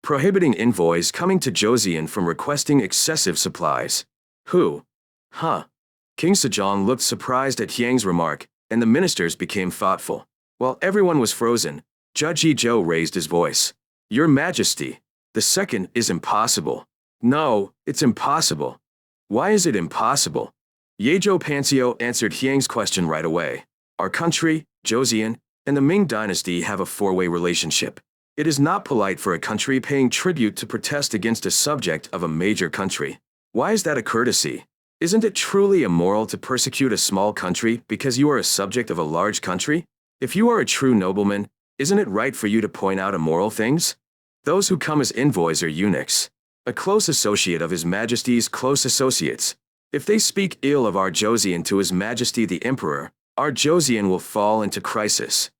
prohibiting envoys coming to Joseon from requesting excessive supplies. Who? Huh? King Sejong looked surprised at Hyang's remark, and the ministers became thoughtful. While everyone was frozen, Judge Zhou raised his voice. Your Majesty, the second is impossible. No, it's impossible. Why is it impossible? Yejo Pansio answered Hyang's question right away. Our country, Joseon, and the Ming dynasty have a four-way relationship. It is not polite for a country paying tribute to protest against a subject of a major country. Why is that a courtesy? Isn't it truly immoral to persecute a small country because you are a subject of a large country? If you are a true nobleman, isn't it right for you to point out immoral things? Those who come as envoys are eunuchs, a close associate of His Majesty's close associates. If they speak ill of our Joseon to His Majesty the Emperor, our Joseon will fall into crisis.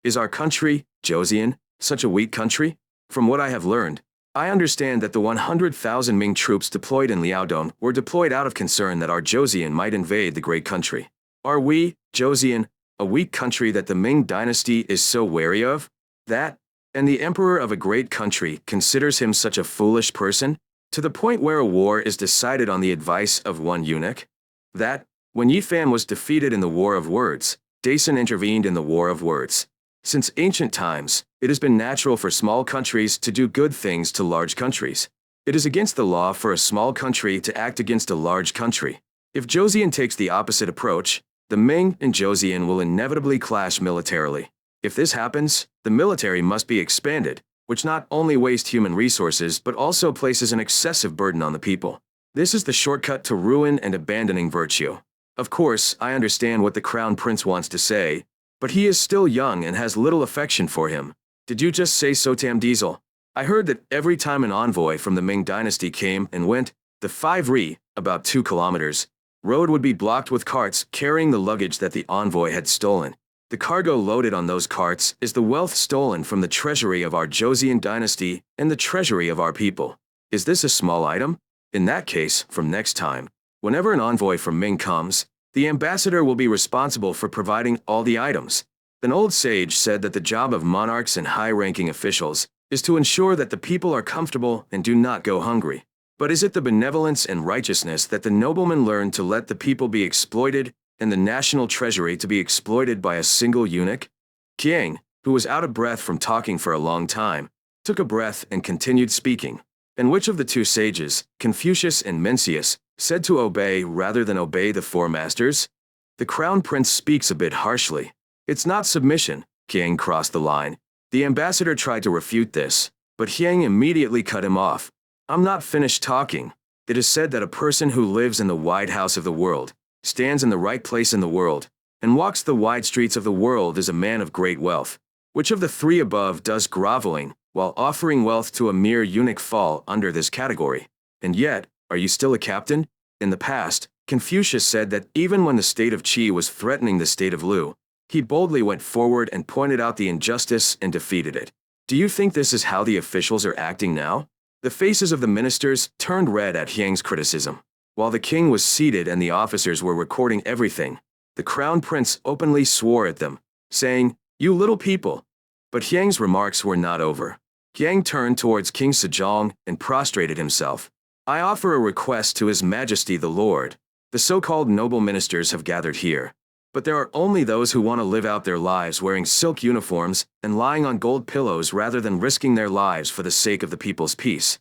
Is our country, Joseon, such a weak country? From what I have learned, I understand that the 100,000 Ming troops deployed in Liaodong were deployed out of concern that our Joseon might invade the great country. Are we, Joseon, a weak country that the Ming dynasty is so wary of? That, and the emperor of a great country considers him such a foolish person, to the point where a war is decided on the advice of one eunuch? That, when Yifan was defeated in the War of Words, Daesun intervened in the War of Words. Since ancient times, it has been natural for small countries to do good things to large countries. It is against the law for a small country to act against a large country. If Joseon takes the opposite approach, the Ming and Joseon will inevitably clash militarily. If this happens, the military must be expanded, which not only wastes human resources but also places an excessive burden on the people. This is the shortcut to ruin and abandoning virtue. Of course, I understand what the Crown Prince wants to say, but he is still young and has little affection for him. Did you just say so, Tam Diesel? I heard that every time an envoy from the Ming dynasty came and went, the 5 ri, about 2 kilometers, road would be blocked with carts carrying the luggage that the envoy had stolen. The cargo loaded on those carts is the wealth stolen from the treasury of our Joseon dynasty and the treasury of our people. Is this a small item? In that case, from next time, whenever an envoy from Ming comes, the ambassador will be responsible for providing all the items. An old sage said that the job of monarchs and high-ranking officials is to ensure that the people are comfortable and do not go hungry. But is it the benevolence and righteousness that the noblemen learned to let the people be exploited and the national treasury to be exploited by a single eunuch? Qiang, who was out of breath from talking for a long time, took a breath and continued speaking. And which of the two sages, Confucius and Mencius, said to obey rather than obey the 4 masters? The Crown Prince speaks a bit harshly. It's not submission. Qiang crossed the line. The ambassador tried to refute this, but Hyang immediately cut him off. I'm not finished talking. It is said that a person who lives in the wide house of the world, stands in the right place in the world, and walks the wide streets of the world is a man of great wealth. Which of the 3 above does groveling, while offering wealth to a mere eunuch fall under this category? And yet, are you still a captain? In the past, Confucius said that even when the state of Qi was threatening the state of Lu, he boldly went forward and pointed out the injustice and defeated it. Do you think this is how the officials are acting now? The faces of the ministers turned red at Hyang's criticism. While the king was seated and the officers were recording everything, the Crown Prince openly swore at them, saying, "You little people." But Hyang's remarks were not over. Hyang turned towards King Sejong and prostrated himself. I offer a request to His Majesty the Lord. The so-called noble ministers have gathered here. But there are only those who want to live out their lives wearing silk uniforms and lying on gold pillows rather than risking their lives for the sake of the people's peace.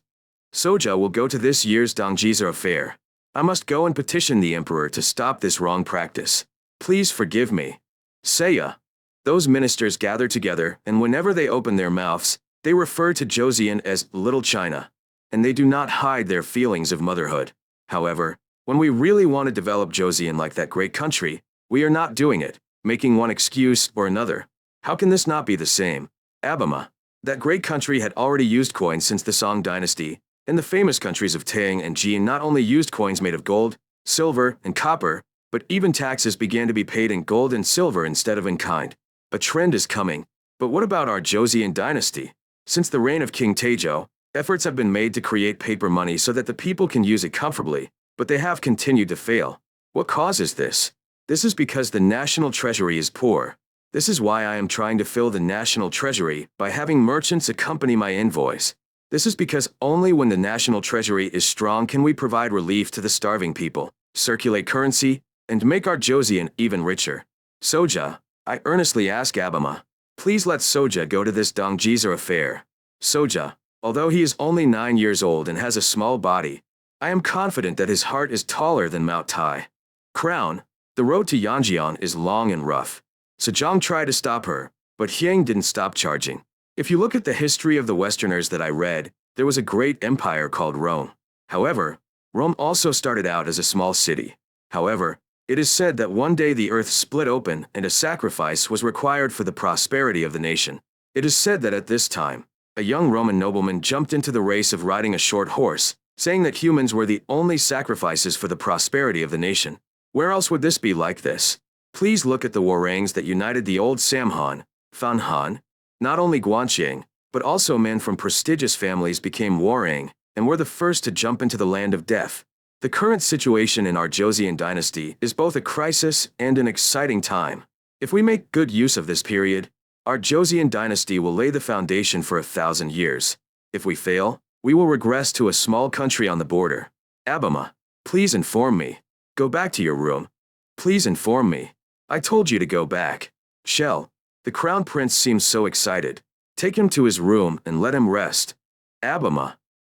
Soja will go to this year's Dongjiza fair. I must go and petition the emperor to stop this wrong practice. Please forgive me. Seiya. Those ministers gather together, and whenever they open their mouths, they refer to Joseon as Little China. And they do not hide their feelings of motherhood. However, when we really want to develop Joseon like that great country, we are not doing it, making one excuse or another. How can this not be the same? Abama. That great country had already used coins since the Song dynasty, and the famous countries of Tang and Jin not only used coins made of gold, silver, and copper, but even taxes began to be paid in gold and silver instead of in kind. A trend is coming. But what about our Joseon dynasty? Since the reign of King Taejo, efforts have been made to create paper money so that the people can use it comfortably, but they have continued to fail. What causes this? This is because the national treasury is poor. This is why I am trying to fill the national treasury by having merchants accompany my envoys. This is because only when the national treasury is strong can we provide relief to the starving people, circulate currency, and make our Joseon even richer. Soja, I earnestly ask Abama, please let Soja go to this Dongjizer affair. Soja, although he is only 9 years old and has a small body, I am confident that his heart is taller than Mount Tai. Crown, the road to Yanjian is long and rough. Sejong tried to stop her, but Hyang didn't stop charging. If you look at the history of the Westerners that I read, there was a great empire called Rome. However, Rome also started out as a small city. However, it is said that one day the earth split open and a sacrifice was required for the prosperity of the nation. It is said that at this time, a young Roman nobleman jumped into the race of riding a short horse, saying that humans were the only sacrifices for the prosperity of the nation. Where else would this be like this? Please look at the warangs that united the old Samhan, Fanhan. Not only Guanqiang, but also men from prestigious families became warang and were the first to jump into the land of death. The current situation in our Joseon dynasty is both a crisis and an exciting time. If we make good use of this period, our Joseon dynasty will lay the foundation for 1,000 years. If we fail, we will regress to a small country on the border. Abama, please inform me. Go back to your room. Please inform me. I told you to go back. Shell, the crown prince seems so excited. Take him to his room and let him rest. Abama.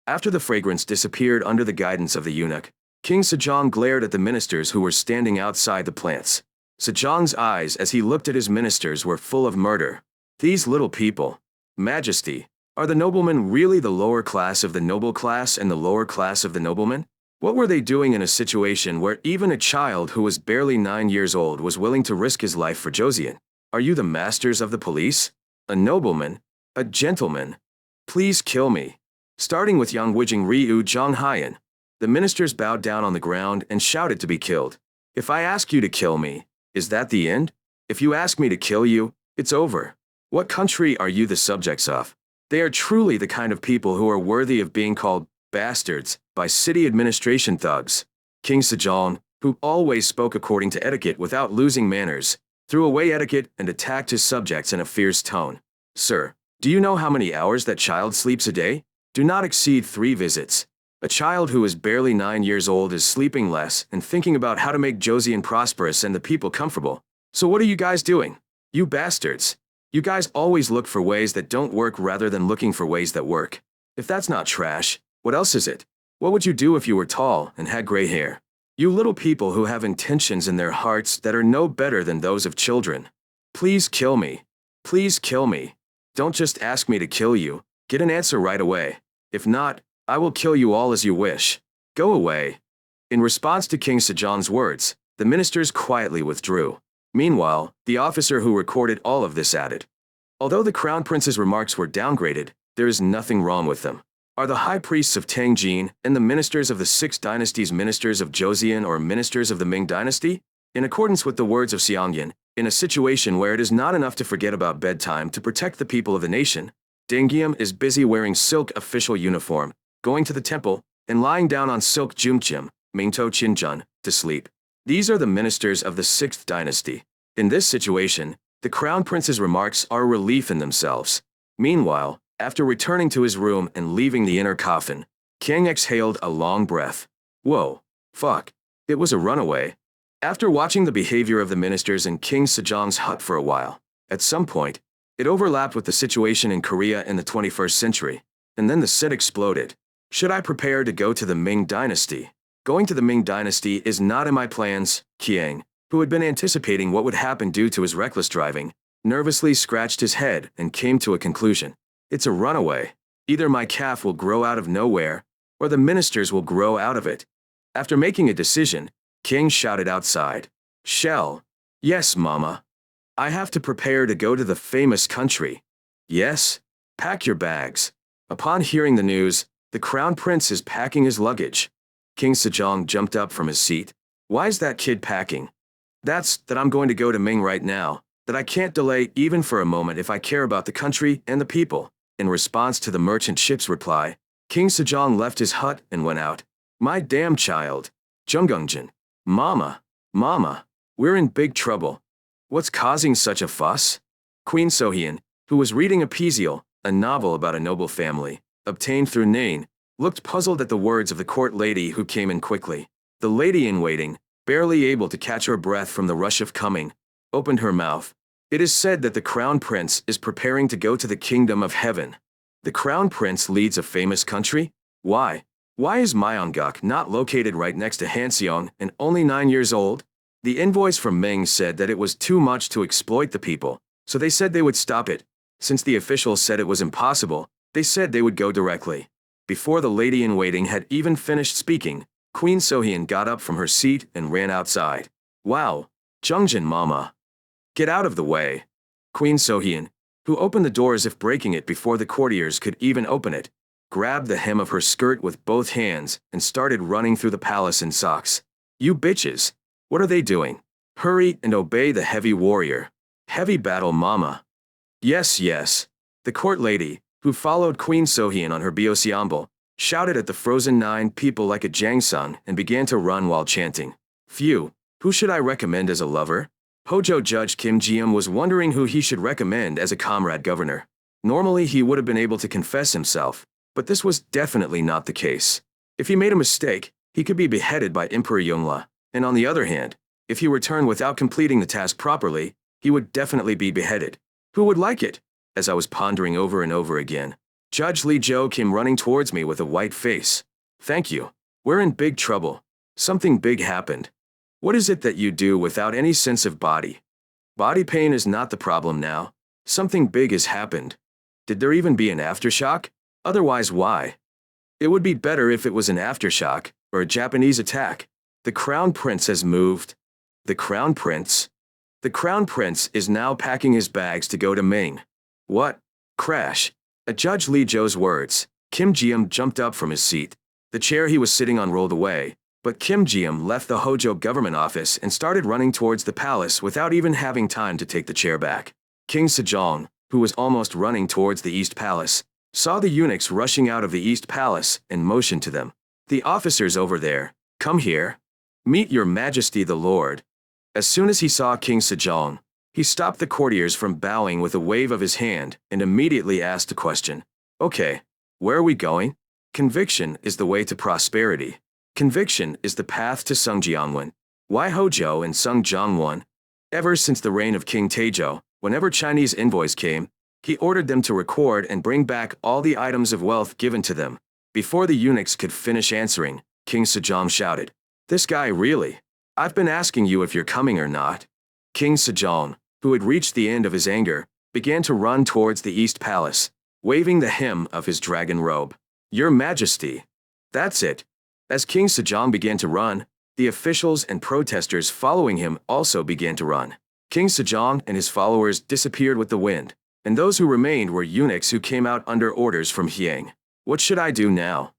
After the fragrance disappeared under the guidance of the eunuch, King Sejong glared at the ministers who were standing outside the plants. Sejong's eyes as he looked at his ministers were full of murder. These little people. Majesty, are the noblemen really the lower class of the noble class and the lower class of the noblemen? What were they doing in a situation where even a child who was barely 9 years old was willing to risk his life for Joseon? Are you the masters of the police? A nobleman? A gentleman? Please kill me. Starting with young Wijing Ryu Zhonghayan. The ministers bowed down on the ground and shouted to be killed. If I ask you to kill me, is that the end? If you ask me to kill you, it's over. What country are you the subjects of? They are truly the kind of people who are worthy of being called bastards by city administration thugs. King Sejong, who always spoke according to etiquette without losing manners, threw away etiquette and attacked his subjects in a fierce tone. Sir, do you know how many hours that child sleeps a day? Do not exceed 3 visits. A child who is barely 9 years old is sleeping less and thinking about how to make Joseon prosperous and the people comfortable. So what are you guys doing? You bastards. You guys always look for ways that don't work rather than looking for ways that work. If that's not trash, what else is it? What would you do if you were tall and had gray hair? You little people who have intentions in their hearts that are no better than those of children. Please kill me. Please kill me. Don't just ask me to kill you. Get an answer right away. If not, I will kill you all as you wish. Go away. In response to King Sejong's words, the ministers quietly withdrew. Meanwhile, the officer who recorded all of this added, although the crown prince's remarks were downgraded, there is nothing wrong with them. Are the high priests of Tangjin and the ministers of the 6 dynasties ministers of Joseon or ministers of the Ming dynasty? In accordance with the words of Xiangyan, in a situation where it is not enough to forget about bedtime to protect the people of the nation, Dengyam is busy wearing silk official uniform, going to the temple, and lying down on silk jumchim, Mingto Chinjun, to sleep. These are the ministers of the 6th dynasty. In this situation, the crown prince's remarks are a relief in themselves. Meanwhile, after returning to his room and leaving the inner coffin, Kang exhaled a long breath. Whoa, fuck, it was a runaway. After watching the behavior of the ministers in King Sejong's hut for a while, at some point, it overlapped with the situation in Korea in the 21st century, and then the set exploded. Should I prepare to go to the Ming dynasty? Going to the Ming dynasty is not in my plans. Kiang, who had been anticipating what would happen due to his reckless driving, nervously scratched his head and came to a conclusion. It's a runaway. Either my calf will grow out of nowhere, or the ministers will grow out of it. After making a decision, King shouted outside, Shell. Yes, Mama. I have to prepare to go to the famous country. Yes? Pack your bags. Upon hearing the news, the crown prince is packing his luggage. King Sejong jumped up from his seat. Why is that kid packing? That's that I'm going to go to Ming right now, that I can't delay even for a moment if I care about the country and the people. In response to the merchant ship's reply, King Sejong left his hut and went out. My damn child. Jungungjin. Mama. Mama. We're in big trouble. What's causing such a fuss? Queen Sohyun, who was reading Appeasial, a novel about a noble family, obtained through Nain, looked puzzled at the words of the court lady who came in quickly. The lady in waiting, barely able to catch her breath from the rush of coming, opened her mouth. It is said that the crown prince is preparing to go to the kingdom of heaven. The crown prince leads a famous country? Why? Why is Myeongguk not located right next to Hanseong and only 9 years old? The invoice from Ming said that it was too much to exploit the people, so they said they would stop it. Since the officials said it was impossible, they said they would go directly. Before the lady-in-waiting had even finished speaking, Queen Sohyun got up from her seat and ran outside. Wow, Jungjin mama. Get out of the way. Queen Sohyun, who opened the door as if breaking it before the courtiers could even open it, grabbed the hem of her skirt with both hands and started running through the palace in socks. You bitches. What are they doing? Hurry and obey the heavy warrior. Heavy battle mama. Yes, yes. The court lady, who followed Queen Sohyun on her bioseamble, shouted at the frozen 9 people like a jangsung and began to run while chanting. Phew, who should I recommend as a lover? Hojo Judge Kim Ji-eum was wondering who he should recommend as a comrade governor. Normally he would have been able to confess himself, but this was definitely not the case. If he made a mistake, he could be beheaded by Emperor Yongle, and on the other hand, if he returned without completing the task properly, he would definitely be beheaded. Who would like it? As I was pondering over and over again, Judge Lee Jo came running towards me with a white face. Thank you. We're in big trouble. Something big happened. What is it that you do without any sense of body? Body pain is not the problem now. Something big has happened. Did there even be an aftershock? Otherwise, why? It would be better if it was an aftershock, or a Japanese attack. The Crown Prince has moved. The Crown Prince? The Crown Prince is now packing his bags to go to Ming. What? Crash. At Judge Lee Jo's words, Kim Ji-eum jumped up from his seat. The chair he was sitting on rolled away, but Kim Ji-eum left the Hojo government office and started running towards the palace without even having time to take the chair back. King Sejong, who was almost running towards the East Palace, saw the eunuchs rushing out of the East Palace and motioned to them. The officers over there, come here. Meet your majesty the lord. As soon as he saw King Sejong, he stopped the courtiers from bowing with a wave of his hand and immediately asked a question. Okay, where are we going? Conviction is the way to prosperity. Conviction is the path to Sungjiangwan. Why Hojo and Sungjiangwan? Ever since the reign of King Taejo, whenever Chinese envoys came, he ordered them to record and bring back all the items of wealth given to them. Before the eunuchs could finish answering, King Sejong shouted, "This guy really? I've been asking you if you're coming or not." King Sejong, who had reached the end of his anger, began to run towards the East Palace, waving the hem of his dragon robe. Your Majesty. That's it. As King Sejong began to run, the officials and protesters following him also began to run. King Sejong and his followers disappeared with the wind, and those who remained were eunuchs who came out under orders from Hyang. What should I do now?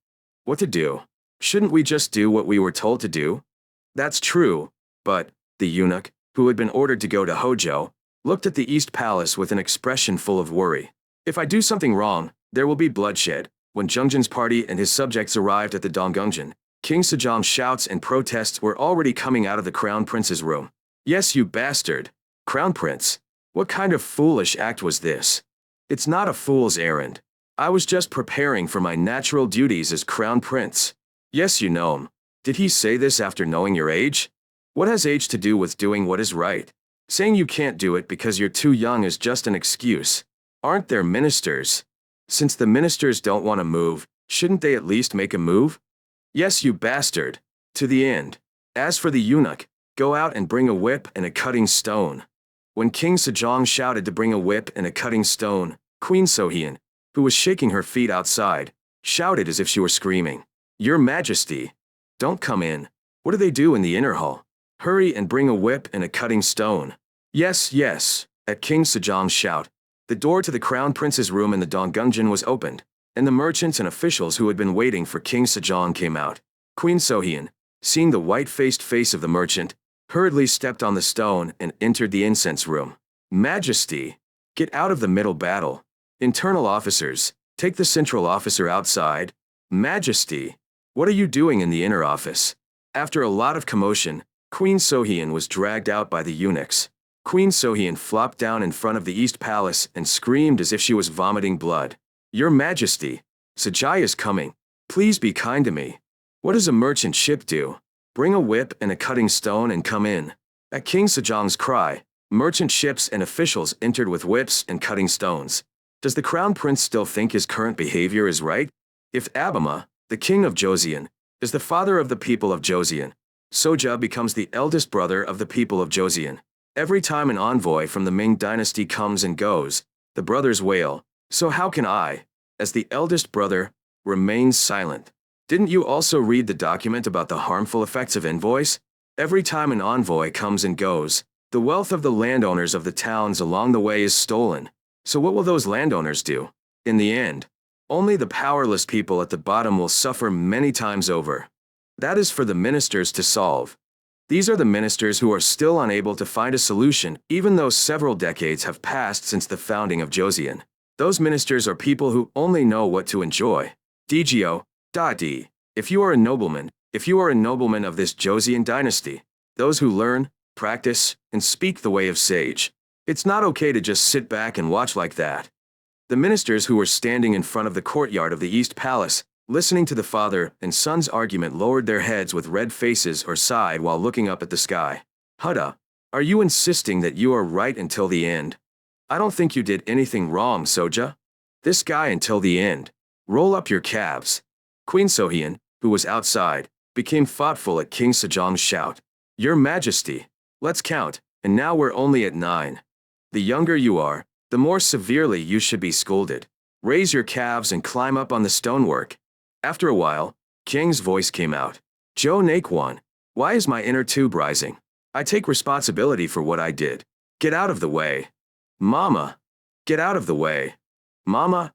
What to do? Shouldn't we just do what we were told to do? That's true, but the eunuch, who had been ordered to go to Hojo, looked at the East Palace with an expression full of worry. If I do something wrong, there will be bloodshed. When Jungjin's party and his subjects arrived at the Dongungjin, King Sejong's shouts and protests were already coming out of the Crown Prince's room. Yes, you bastard. Crown Prince. What kind of foolish act was this? It's not a fool's errand. I was just preparing for my natural duties as Crown Prince. Yes, you know him. Did he say this after knowing your age? What has age to do with doing what is right? Saying you can't do it because you're too young is just an excuse. Aren't there ministers? Since the ministers don't want to move, shouldn't they at least make a move? Yes, you bastard. To the end. As for the eunuch, go out and bring a whip and a cutting stone. When King Sejong shouted to bring a whip and a cutting stone, Queen Sohyun, who was shaking her feet outside, shouted as if she were screaming. Your Majesty. Don't come in. What do they do in the inner hall? Hurry and bring a whip and a cutting stone. Yes, yes. At King Sejong's shout, the door to the Crown Prince's room in the Dongungjin was opened, and the merchants and officials who had been waiting for King Sejong came out. Queen Sohyun, seeing the white-faced face of the merchant, hurriedly stepped on the stone and entered the incense room. Majesty, get out of the middle battle. Internal officers, take the central officer outside. Majesty, what are you doing in the inner office? After a lot of commotion, Queen Sohyun was dragged out by the eunuchs. Queen Sohyun flopped down in front of the East Palace and screamed as if she was vomiting blood. Your Majesty, Sajai is coming. Please be kind to me. What does a merchant ship do? Bring a whip and a cutting stone and come in. At King Sejong's cry, merchant ships and officials entered with whips and cutting stones. Does the crown prince still think his current behavior is right? If Abama, the king of Joseon, is the father of the people of Joseon, Soja becomes the eldest brother of the people of Joseon. Every time an envoy from the Ming dynasty comes and goes, the brothers wail, so how can I, as the eldest brother, remain silent? Didn't you also read the document about the harmful effects of envoys? Every time an envoy comes and goes, the wealth of the landowners of the towns along the way is stolen. So what will those landowners do? In the end, only the powerless people at the bottom will suffer many times over. That is for the ministers to solve. These are the ministers who are still unable to find a solution even though several decades have passed since the founding of Joseon. Those ministers are people who only know what to enjoy. DGO.D. If you are a nobleman of this Joseon dynasty, those who learn, practice, and speak the way of sage, it's not okay to just sit back and watch like that. The ministers who were standing in front of the courtyard of the East Palace, listening to the father and son's argument, lowered their heads with red faces or sighed while looking up at the sky. Hudda, are you insisting that you are right until the end? I don't think you did anything wrong, Soja. This guy until the end. Roll up your calves. Queen Sohyun, who was outside, became thoughtful at King Sejong's shout. Your Majesty, let's count, and now we're only at 9. The younger you are, the more severely you should be scolded. Raise your calves and climb up on the stonework. After a while, King's voice came out. Jo Nakwon, why is my inner tube rising? I take responsibility for what I did. Get out of the way. Mama. Get out of the way. Mama,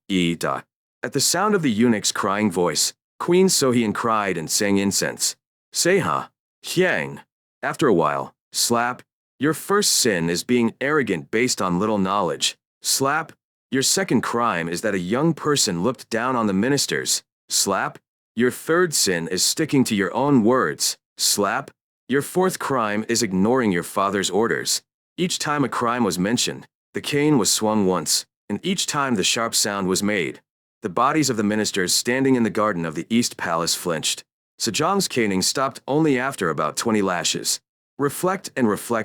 At the sound of the eunuch's crying voice, Queen Sohyun cried and sang incense. Seha. Hyang. After a while, slap. Your first sin is being arrogant based on little knowledge. Slap. Your second crime is that a young person looked down on the ministers. Slap. Your third sin is sticking to your own words. Slap. Your fourth crime is ignoring your father's orders. Each time a crime was mentioned, the cane was swung once, and each time the sharp sound was made, the bodies of the ministers standing in the garden of the East Palace flinched. Sejong's caning stopped only after about 20 lashes. Reflect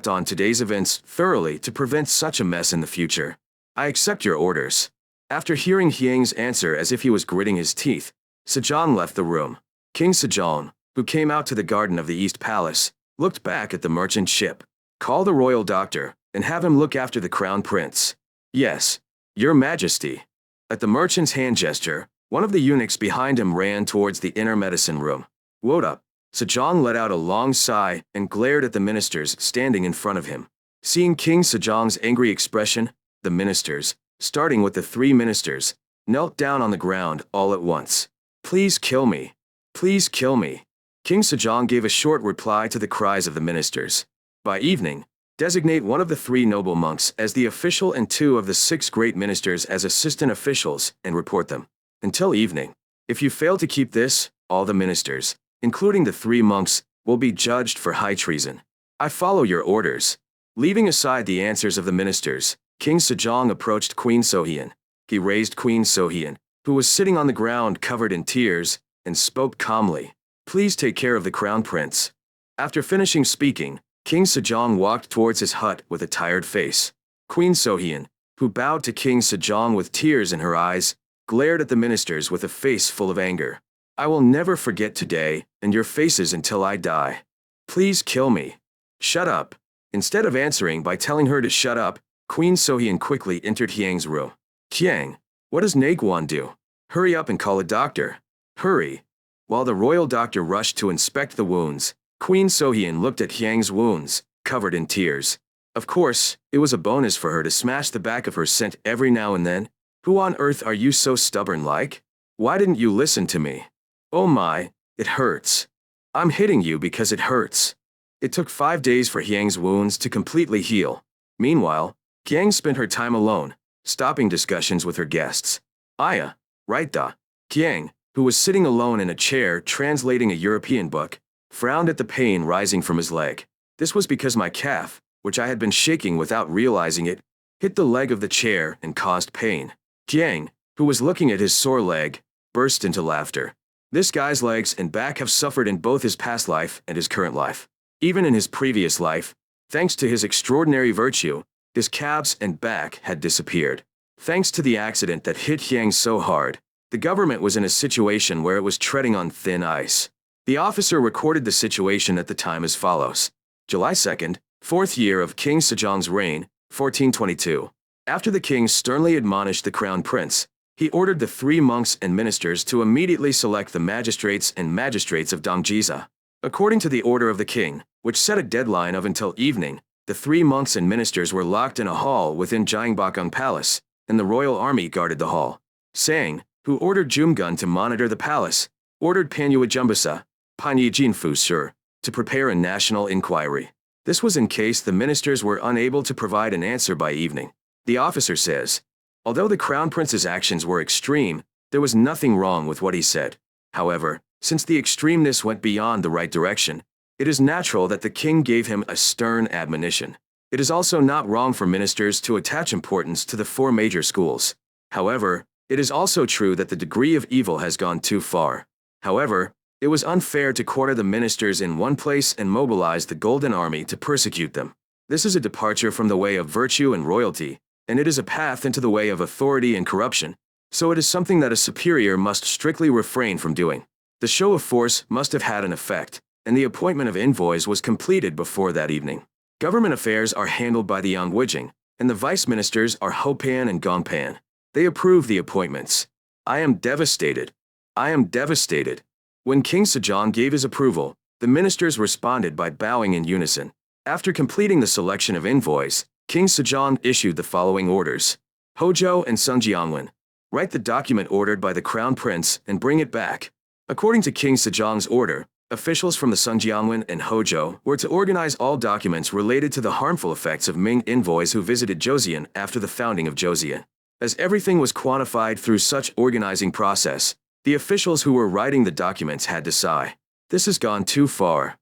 on today's events thoroughly to prevent such a mess in the future. I accept your orders. After hearing Hyang's answer as if he was gritting his teeth, Sejong left the room. King Sejong, who came out to the garden of the East Palace, looked back at the merchant ship. Call the royal doctor, and have him look after the crown prince. Yes, your majesty. At the merchant's hand gesture, one of the eunuchs behind him ran towards the inner medicine room. Woke up. Sejong let out a long sigh and glared at the ministers standing in front of him. Seeing King Sejong's angry expression, the ministers, starting with the 3 ministers, knelt down on the ground all at once. Please kill me. Please kill me. King Sejong gave a short reply to the cries of the ministers. By evening, designate one of the 3 noble monks as the official and 2 of the 6 great ministers as assistant officials and report them. Until evening. If you fail to keep this, all the ministers, including the 3 monks, will be judged for high treason. I follow your orders. Leaving aside the answers of the ministers, King Sejong approached Queen Sohyun. He raised Queen Sohyun, who was sitting on the ground covered in tears, and spoke calmly. Please take care of the crown prince. After finishing speaking, King Sejong walked towards his hut with a tired face. Queen Sohyun, who bowed to King Sejong with tears in her eyes, glared at the ministers with a face full of anger. I will never forget today and your faces until I die. Please kill me. Shut up. Instead of answering by telling her to shut up, Queen Sohyun quickly entered Hyang's room. Hyang, what does Nakwon do? Hurry up and call a doctor. Hurry. While the royal doctor rushed to inspect the wounds, Queen Sohyun looked at Hyang's wounds, covered in tears. Of course, it was a bonus for her to smash the back of her scent every now and then. Who on earth are you so stubborn like? Why didn't you listen to me? Oh my, it hurts. I'm hitting you because it hurts. It took 5 days for Hyang's wounds to completely heal. Meanwhile, Hyang spent her time alone, stopping discussions with her guests. Aya, right da. Hyang, who was sitting alone in a chair translating a European book, frowned at the pain rising from his leg. This was because my calf, which I had been shaking without realizing it, hit the leg of the chair and caused pain. Hyang, who was looking at his sore leg, burst into laughter. This guy's legs and back have suffered in both his past life and his current life. Even in his previous life, thanks to his extraordinary virtue, his calves and back had disappeared. Thanks to the accident that hit Hyang so hard, the government was in a situation where it was treading on thin ice. The officer recorded the situation at the time as follows. July 2nd, 4th year of King Sejong's reign, 1422. After the king sternly admonished the crown prince, he ordered the 3 monks and ministers to immediately select the magistrates and magistrates of Dongjiza. According to the order of the king, which set a deadline of until evening, the 3 monks and ministers were locked in a hall within Jiangbakong Palace, and the royal army guarded the hall. Sang, who ordered Jumgun to monitor the palace, ordered Panyua Jumbasa, Panyi Jinfu Sur, to prepare a national inquiry. This was in case the ministers were unable to provide an answer by evening. The officer says, although the crown prince's actions were extreme, there was nothing wrong with what he said. However, since the extremeness went beyond the right direction, it is natural that the king gave him a stern admonition. It is also not wrong for ministers to attach importance to the 4 major schools. However, it is also true that the degree of evil has gone too far. However, it was unfair to quarter the ministers in one place and mobilize the Golden Army to persecute them. This is a departure from the way of virtue and royalty, and it is a path into the way of authority and corruption, so it is something that a superior must strictly refrain from doing. The show of force must have had an effect, and the appointment of envoys was completed before that evening. Government affairs are handled by the Yangwijing, and the vice ministers are Hopan and Gongpan. They approve the appointments. I am devastated. I am devastated. When King Sejong gave his approval, the ministers responded by bowing in unison. After completing the selection of envoys, King Sejong issued the following orders. Hojo and Sungjiangwen, write the document ordered by the crown prince and bring it back. According to King Sejong's order, officials from the Sungjiangwen and Hojo were to organize all documents related to the harmful effects of Ming envoys who visited Joseon after the founding of Joseon. As everything was quantified through such organizing process, the officials who were writing the documents had to sigh. This has gone too far.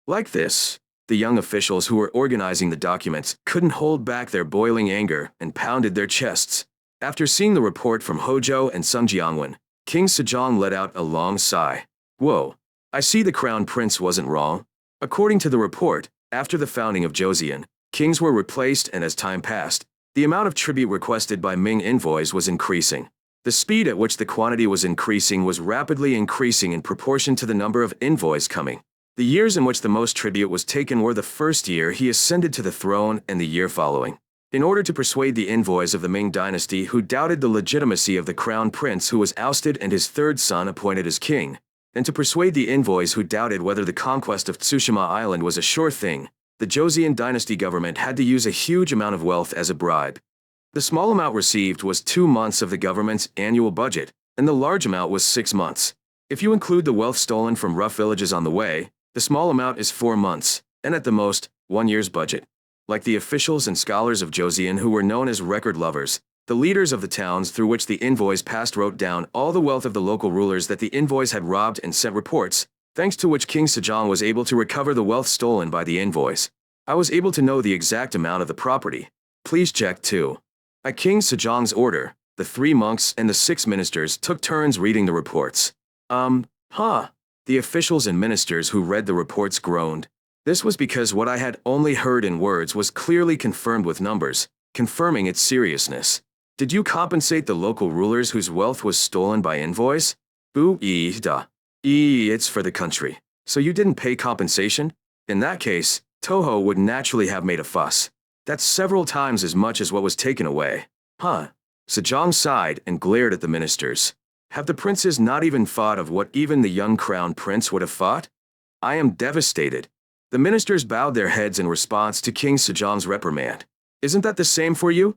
Like this, the young officials who were organizing the documents couldn't hold back their boiling anger and pounded their chests. After seeing the report from Hojo and Sungjiangwen, King Sejong let out a long sigh. Whoa, I see the crown prince wasn't wrong. According to the report, after the founding of Joseon, kings were replaced, and as time passed, the amount of tribute requested by Ming envoys was increasing. The speed at which the quantity was increasing was rapidly increasing in proportion to the number of envoys coming. The years in which the most tribute was taken were the first year he ascended to the throne and the year following. In order to persuade the envoys of the Ming dynasty who doubted the legitimacy of the crown prince who was ousted and his 3rd son appointed as king, and to persuade the envoys who doubted whether the conquest of Tsushima Island was a sure thing, the Joseon dynasty government had to use a huge amount of wealth as a bribe. The small amount received was 2 months of the government's annual budget, and the large amount was 6 months. If you include the wealth stolen from rough villages on the way, the small amount is 4 months, and at the most, 1 year's budget. Like the officials and scholars of Joseon who were known as record lovers, the leaders of the towns through which the envoys passed wrote down all the wealth of the local rulers that the envoys had robbed and sent reports, thanks to which King Sejong was able to recover the wealth stolen by the envoys. I was able to know the exact amount of the property. Please check too. At King Sejong's order, the 3 monks and the 6 ministers took turns reading the reports. The officials and ministers who read the reports groaned. This was because what I had only heard in words was clearly confirmed with numbers, confirming its seriousness. Did you compensate the local rulers whose wealth was stolen by envoys? It's for the country. So you didn't pay compensation? In that case, Toho would naturally have made a fuss. That's several times as much as what was taken away. Sejong sighed and glared at the ministers. Have the princes not even thought of what even the young crown prince would have thought? I am devastated. The ministers bowed their heads in response to King Sejong's reprimand. Isn't that the same for you?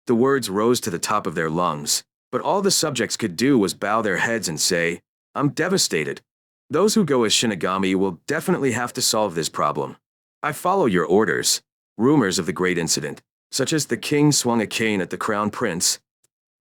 The words rose to the top of their lungs, but all the subjects could do was bow their heads and say, I'm devastated. Those who go as Shinigami will definitely have to solve this problem. I follow your orders. Rumors of the great incident, such as the king swung a cane at the crown prince.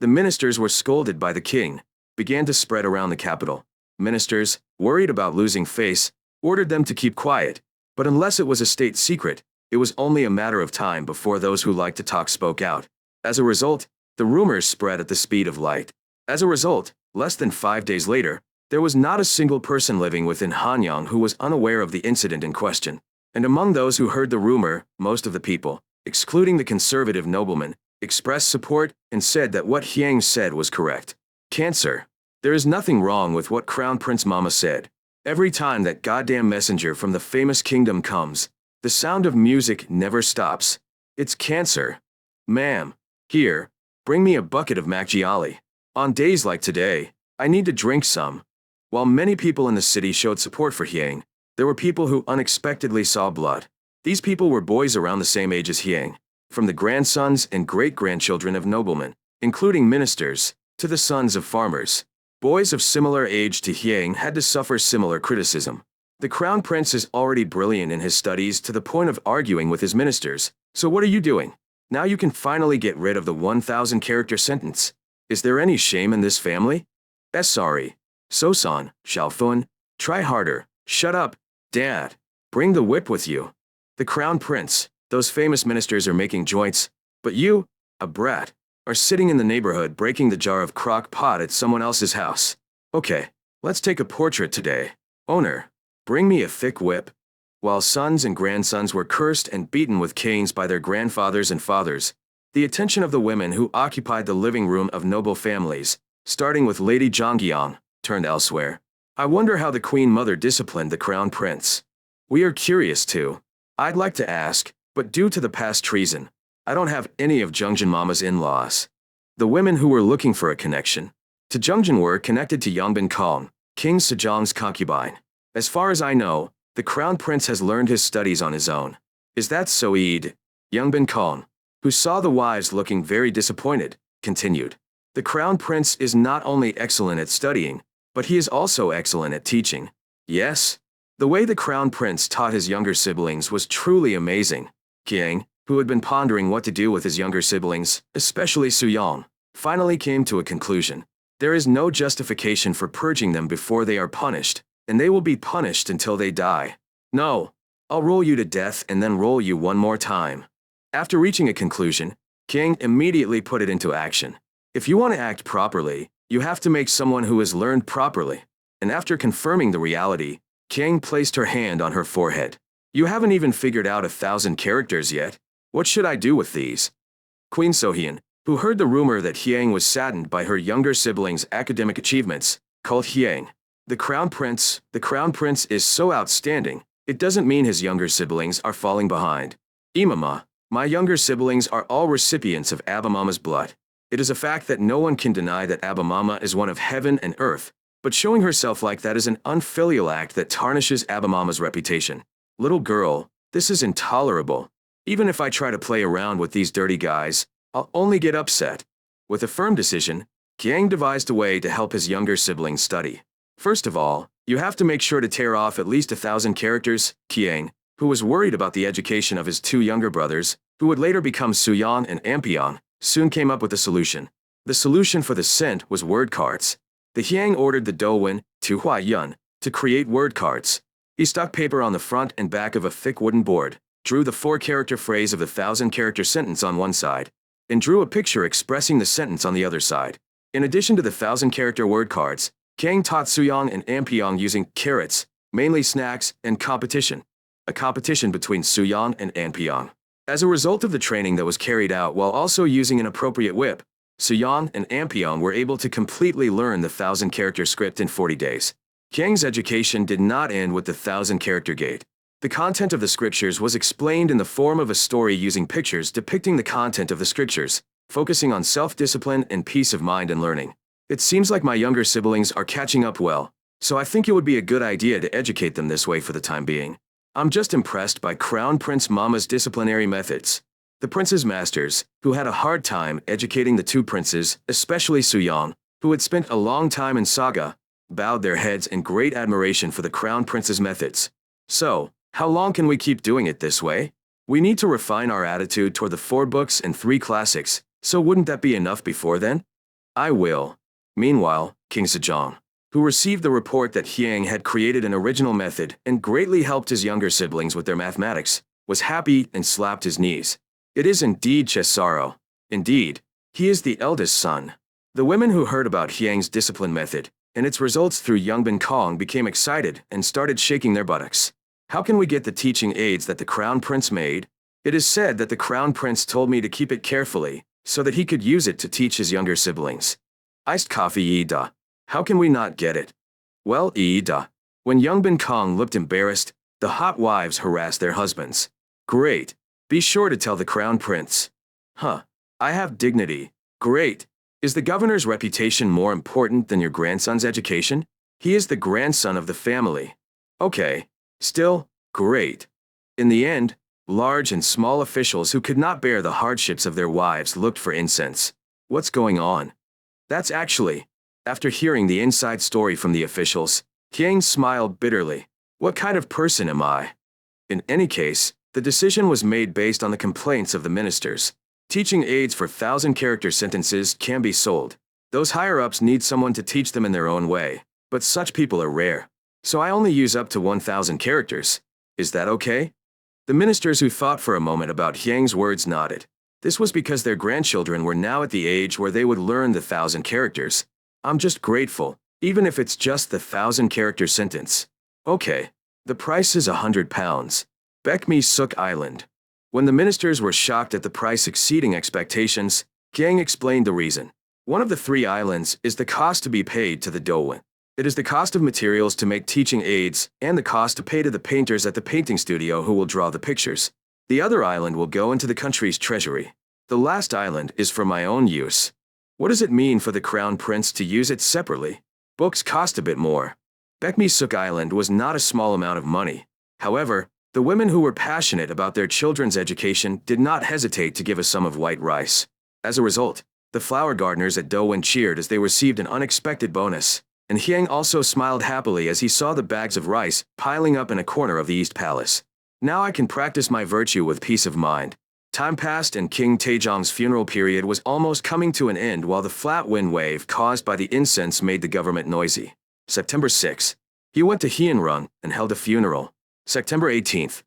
The ministers were scolded by the king, began to spread around the capital. Ministers, worried about losing face, ordered them to keep quiet, but unless it was a state secret, it was only a matter of time before those who liked to talk spoke out. As a result, the rumors spread at the speed of light. As a result, Less than 5 days later, there was not a single person living within Hanyang who was unaware of the incident in question. And among those who heard the rumor, most of the people, excluding the conservative nobleman, expressed support and said that what Hyang said was correct. Cancer. There is nothing wrong with what Crown Prince Mama said. Every time that goddamn messenger from the famous kingdom comes, the sound of music never stops. It's cancer. Ma'am, here, bring me a bucket of Macchiali. On days like today, I need to drink some. While many people in the city showed support for Hyang, there were people who unexpectedly saw blood. These people were boys around the same age as Hyang, from the grandsons and great-grandchildren of noblemen, including ministers, to the sons of farmers. Boys of similar age to Hyang had to suffer similar criticism. The crown prince is already brilliant in his studies to the point of arguing with his ministers. So what are you doing? Now you can finally get rid of the 1,000-character sentence. Is there any shame in this family? Sorry. Sosan, Xiaofun, try harder. Shut up, Dad. Bring the whip with you. The crown prince, those famous ministers are making joints, but you, a brat, are sitting in the neighborhood breaking the jar of crock pot at someone else's house. Okay, let's take a portrait today. Owner, bring me a thick whip. While sons and grandsons were cursed and beaten with canes by their grandfathers and fathers, the attention of the women who occupied the living room of noble families, starting with Lady Zhanggyang, turned elsewhere. I wonder how the Queen Mother disciplined the Crown Prince. We are curious too. I'd like to ask, but due to the past treason, I don't have any of Zhengjin Mama's in-laws. The women who were looking for a connection to Zhengjin were connected to Yangbin Kong, King Sejong's concubine. As far as I know, the Crown Prince has learned his studies on his own. Is that so? Yangbin Kong, who saw the wives looking very disappointed, continued. The Crown Prince is not only excellent at studying, but he is also excellent at teaching. Yes? The way the Crown Prince taught his younger siblings was truly amazing. Qiang, who had been pondering what to do with his younger siblings, especially Suyang, finally came to a conclusion. There is no justification for purging them before they are punished, and they will be punished until they die. No, I'll roll you to death and then roll you one more time. After reaching a conclusion, Qiang immediately put it into action. If you want to act properly, you have to make someone who has learned properly. And after confirming the reality, Qiang placed her hand on her forehead. You haven't even figured out 1,000 characters yet. What should I do with these? Queen Sohyun, who heard the rumor that Hyang was saddened by her younger siblings' academic achievements, called Hyang. The Crown Prince is so outstanding, it doesn't mean his younger siblings are falling behind. Imama, my younger siblings are all recipients of Abimama's blood. It is a fact that no one can deny that Abimama is one of heaven and earth, but showing herself like that is an unfilial act that tarnishes Abimama's reputation. Little girl, this is intolerable. Even if I try to play around with these dirty guys, I'll only get upset. With a firm decision, Qiang devised a way to help his younger siblings study. First of all, you have to make sure to tear off at least 1,000 characters. Qiang, who was worried about the education of his two younger brothers, who would later become Suyang and Ampiang, soon came up with a solution. The solution for the scent was word cards. The Hyang ordered the Douyin, Tu Hua Yun, to create word cards. He stuck paper on the front and back of a thick wooden board, drew the 4-character phrase of the 1,000-character sentence on one side, and drew a picture expressing the sentence on the other side. In addition to the 1,000-character word cards, Qiang taught Suyang and Ampiang using carrots, mainly snacks, and competition. A competition between Suyang and Ampiang. As a result of the training that was carried out while also using an appropriate whip, Suyang and Ampiang were able to completely learn the 1,000-character script in 40 days. Qiang's education did not end with the 1,000-character gate. The content of the scriptures was explained in the form of a story using pictures depicting the content of the scriptures, focusing on self-discipline and peace of mind and learning. It seems like my younger siblings are catching up well, so I think it would be a good idea to educate them this way for the time being. I'm just impressed by Crown Prince Mama's disciplinary methods. The prince's masters, who had a hard time educating the two princes, especially Suyang, who had spent a long time in Saga, bowed their heads in great admiration for the Crown Prince's methods. So, how long can we keep doing it this way? We need to refine our attitude toward the 4 books and 3 classics, so wouldn't that be enough before then? I will. Meanwhile, King Sejong, who received the report that Hyang had created an original method and greatly helped his younger siblings with their mathematics, was happy and slapped his knees. It is indeed Cesaro. Indeed, he is the eldest son. The women who heard about Hyang's discipline method and its results through Yongbin Kong became excited and started shaking their buttocks. How can we get the teaching aids that the Crown Prince made? It is said that the Crown Prince told me to keep it carefully so that he could use it to teach his younger siblings. Iced coffee, Ida. How can we not get it? Well, Ida. When Yongbin Kong looked embarrassed, the hot wives harassed their husbands. Great. Be sure to tell the Crown Prince. Huh. I have dignity. Great. Is the governor's reputation more important than your grandson's education? He is the grandson of the family. Okay. Still, great. In the end, large and small officials who could not bear the hardships of their wives looked for incense. What's going on? That's actually. After hearing the inside story from the officials, Hyang smiled bitterly. What kind of person am I? In any case, the decision was made based on the complaints of the ministers. Teaching aids for 1,000-character sentences can be sold. Those higher-ups need someone to teach them in their own way, but such people are rare. So I only use up to 1,000 characters. Is that okay? The ministers who thought for a moment about Hyang's words nodded. This was because their grandchildren were now at the age where they would learn the 1,000 characters. I'm just grateful, even if it's just the 1,000-character sentence. Okay. The price is £100. Bekmi Suk Island. When the ministers were shocked at the price exceeding expectations, Hyang explained the reason. One of the 3 islands is the cost to be paid to the Dowan. It is the cost of materials to make teaching aids and the cost to pay to the painters at the painting studio who will draw the pictures. The other island will go into the country's treasury. The last island is for my own use. What does it mean for the Crown Prince to use it separately? Books cost a bit more. Bekmi Suk Island was not a small amount of money. However, the women who were passionate about their children's education did not hesitate to give a sum of white rice. As a result, the flower gardeners at Dowan cheered as they received an unexpected bonus, and Hyang also smiled happily as he saw the bags of rice piling up in a corner of the East Palace. Now I can practice my virtue with peace of mind. Time passed and King Taejong's funeral period was almost coming to an end while the flat wind wave caused by the incense made the government noisy. September 6. He went to Hyeonrung and held a funeral. September 18th.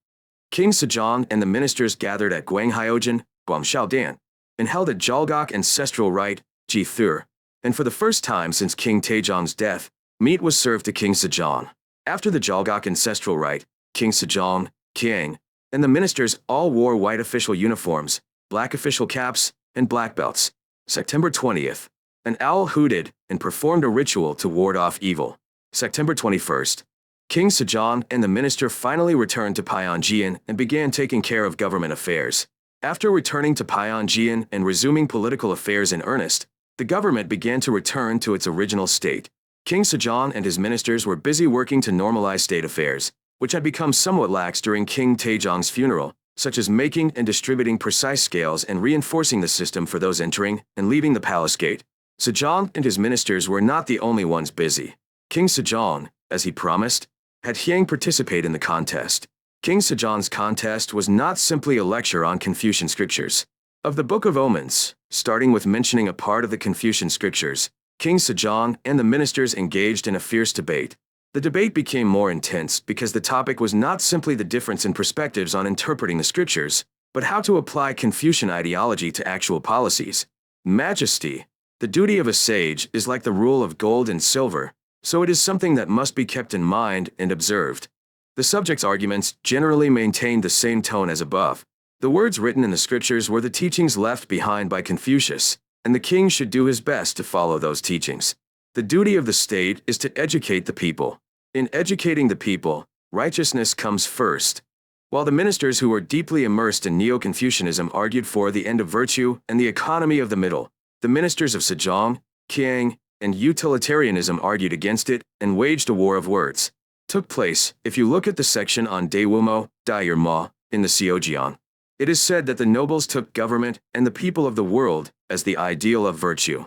King Sejong and the ministers gathered at Gwanghyojeon, Gwangshaudan, and held a Jalgok ancestral rite, Ji-thur. And for the first time since King Taejong's death, meat was served to King Sejong. After the Jalgok ancestral rite, King Sejong, Kyang, and the ministers all wore white official uniforms, black official caps, and black belts. September 20th. An owl hooted and performed a ritual to ward off evil. September 21st. King Sejong and the minister finally returned to Pyongyang and began taking care of government affairs. After returning to Pyongyang and resuming political affairs in earnest, the government began to return to its original state. King Sejong and his ministers were busy working to normalize state affairs, which had become somewhat lax during King Taejong's funeral, such as making and distributing precise scales and reinforcing the system for those entering and leaving the palace gate. Sejong and his ministers were not the only ones busy. King Sejong, as he promised, had Hyang participate in the contest. King Sejong's contest was not simply a lecture on Confucian scriptures. Of the Book of Omens, starting with mentioning a part of the Confucian scriptures, King Sejong and the ministers engaged in a fierce debate. The debate became more intense because the topic was not simply the difference in perspectives on interpreting the scriptures, but how to apply Confucian ideology to actual policies. Majesty. The duty of a sage is like the rule of gold and silver, so it is something that must be kept in mind and observed. The subject's arguments generally maintained the same tone as above. The words written in the scriptures were the teachings left behind by Confucius, and the king should do his best to follow those teachings. The duty of the state is to educate the people. In educating the people, righteousness comes first. While the ministers who were deeply immersed in Neo-Confucianism argued for the end of virtue and the economy of the middle, the ministers of Sejong, Kyang, and utilitarianism argued against it and waged a war of words. Took place, if you look at the section on Daewumo, Daeyerma, in the Seojeon. It is said that the nobles took government and the people of the world as the ideal of virtue.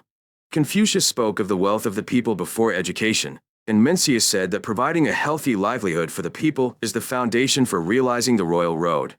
Confucius spoke of the wealth of the people before education, and Mencius said that providing a healthy livelihood for the people is the foundation for realizing the royal road.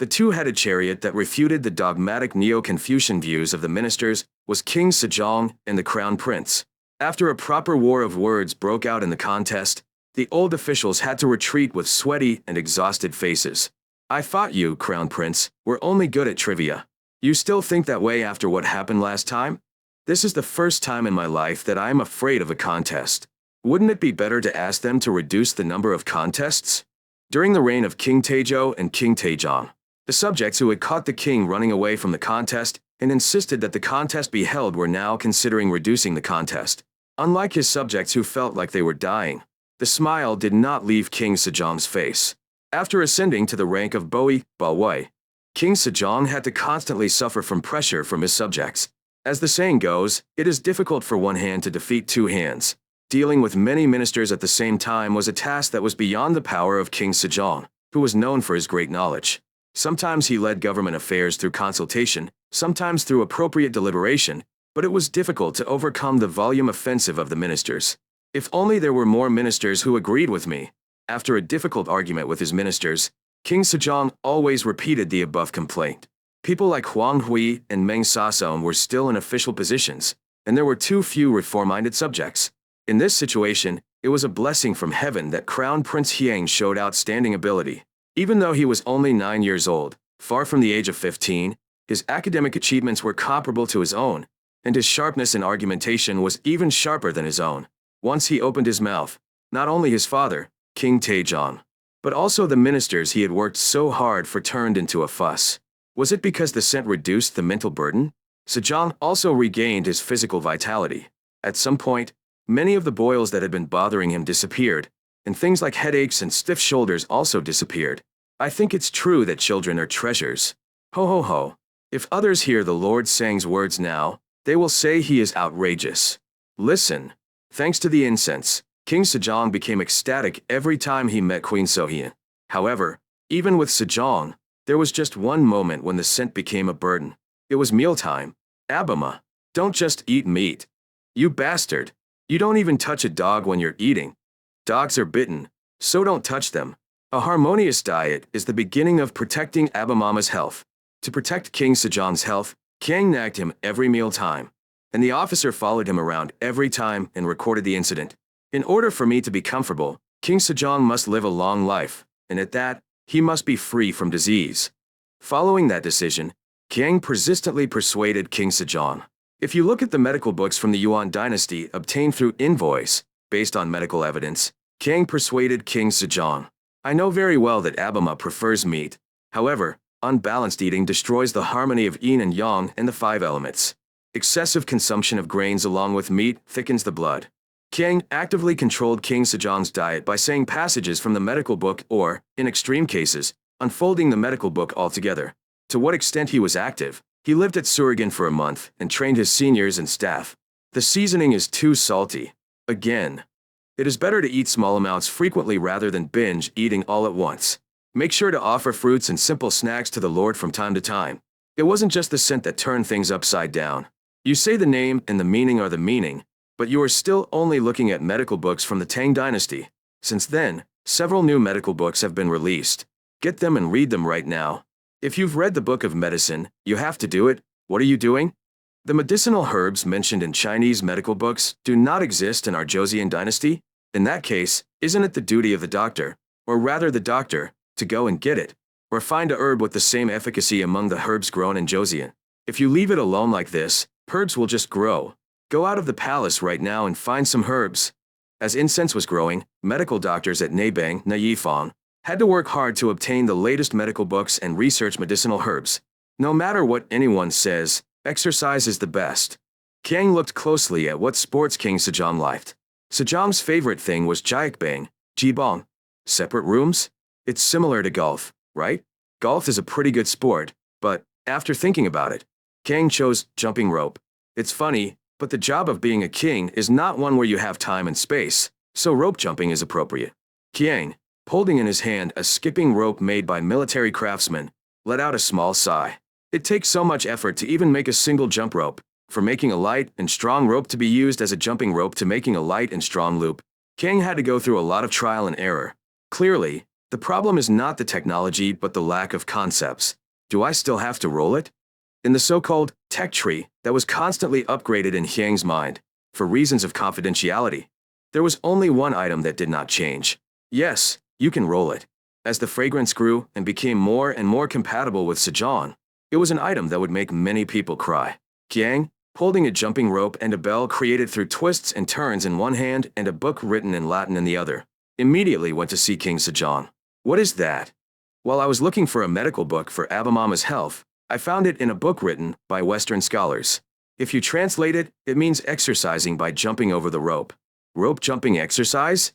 The two-headed chariot that refuted the dogmatic Neo-Confucian views of the ministers was King Sejong and the Crown Prince. After a proper war of words broke out in the contest, the old officials had to retreat with sweaty and exhausted faces. I thought you, Crown Prince, were only good at trivia. You still think that way after what happened last time? This is the first time in my life that I am afraid of a contest. Wouldn't it be better to ask them to reduce the number of contests? During the reign of King Taejo and King Taejong, the subjects who had caught the king running away from the contest and insisted that the contest be held were now considering reducing the contest. Unlike his subjects who felt like they were dying, the smile did not leave King Sejong's face. After ascending to the rank of Balwai, King Sejong had to constantly suffer from pressure from his subjects. As the saying goes, it is difficult for one hand to defeat two hands. Dealing with many ministers at the same time was a task that was beyond the power of King Sejong, who was known for his great knowledge. Sometimes he led government affairs through consultation, sometimes through appropriate deliberation, but it was difficult to overcome the volume offensive of the ministers. If only there were more ministers who agreed with me. After a difficult argument with his ministers, King Sejong always repeated the above complaint. People like Huang Hui and Meng Sasom were still in official positions, and there were too few reform-minded subjects. In this situation, it was a blessing from heaven that Crown Prince Hyang showed outstanding ability. Even though he was only 9 years old, far from the age of 15, his academic achievements were comparable to his own, and his sharpness in argumentation was even sharper than his own. Once he opened his mouth, not only his father, King Taejong, but also the ministers he had worked so hard for turned into a fuss. Was it because the scent reduced the mental burden? Sejong also regained his physical vitality. At some point, many of the boils that had been bothering him disappeared, and things like headaches and stiff shoulders also disappeared. I think it's true that children are treasures. Ho ho ho. If others hear the Lord Sang's words now, they will say he is outrageous. Listen. Thanks to the incense, King Sejong became ecstatic every time he met Queen Sohyun. However, even with Sejong, there was just one moment when the scent became a burden. It was mealtime. Abima, don't just eat meat. You bastard. You don't even touch a dog when you're eating. Dogs are bitten, so don't touch them. A harmonious diet is the beginning of protecting Abimama's health. To protect King Sejong's health, Kang nagged him every mealtime, and the officer followed him around every time and recorded the incident. In order for me to be comfortable, King Sejong must live a long life, and at that, he must be free from disease. Following that decision, Kang persistently persuaded King Sejong. If you look at the medical books from the Yuan dynasty obtained through invoice, based on medical evidence, Kang persuaded King Sejong. I know very well that Abima prefers meat. However, unbalanced eating destroys the harmony of yin and yang and the 5 elements. Excessive consumption of grains along with meat thickens the blood. Kang actively controlled King Sejong's diet by saying passages from the medical book or, in extreme cases, unfolding the medical book altogether. To what extent he was active, he lived at Surigan for a month and trained his seniors and staff. The seasoning is too salty. Again. It is better to eat small amounts frequently rather than binge eating all at once. Make sure to offer fruits and simple snacks to the Lord from time to time. It wasn't just the scent that turned things upside down. You say the name and the meaning are the meaning, but you are still only looking at medical books from the Tang dynasty. Since then, several new medical books have been released. Get them and read them right now. If you've read the Book of Medicine, you have to do it. What are you doing? The medicinal herbs mentioned in Chinese medical books do not exist in our Joseon dynasty. In that case, isn't it the duty of the doctor, or rather the doctor, to go and get it, or find a herb with the same efficacy among the herbs grown in Joseon? If you leave it alone like this, herbs will just grow. Go out of the palace right now and find some herbs. As incense was growing, medical doctors at Nabang, Nayifang, had to work hard to obtain the latest medical books and research medicinal herbs. No matter what anyone says, exercise is the best. Kang looked closely at what sports King Sejong liked. Sejong's favorite thing was jiakbang, jibong. Separate rooms? It's similar to golf, right? Golf is a pretty good sport, but, after thinking about it, Kang chose jumping rope. It's funny, but the job of being a king is not one where you have time and space, so rope jumping is appropriate. Kang, holding in his hand a skipping rope made by military craftsmen, let out a small sigh. It takes so much effort to even make a single jump rope, from making a light and strong rope to be used as a jumping rope to making a light and strong loop. Kang had to go through a lot of trial and error. Clearly, the problem is not the technology but the lack of concepts. Do I still have to roll it? In the so-called tech tree that was constantly upgraded in Hyang's mind, for reasons of confidentiality, there was only one item that did not change. Yes, you can roll it. As the fragrance grew and became more and more compatible with Sejong, it was an item that would make many people cry. Hyang, holding a jumping rope and a bell created through twists and turns in one hand and a book written in Latin in the other. Immediately went to see King Sejong. What is that? While I was looking for a medical book for Abimama's health, I found it in a book written by Western scholars. If you translate it, it means exercising by jumping over the rope. Rope jumping exercise?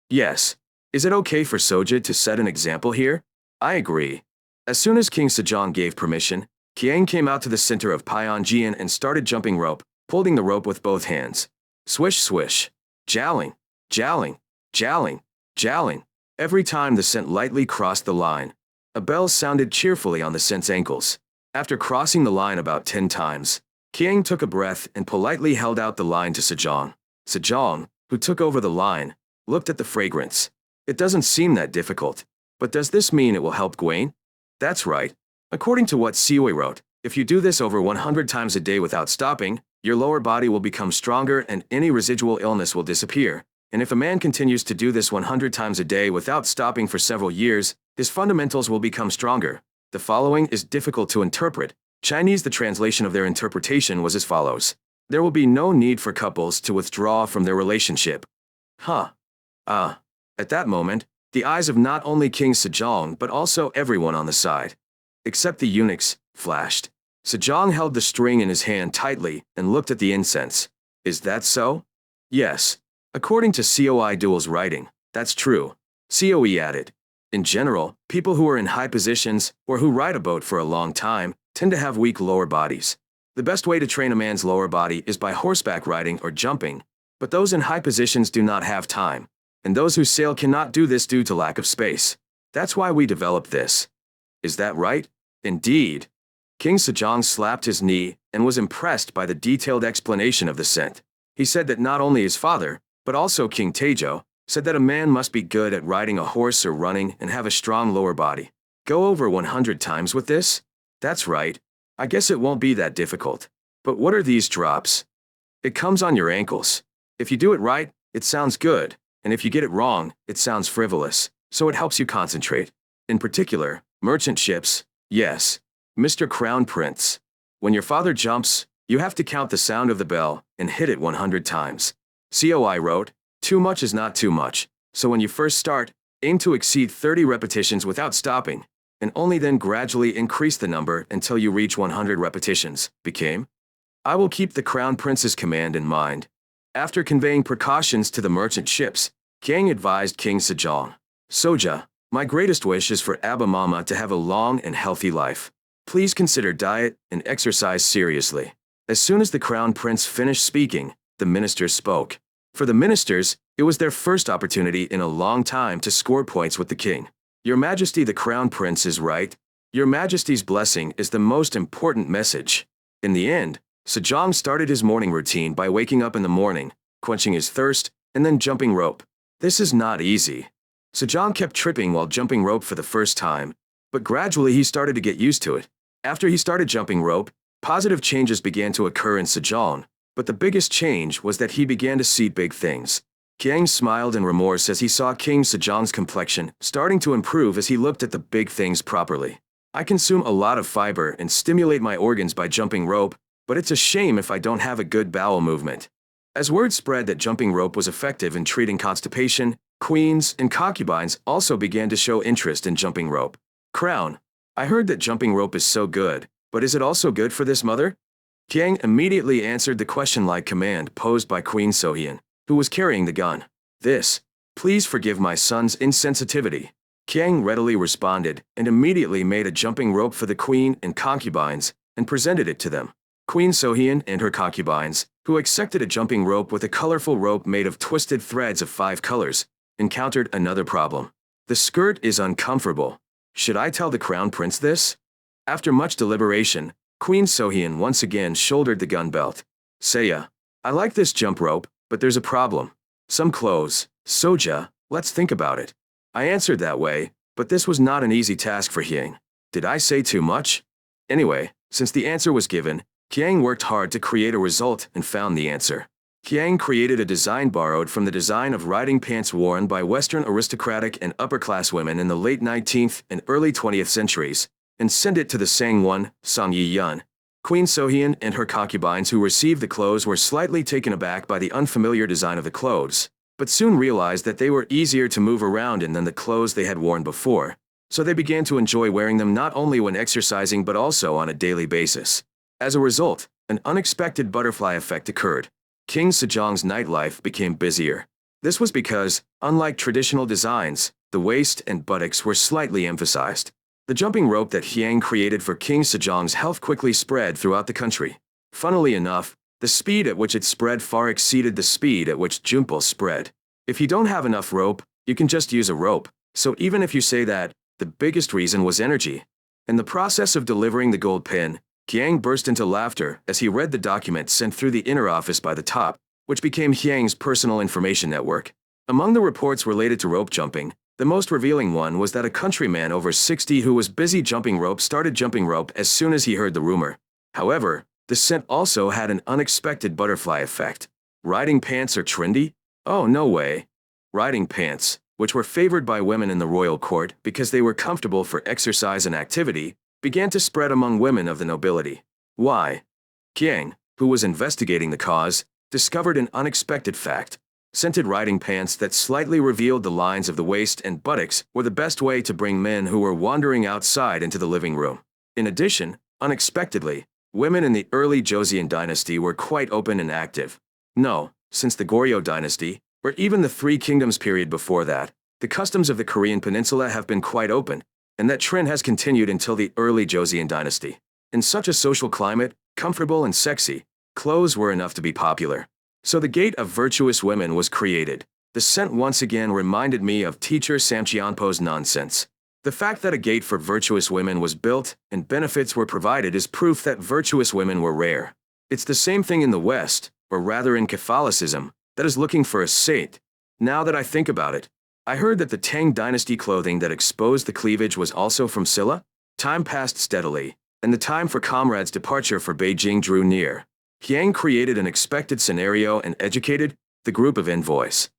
Yes. Is it okay for Soja to set an example here? I agree. As soon as King Sejong gave permission, Kiang came out to the center of Pyongyang and started jumping rope, holding the rope with both hands. Swish swish. Jowling. Jowling. Jowling. Jowling. Every time the scent lightly crossed the line, a bell sounded cheerfully on the scent's ankles. After crossing the line about 10 times, Kiang took a breath and politely held out the line to Sejong. Sejong, who took over the line, looked at the fragrance. It doesn't seem that difficult. But does this mean it will help Gwaine? That's right. According to what Siwei wrote, if you do this over 100 times a day without stopping, your lower body will become stronger and any residual illness will disappear. And if a man continues to do this 100 times a day without stopping for several years, his fundamentals will become stronger. The following is difficult to interpret. Chinese, the translation of their interpretation was as follows. There will be no need for couples to withdraw from their relationship. At that moment, the eyes of not only King Sejong but also everyone on the side, except the eunuchs, flashed. Sejong held the string in his hand tightly and looked at the incense. Is that so? Yes. According to COI Duel's writing, that's true. COE added. In general, people who are in high positions or who ride a boat for a long time tend to have weak lower bodies. The best way to train a man's lower body is by horseback riding or jumping, but those in high positions do not have time, and those who sail cannot do this due to lack of space. That's why we developed this. Is that right? Indeed. King Sejong slapped his knee and was impressed by the detailed explanation of the scent. He said that not only his father, but also King Taejo, said that a man must be good at riding a horse or running and have a strong lower body. Go over 100 times with this? That's right. I guess it won't be that difficult. But what are these drops? It comes on your ankles. If you do it right, it sounds good, and if you get it wrong, it sounds frivolous, so it helps you concentrate. In particular, merchant ships, yes. Mr. Crown Prince. When your father jumps, you have to count the sound of the bell and hit it 100 times. COI wrote, too much is not too much, so when you first start, aim to exceed 30 repetitions without stopping, and only then gradually increase the number until you reach 100 repetitions. Became? I will keep the Crown Prince's command in mind. After conveying precautions to the merchant ships, Kiang advised King Sejong. Soja, my greatest wish is for Abimama to have a long and healthy life. Please consider diet and exercise seriously. As soon as the Crown Prince finished speaking, the ministers spoke. For the ministers, it was their first opportunity in a long time to score points with the king. Your Majesty, the Crown Prince is right. Your Majesty's blessing is the most important message. In the end, Sejong started his morning routine by waking up in the morning, quenching his thirst, and then jumping rope. This is not easy. Sejong kept tripping while jumping rope for the first time, but gradually he started to get used to it. After he started jumping rope, positive changes began to occur in Sejong, but the biggest change was that he began to see big things. Kiang smiled in remorse as he saw King Sejong's complexion starting to improve as he looked at the big things properly. I consume a lot of fiber and stimulate my organs by jumping rope, but it's a shame if I don't have a good bowel movement. As word spread that jumping rope was effective in treating constipation, queens and concubines also began to show interest in jumping rope. Crown, I heard that jumping rope is so good, but is it also good for this mother? Kiang immediately answered the question-like command posed by Queen Sohyun, who was carrying the gun. Please forgive my son's insensitivity. Kiang readily responded and immediately made a jumping rope for the queen and concubines and presented it to them. Queen Sohyun and her concubines, who accepted a jumping rope with a colorful rope made of twisted threads of 5 colors, encountered another problem. The skirt is uncomfortable. Should I tell the Crown Prince this? After much deliberation, Queen Sohyun once again shouldered the gun belt. Seiya, I like this jump rope, but there's a problem. Some clothes. Soja, let's think about it. I answered that way, but this was not an easy task for Hyang. Did I say too much? Anyway, since the answer was given, Kiang worked hard to create a result and found the answer. Kiang created a design borrowed from the design of riding pants worn by Western aristocratic and upper-class women in the late 19th and early 20th centuries, and sent it to the Sangwon, Songyi Yun. Queen Sohyun and her concubines who received the clothes were slightly taken aback by the unfamiliar design of the clothes, but soon realized that they were easier to move around in than the clothes they had worn before, so they began to enjoy wearing them not only when exercising but also on a daily basis. As a result, an unexpected butterfly effect occurred. King Sejong's nightlife became busier. This was because, unlike traditional designs, the waist and buttocks were slightly emphasized. The jumping rope that Hyang created for King Sejong's health quickly spread throughout the country. Funnily enough, the speed at which it spread far exceeded the speed at which Jumpal spread. If you don't have enough rope, you can just use a rope, so even if you say that, the biggest reason was energy. In the process of delivering the gold pin, Hyang burst into laughter as he read the document sent through the inner office by the top, which became Hyang's personal information network. Among the reports related to rope jumping, the most revealing one was that a countryman over 60 who was busy jumping rope started jumping rope as soon as he heard the rumor. However, the scent also had an unexpected butterfly effect. Riding pants are trendy? Oh, no way. Riding pants, which were favored by women in the royal court because they were comfortable for exercise and activity, began to spread among women of the nobility. Why? Hyang, who was investigating the cause, discovered an unexpected fact. Scented riding pants that slightly revealed the lines of the waist and buttocks were the best way to bring men who were wandering outside into the living room. In addition, unexpectedly, women in the early Joseon dynasty were quite open and active. No, since the Goryeo dynasty, or even the Three Kingdoms period before that, the customs of the Korean peninsula have been quite open, and that trend has continued until the early Joseon dynasty. In such a social climate, comfortable and sexy, clothes were enough to be popular. So the Gate of Virtuous Women was created. The scent once again reminded me of teacher Samcheonpo's nonsense. The fact that a gate for virtuous women was built and benefits were provided is proof that virtuous women were rare. It's the same thing in the West, or rather in Catholicism, that is looking for a saint. Now that I think about it, I heard that the Tang dynasty clothing that exposed the cleavage was also from Silla. Time passed steadily, and the time for Comrade's departure for Beijing drew near. Hyang created an expected scenario and educated the group of envoys.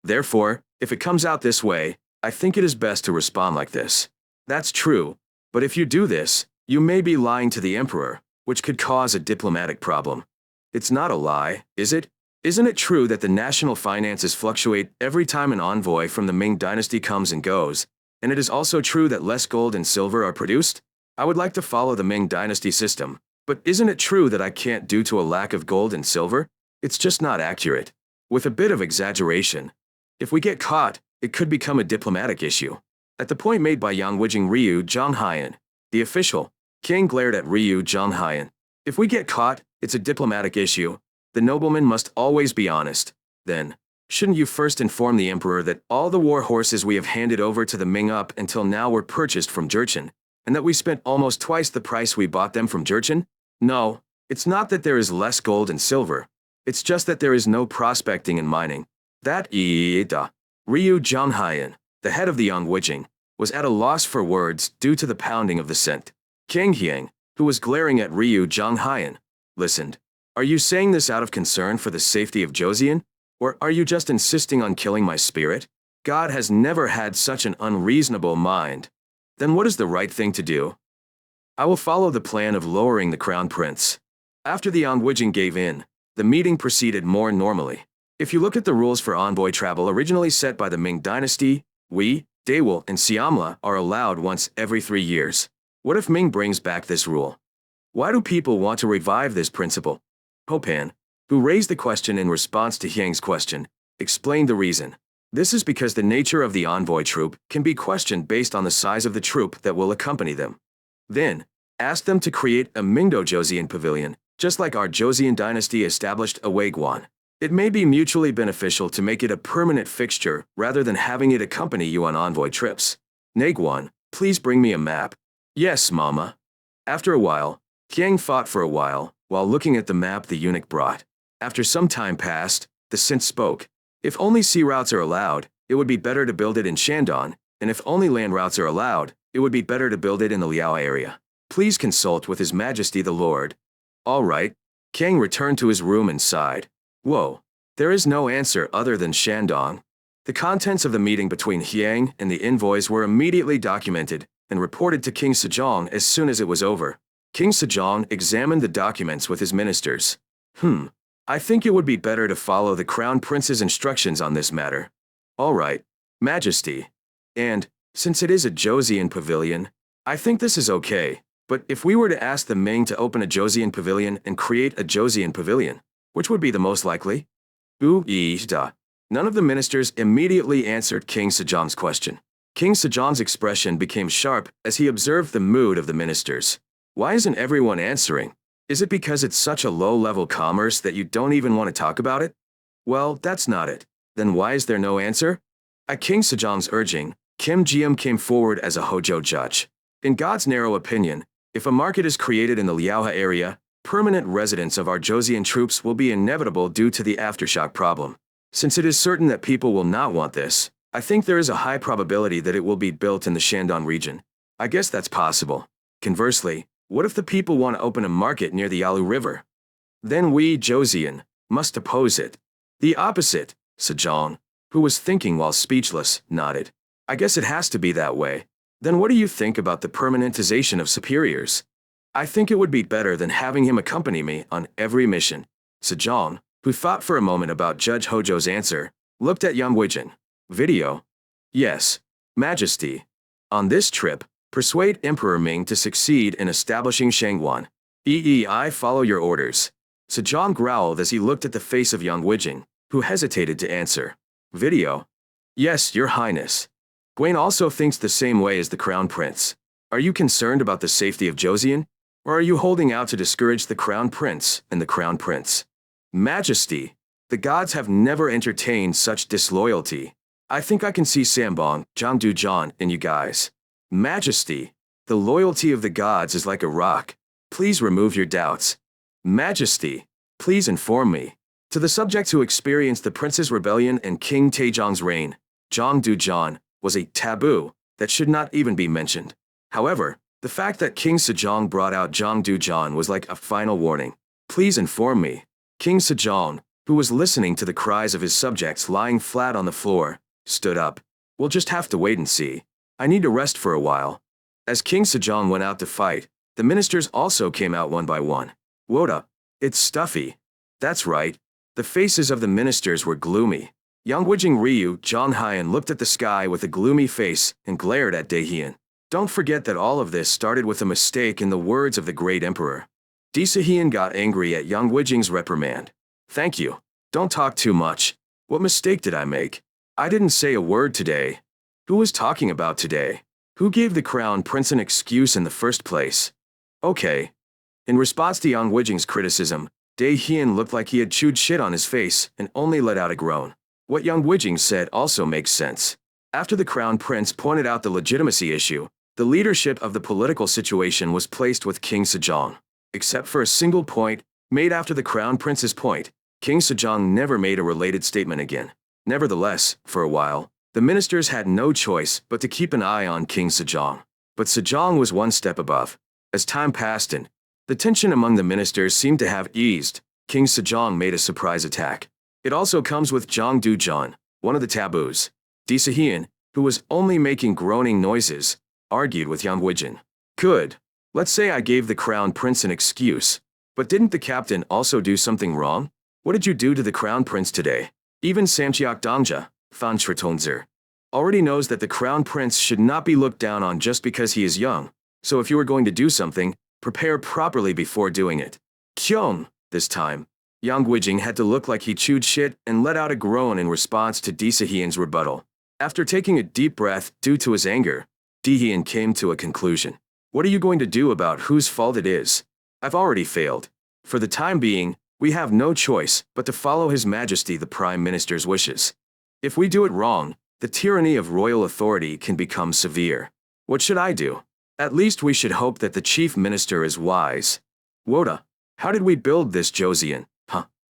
Therefore, if it comes out this way, I think it is best to respond like this. That's true, but if you do this, you may be lying to the emperor, which could cause a diplomatic problem. It's not a lie, is it? Isn't it true that the national finances fluctuate every time an envoy from the Ming dynasty comes and goes, and it is also true that less gold and silver are produced? I would like to follow the Ming dynasty system. But isn't it true that I can't due to a lack of gold and silver? It's just not accurate. With a bit of exaggeration. If we get caught, it could become a diplomatic issue. At the point made by Yang Ryu Zhonghyan, the official, King glared at Ryu Zhonghyan. If we get caught, it's a diplomatic issue. The nobleman must always be honest. Then, shouldn't you first inform the emperor that all the war horses we have handed over to the Ming up until now were purchased from Jurchen, and that we spent almost twice the price we bought them from Jurchen? No, it's not that there is less gold and silver. It's just that there is no prospecting and mining. That Ryu Zhonghyan, the head of the enriching, was at a loss for words due to the pounding of the scent. King Hyang, who was glaring at Ryu Zhonghyan, listened. Are you saying this out of concern for the safety of Joseon? Or are you just insisting on killing my spirit? God has never had such an unreasonable mind. Then what is the right thing to do? I will follow the plan of lowering the crown prince. After the envoy gave in, the meeting proceeded more normally. If you look at the rules for envoy travel originally set by the Ming dynasty, Daewoo, and Siamla are allowed once every 3 years. What if Ming brings back this rule? Why do people want to revive this principle? Hopan, who raised the question in response to Hyang's question, explained the reason. This is because the nature of the envoy troop can be questioned based on the size of the troop that will accompany them. Then, ask them to create a Mingdo Joseon pavilion, just like our Joseon dynasty established a Wagwan. It may be mutually beneficial to make it a permanent fixture rather than having it accompany you on envoy trips. Nagwan, please bring me a map. Yes, Mama. After a while, Hyang thought for a while looking at the map the eunuch brought. After some time passed, the Sint spoke. If only sea routes are allowed, it would be better to build it in Shandong, and if only land routes are allowed, it would be better to build it in the Liao area. Please consult with His Majesty the Lord. All right. Kang returned to his room and sighed. Whoa. There is no answer other than Shandong. The contents of the meeting between Hyang and the envoys were immediately documented and reported to King Sejong as soon as it was over. King Sejong examined the documents with his ministers. I think it would be better to follow the Crown Prince's instructions on this matter. All right, Majesty. And, since it is a Joseon pavilion, I think this is okay. But if we were to ask the Ming to open a Joseon pavilion and create a Joseon pavilion, which would be the most likely? None of the ministers immediately answered King Sejong's question. King Sejong's expression became sharp as he observed the mood of the ministers. Why isn't everyone answering? Is it because it's such a low-level commerce that you don't even want to talk about it? Well, that's not it. Then why is there no answer? At King Sejong's urging, Kim Jiam came forward as a Hojo judge. In God's narrow opinion, if a market is created in the Liaohe area, permanent residence of our Joseon troops will be inevitable due to the aftershock problem. Since it is certain that people will not want this, I think there is a high probability that it will be built in the Shandong region. I guess that's possible. Conversely, what if the people want to open a market near the Yalu River? Then we, Joseon, must oppose it. The opposite, Sejong, who was thinking while speechless, nodded. I guess it has to be that way. Then what do you think about the permanentization of superiors? I think it would be better than having him accompany me on every mission. Sejong, who thought for a moment about Judge Hojo's answer, looked at Yang Wijin. Video? Yes, Majesty. On this trip, persuade Emperor Ming to succeed in establishing Shangguan. I follow your orders. Sejong growled as he looked at the face of Yang Wijin, who hesitated to answer. Video? Yes, Your Highness. Gwaine also thinks the same way as the Crown Prince. Are you concerned about the safety of Joseon? Or are you holding out to discourage the Crown Prince and the Crown Prince? Majesty, the gods have never entertained such disloyalty. I think I can see Sambong, Zhang Dujan, in you guys. Majesty, the loyalty of the gods is like a rock. Please remove your doubts. Majesty, please inform me. To the subjects who experienced the Prince's Rebellion and King Taejong's reign, Zhang Dujan was a taboo that should not even be mentioned. However, the fact that King Sejong brought out Zhang Dujan was like a final warning. Please inform me. King Sejong, who was listening to the cries of his subjects lying flat on the floor, stood up. We'll just have to wait and see. I need to rest for a while. As King Sejong went out to fight, the ministers also came out one by one. Woda, it's stuffy. That's right. The faces of the ministers were gloomy. Yang Wijing Ryu Zhonghayan looked at the sky with a gloomy face and glared at Daehyun. Don't forget that all of this started with a mistake in the words of the great emperor. Daehyun got angry at Yang Wijing's reprimand. Thank you. Don't talk too much. What mistake did I make? I didn't say a word today. Who was talking about today? Who gave the Crown Prince an excuse in the first place? Okay. In response to Yang Wijing's criticism, Daehyun looked like he had chewed shit on his face and only let out a groan. What Yang Wijing said also makes sense. After the Crown Prince pointed out the legitimacy issue, the leadership of the political situation was placed with King Sejong. Except for a single point made after the Crown Prince's point, King Sejong never made a related statement again. Nevertheless, for a while, the ministers had no choice but to keep an eye on King Sejong. But Sejong was one step above. As time passed and the tension among the ministers seemed to have eased, King Sejong made a surprise attack. It also comes with Zhang Dujan, one of the taboos. Daehyun, who was only making groaning noises, argued with Yang Wijin. Good. Let's say I gave the Crown Prince an excuse. But didn't the captain also do something wrong? What did you do to the Crown Prince today? Even Samcheok Dongja, Fan Shritonzer, already knows that the Crown Prince should not be looked down on just because he is young. So if you were going to do something, prepare properly before doing it. Kyung, this time, Yang Wijing had to look like he chewed shit and let out a groan in response to Daehyun's rebuttal. After taking a deep breath due to his anger, Daehyun came to a conclusion. What are you going to do about whose fault it is? I've already failed. For the time being, we have no choice but to follow His Majesty the Prime Minister's wishes. If we do it wrong, the tyranny of royal authority can become severe. What should I do? At least we should hope that the Chief Minister is wise. Woda, how did we build this Joseon?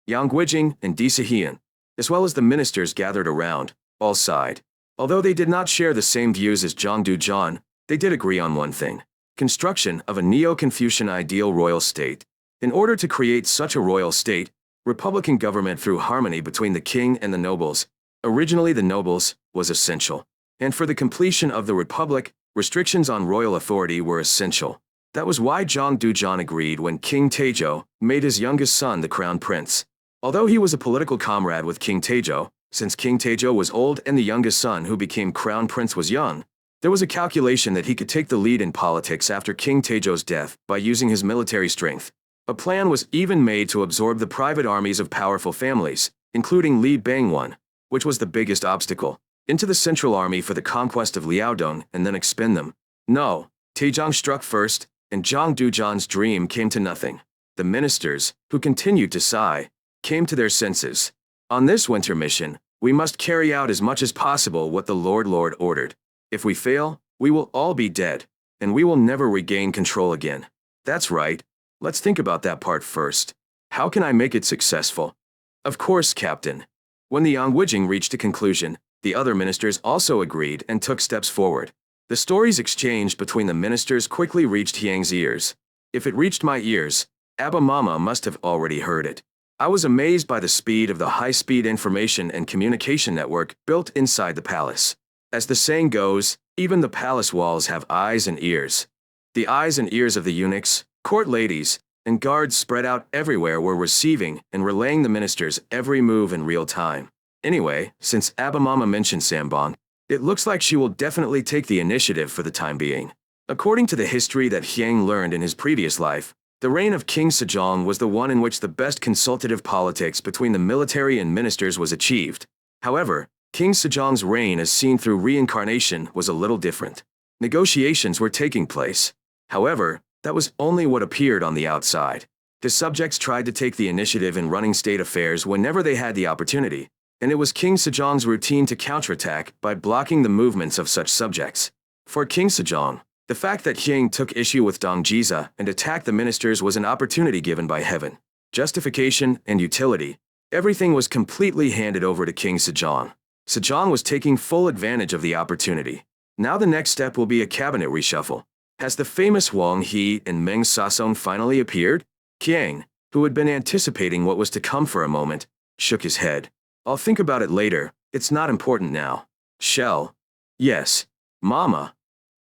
Yang Wijing and Daehyun, as well as the ministers gathered around, all sighed. Although they did not share the same views as Zhang Dujan, they did agree on one thing. Construction of a Neo-Confucian ideal royal state. In order to create such a royal state, republican government through harmony between the king and the nobles, originally the nobles, was essential. And for the completion of the republic, restrictions on royal authority were essential. That was why Zhang Dujian agreed when King Taizhou made his youngest son the crown prince. Although he was a political comrade with King Taizhou, since King Taizhou was old and the youngest son who became crown prince was young, there was a calculation that he could take the lead in politics after King Taizhou's death by using his military strength. A plan was even made to absorb the private armies of powerful families, including Li Bangwan, which was the biggest obstacle, into the central army for the conquest of Liaodong and then expend them. No, Taizhang struck first, and Zhang Dujian's dream came to nothing. The ministers, who continued to sigh, came to their senses. On this winter mission, we must carry out as much as possible what the Lord ordered. If we fail, we will all be dead, and we will never regain control again. That's right. Let's think about that part first. How can I make it successful? Of course, Captain. When the Yangwijing reached a conclusion, the other ministers also agreed and took steps forward. The stories exchanged between the ministers quickly reached Yang's ears. If it reached my ears, Abba Mama must have already heard it. I was amazed by the speed of the high-speed information and communication network built inside the palace. As the saying goes, even the palace walls have eyes and ears. The eyes and ears of the eunuchs, court ladies, and guards spread out everywhere were receiving and relaying the ministers' every move in real time. Anyway, since Abba Mama mentioned Sambong, it looks like she will definitely take the initiative for the time being. According to the history that Hyang learned in his previous life, the reign of King Sejong was the one in which the best consultative politics between the military and ministers was achieved. However, King Sejong's reign as seen through reincarnation was a little different. Negotiations were taking place. However, that was only what appeared on the outside. The subjects tried to take the initiative in running state affairs whenever they had the opportunity, and it was King Sejong's routine to counterattack by blocking the movements of such subjects. For King Sejong, the fact that Hyang took issue with Dong Jiza and attacked the ministers was an opportunity given by heaven. Justification and utility, everything was completely handed over to King Sejong. Sejong was taking full advantage of the opportunity. Now the next step will be a cabinet reshuffle. Has the famous Wang He and Meng Sasong finally appeared? Hyang, who had been anticipating what was to come for a moment, shook his head. I'll think about it later, it's not important now. Shell? Yes. Mama.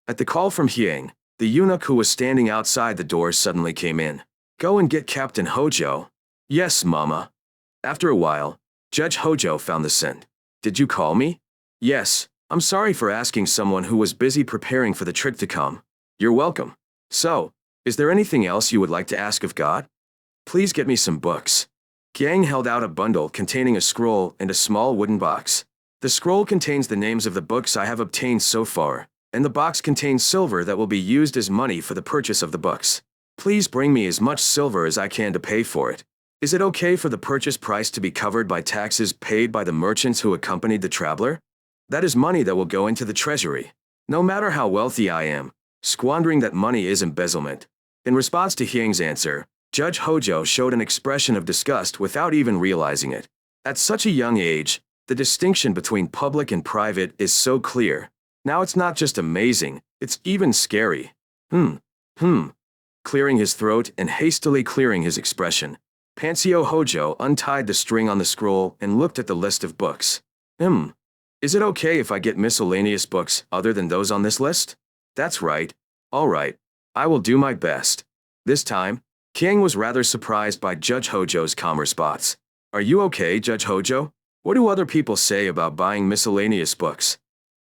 At the call from Hyang, the eunuch who was standing outside the door suddenly came in. Go and get Captain Hojo. Yes, Mama. After a while, Judge Hojo found the scent. Did you call me? Yes, I'm sorry for asking someone who was busy preparing for the trip to come. You're welcome. So, is there anything else you would like to ask of God? Please get me some books. Hyang held out a bundle containing a scroll and a small wooden box. The scroll contains the names of the books I have obtained so far, and the box contains silver that will be used as money for the purchase of the books. Please bring me as much silver as I can to pay for it. Is it okay for the purchase price to be covered by taxes paid by the merchants who accompanied the traveler? That is money that will go into the treasury. No matter how wealthy I am, squandering that money is embezzlement. In response to Hyang's answer, Judge Hojo showed an expression of disgust without even realizing it. At such a young age, the distinction between public and private is so clear. Now it's not just amazing, it's even scary. Clearing his throat and hastily clearing his expression, Pansio Hojo untied the string on the scroll and looked at the list of books. Is it okay if I get miscellaneous books other than those on this list? That's right. All right. I will do my best. This time, Hyang was rather surprised by Judge Hojo's calm response. Are you okay, Judge Hojo? What do other people say about buying miscellaneous books?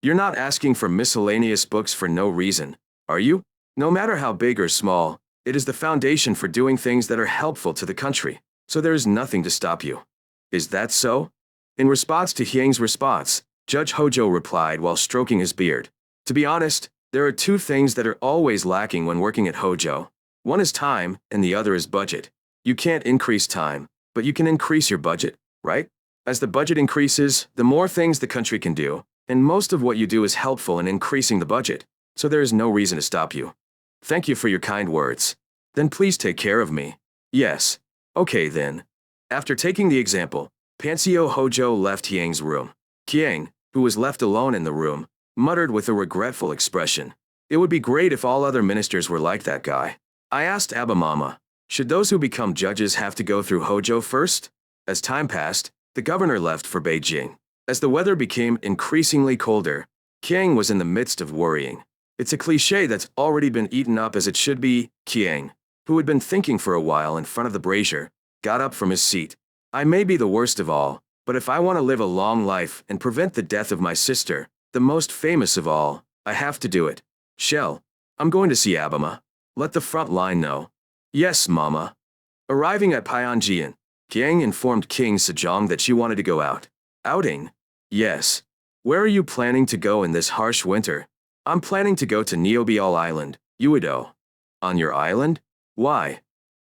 You're not asking for miscellaneous books for no reason, are you? No matter how big or small, it is the foundation for doing things that are helpful to the country, so there is nothing to stop you. Is that so? In response to Hyang's response, Judge Hojo replied while stroking his beard. To be honest, there are two things that are always lacking when working at Hojo. One is time, and the other is budget. You can't increase time, but you can increase your budget, right? As the budget increases, the more things the country can do, and most of what you do is helpful in increasing the budget, so there is no reason to stop you. Thank you for your kind words. Then please take care of me. Yes. Okay then. After taking the example, Pansio Hojo left Hyang's room. Hyang, who was left alone in the room, muttered with a regretful expression. It would be great if all other ministers were like that guy. I asked Abba Mama, should those who become judges have to go through Hojo first? As time passed, the governor left for Beijing. As the weather became increasingly colder, Hyang was in the midst of worrying. It's a cliché that's already been eaten up as it should be. Kiang, who had been thinking for a while in front of the brazier, got up from his seat. I may be the worst of all, but if I want to live a long life and prevent the death of my sister, the most famous of all, I have to do it. Shell, I'm going to see Abama. Let the front line know. Yes, Mama. Arriving at Pyongyang, Kiang informed King Sejong that she wanted to go out. Outing? Yes. Where are you planning to go in this harsh winter? I'm planning to go to Neobial Island, Uido. On your island? Why?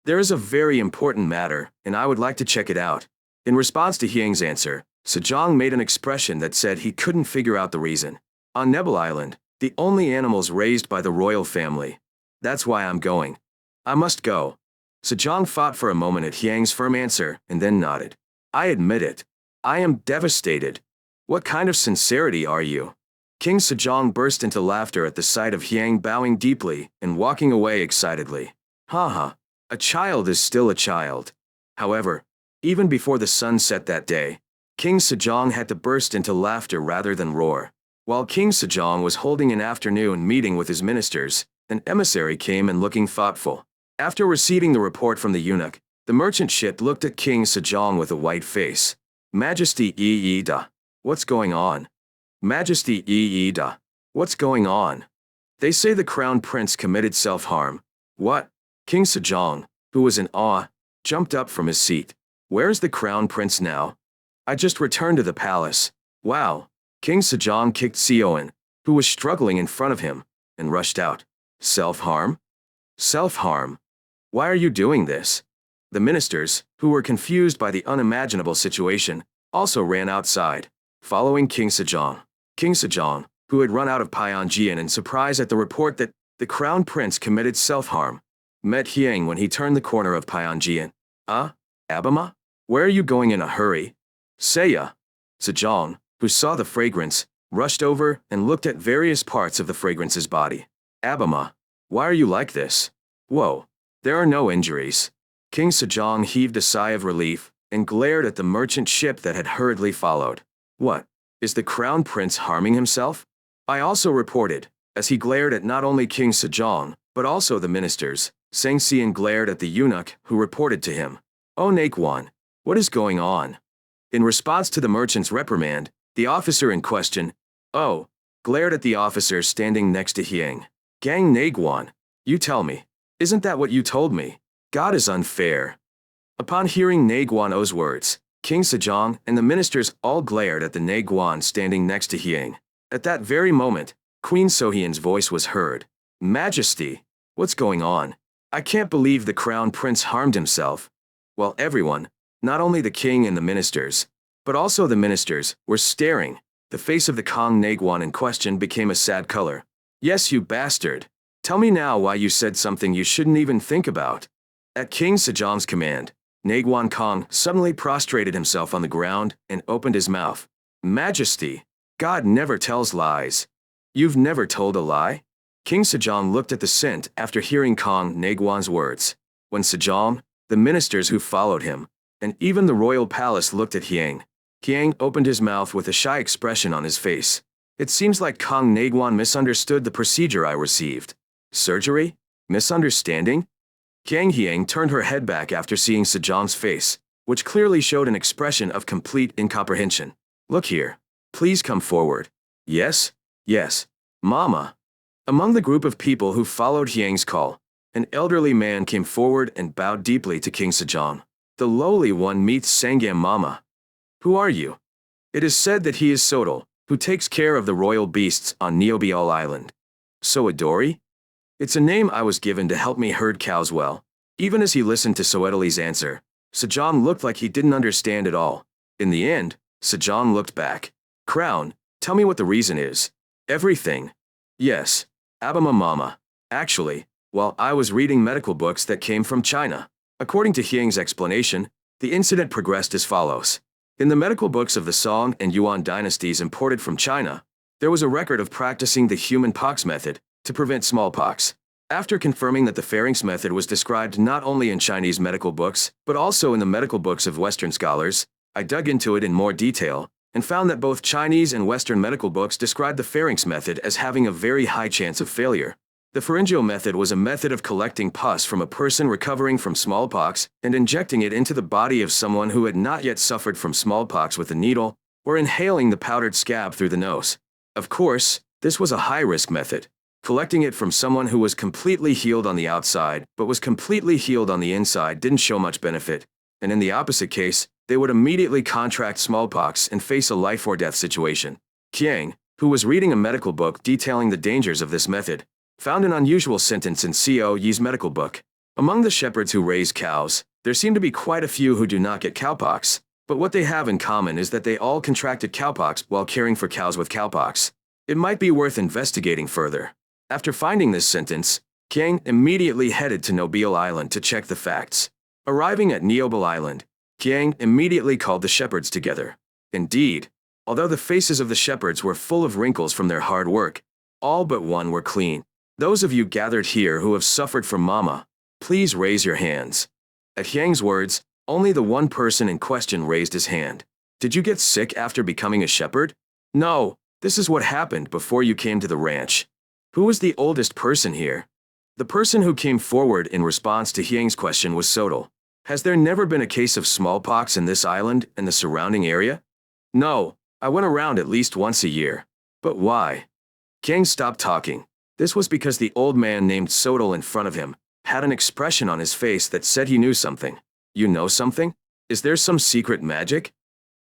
There is a very important matter, and I would like to check it out. In response to Hyang's answer, Sejong made an expression that said he couldn't figure out the reason. On Nebel Island, the only animals raised by the royal family. That's why I'm going. I must go. Sejong fought for a moment at Hyang's firm answer and then nodded. I admit it. I am devastated. What kind of sincerity are you? King Sejong burst into laughter at the sight of Hyang bowing deeply and walking away excitedly. Haha, a child is still a child. However, even before the sun set that day, King Sejong had to burst into laughter rather than roar. While King Sejong was holding an afternoon meeting with his ministers, an emissary came in looking thoughtful. After receiving the report from the eunuch, the merchant ship looked at King Sejong with a white face. Majesty Da. What's going on? Majesty Da. What's going on? They say the crown prince committed self-harm. What? King Sejong, who was in awe, jumped up from his seat. Where's the crown prince now? I just returned to the palace. Wow. King Sejong kicked Seoin, who was struggling in front of him, and rushed out. Self-harm? Self-harm? Why are you doing this? The ministers, who were confused by the unimaginable situation, also ran outside, following King Sejong. King Sejong, who had run out of Pyongyang in surprise at the report that the crown prince committed self-harm, met Hyang when he turned the corner of Pyongyang. Abama? Where are you going in a hurry? Seiya. Sejong, who saw the fragrance, rushed over and looked at various parts of the fragrance's body. Abama, why are you like this? Whoa, there are no injuries. King Sejong heaved a sigh of relief and glared at the merchant ship that had hurriedly followed. What? Is the crown prince harming himself? I also reported, as he glared at not only King Sejong, but also the ministers. Sang Xian glared at the eunuch who reported to him. Oh Naquan, what is going on? In response to the merchant's reprimand, the officer in question, glared at the officer standing next to Hyang. Gang Naguan, you tell me, isn't that what you told me? God is unfair. Upon hearing Naguan-o's words, King Sejong and the ministers all glared at the Naguan standing next to Hyang. At that very moment, Queen Sohyun's voice was heard. Majesty, what's going on? I can't believe the crown prince harmed himself. While everyone, not only the king and the ministers, but also the ministers, were staring, the face of the Kong Naguan in question became a sad color. Yes, you bastard. Tell me now why you said something you shouldn't even think about. At King Sejong's command, Naguan Kong suddenly prostrated himself on the ground and opened his mouth. Majesty, God never tells lies. You've never told a lie? King Sejong looked at the scent after hearing Kong Naguan's words. When Sejong, the ministers who followed him, and even the royal palace looked at Hyang, Hyang opened his mouth with a shy expression on his face. It seems like Kong Naguan misunderstood the procedure I received. Surgery? Misunderstanding? Hyang turned her head back after seeing Sejong's face, which clearly showed an expression of complete incomprehension. Look here. Please come forward. Yes? Yes. Mama. Among the group of people who followed Hyang's call, an elderly man came forward and bowed deeply to King Sejong. The lowly one meets Sangyam Mama. Who are you? It is said that he is Sodal, who takes care of the royal beasts on Neobial Island. Soadori? It's a name I was given to help me herd cows well. Even as he listened to Soedali's answer, Sejong looked like he didn't understand at all. In the end, Sejong looked back. Crown, tell me what the reason is. Everything. Yes. Abama Mama. Actually, while I was reading medical books that came from China. According to Hyang's explanation, the incident progressed as follows. In the medical books of the Song and Yuan dynasties imported from China, there was a record of practicing the human pox method to prevent smallpox. After confirming that the pharynx method was described not only in Chinese medical books, but also in the medical books of Western scholars, I dug into it in more detail and found that both Chinese and Western medical books described the pharynx method as having a very high chance of failure. The pharyngeal method was a method of collecting pus from a person recovering from smallpox and injecting it into the body of someone who had not yet suffered from smallpox with a needle, or inhaling the powdered scab through the nose. Of course, this was a high-risk method. Collecting it from someone who was completely healed on the outside but was completely healed on the inside didn't show much benefit, and in the opposite case, they would immediately contract smallpox and face a life-or-death situation. Qiang, who was reading a medical book detailing the dangers of this method, found an unusual sentence in Co. Yi's medical book. Among the shepherds who raise cows, there seem to be quite a few who do not get cowpox, but what they have in common is that they all contracted cowpox while caring for cows with cowpox. It might be worth investigating further. After finding this sentence, Qiang immediately headed to Nobile Island to check the facts. Arriving at Nobile Island, Qiang immediately called the shepherds together. Indeed, although the faces of the shepherds were full of wrinkles from their hard work, all but one were clean. Those of you gathered here who have suffered from mama, please raise your hands. At Qiang's words, only the one person in question raised his hand. Did you get sick after becoming a shepherd? No, this is what happened before you came to the ranch. Who was the oldest person here? The person who came forward in response to Qiang's question was Sodal. Has there never been a case of smallpox in this island and the surrounding area? No, I went around at least once a year. But why? Qiang stopped talking. This was because the old man named Sodal in front of him had an expression on his face that said he knew something. You know something? Is there some secret magic?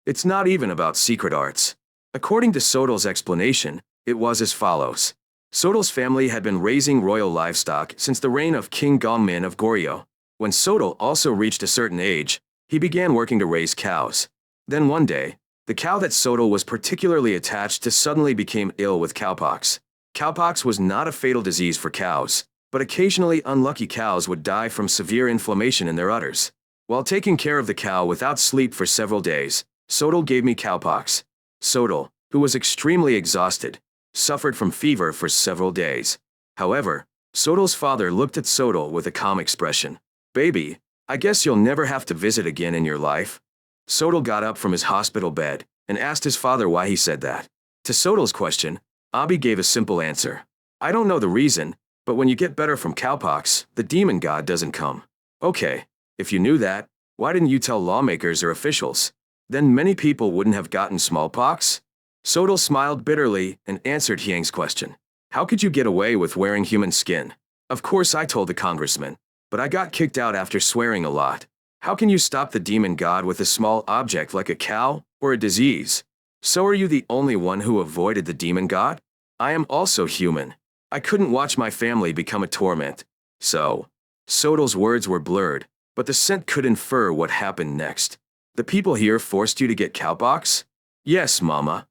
It's not even about secret arts. According to Sodal's explanation, it was as follows. Sodal's family had been raising royal livestock since the reign of King Gongmin of Goryeo. When Sodal also reached a certain age, he began working to raise cows. Then one day, the cow that Sodal was particularly attached to suddenly became ill with cowpox. Cowpox was not a fatal disease for cows, but occasionally unlucky cows would die from severe inflammation in their udders. While taking care of the cow without sleep for several days, Sodal gave me cowpox. Sodal, who was extremely exhausted, suffered from fever for several days. However, Sodal's father looked at Sodal with a calm expression. Baby, I guess you'll never have to visit again in your life. Sodal got up from his hospital bed and asked his father why he said that. To Sodal's question, Abi gave a simple answer. I don't know the reason, but when you get better from cowpox, the demon god doesn't come. Okay, if you knew that, why didn't you tell lawmakers or officials? Then many people wouldn't have gotten smallpox? Sodal smiled bitterly and answered Qiang's question. How could you get away with wearing human skin? Of course I told the congressman, but I got kicked out after swearing a lot. How can you stop the demon god with a small object like a cow or a disease? So are you the only one who avoided the demon god? I am also human. I couldn't watch my family become a torment. So, Sodal's words were blurred, but the scent could infer what happened next. The people here forced you to get cowpox? Yes, Mama.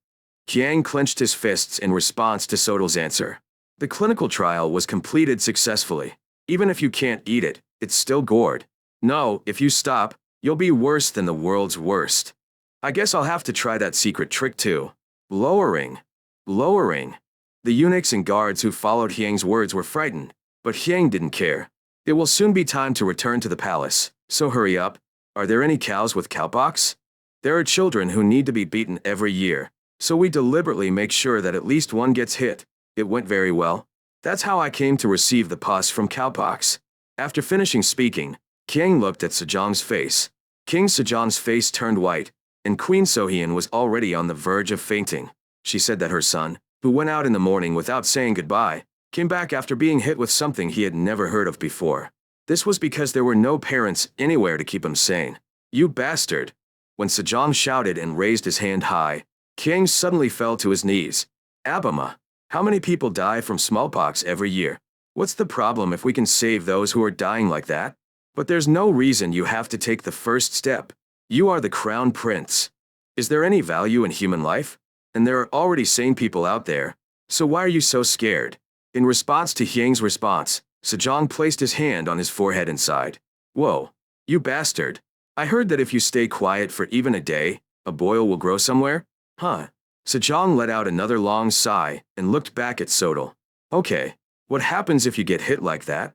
Qiang clenched his fists in response to Sodal's answer. The clinical trial was completed successfully. Even if you can't eat it, it's still gourd. No, if you stop, you'll be worse than the world's worst. I guess I'll have to try that secret trick too. Lowering. The eunuchs and guards who followed Qiang's words were frightened, but Qiang didn't care. It will soon be time to return to the palace, so hurry up. Are there any cows with cowpox? There are children who need to be beaten every year, so we deliberately make sure that at least one gets hit. It went very well. That's how I came to receive the pus from cowpox. After finishing speaking, Qiang looked at Sejong's face. King Sejong's face turned white, and Queen Sohyun was already on the verge of fainting. She said that her son, who went out in the morning without saying goodbye, came back after being hit with something he had never heard of before. This was because there were no parents anywhere to keep him sane. You bastard! When Sejong shouted and raised his hand high, Qiang suddenly fell to his knees. Abama, how many people die from smallpox every year? What's the problem if we can save those who are dying like that? But there's no reason you have to take the first step. You are the crown prince. Is there any value in human life? And there are already sane people out there, so why are you so scared? In response to Qiang's response, Sejong placed his hand on his forehead and sighed. Whoa, you bastard. I heard that if you stay quiet for even a day, a boil will grow somewhere? Huh. Sejong let out another long sigh and looked back at Sodal. Okay, what happens if you get hit like that?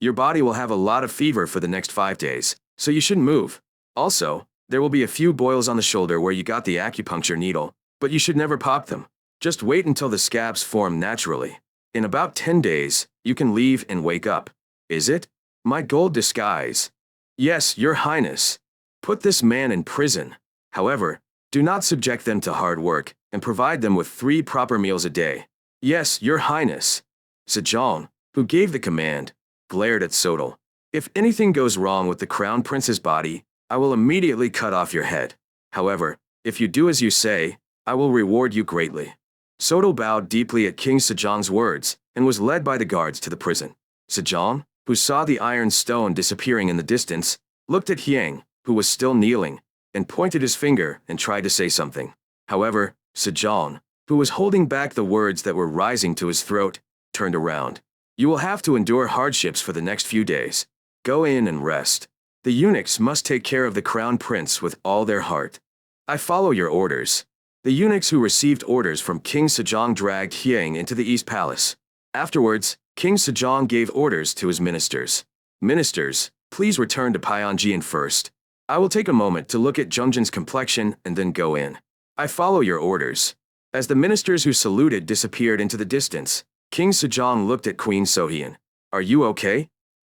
Your body will have a lot of fever for the next 5 days, so you shouldn't move. Also, There will be a few boils on the shoulder where you got the acupuncture needle, but you should never pop them. Just wait until the scabs form naturally. In about 10 days, you can leave and wake up. Is it? My gold disguise. Yes, Your Highness. Put this man in prison. However, do not subject them to hard work, and provide them with 3 proper meals a day. Yes, Your Highness. Sejong, who gave the command, glared at Sodal. If anything goes wrong with the crown prince's body, I will immediately cut off your head. However, if you do as you say, I will reward you greatly. Sodal bowed deeply at King Sejong's words, and was led by the guards to the prison. Sejong, who saw the iron stone disappearing in the distance, looked at Hyang, who was still kneeling, and pointed his finger and tried to say something. However, Sejong, who was holding back the words that were rising to his throat, turned around. You will have to endure hardships for the next few days. Go in and rest. The eunuchs must take care of the crown prince with all their heart. I follow your orders. The eunuchs who received orders from King Sejong dragged Hyang into the East Palace. Afterwards, King Sejong gave orders to his ministers. Ministers, please return to Pyongyang first. I will take a moment to look at Jungjin's complexion and then go in. I follow your orders. As the ministers who saluted disappeared into the distance, King Sejong looked at Queen Sohyun. Are you okay?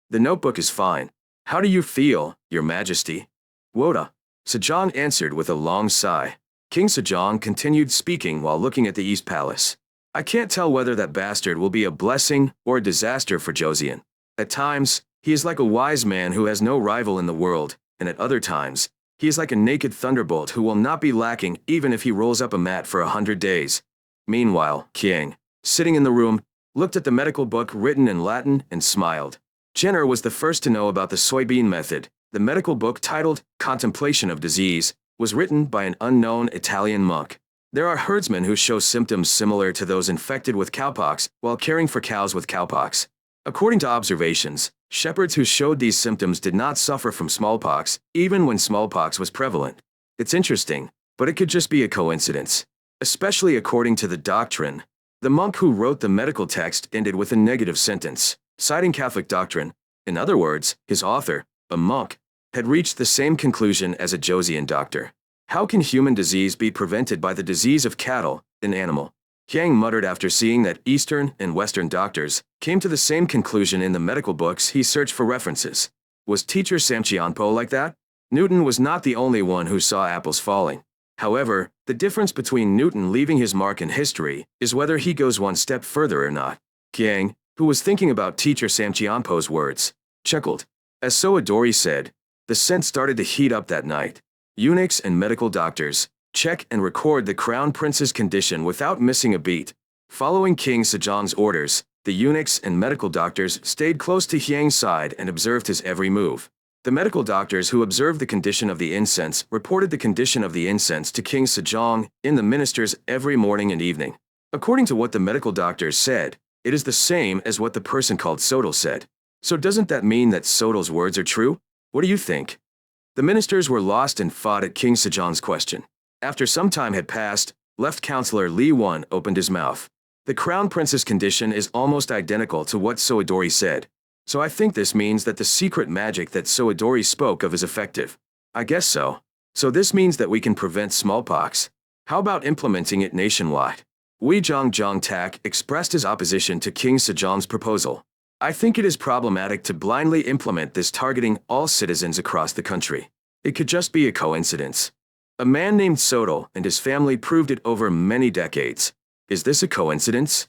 The notebook is fine. How do you feel, Your Majesty? Woda. Sejong answered with a long sigh. King Sejong continued speaking while looking at the East Palace. I can't tell whether that bastard will be a blessing or a disaster for Joseon. At times, he is like a wise man who has no rival in the world, and at other times, he is like a naked thunderbolt who will not be lacking even if he rolls up a mat for 100 days. Meanwhile, King, sitting in the room, looked at the medical book written in Latin and smiled. Jenner was the first to know about the soybean method. The medical book titled Contemplation of Disease was written by an unknown Italian monk. There are herdsmen who show symptoms similar to those infected with cowpox while caring for cows with cowpox. According to observations, shepherds who showed these symptoms did not suffer from smallpox, even when smallpox was prevalent. It's interesting, but it could just be a coincidence. Especially according to the doctrine. The monk who wrote the medical text ended with a negative sentence, citing Catholic doctrine. In other words, his author, a monk, had reached the same conclusion as a Joseon doctor. How can human disease be prevented by the disease of cattle, an animal? Hyang muttered after seeing that Eastern and Western doctors came to the same conclusion in the medical books he searched for references. Was teacher Samcheonpo like that? Newton was not the only one who saw apples falling. However, the difference between Newton leaving his mark in history is whether he goes one step further or not. Hyang, who was thinking about teacher Samcheonpo's words, chuckled. As Soadori said, the scent started to heat up that night. Eunuchs and medical doctors check and record the crown prince's condition without missing a beat. Following King Sejong's orders, the eunuchs and medical doctors stayed close to Hyang's side and observed his every move. The medical doctors who observed the condition of the incense reported the condition of the incense to King Sejong in the ministers every morning and evening. According to what the medical doctors said, it is the same as what the person called Sodal said. So doesn't that mean that Sodal's words are true? What do you think? The ministers were lost and fought at King Sejong's question. After some time had passed, Left Counselor Lee Won opened his mouth. The crown prince's condition is almost identical to what Soadori said. So I think this means that the secret magic that Soadori spoke of is effective. I guess so. So this means that we can prevent smallpox. How about implementing it nationwide? Wee Jong Tak expressed his opposition to King Sejong's proposal. I think it is problematic to blindly implement this targeting all citizens across the country. It could just be a coincidence. A man named Sodal and his family proved it over many decades. Is this a coincidence?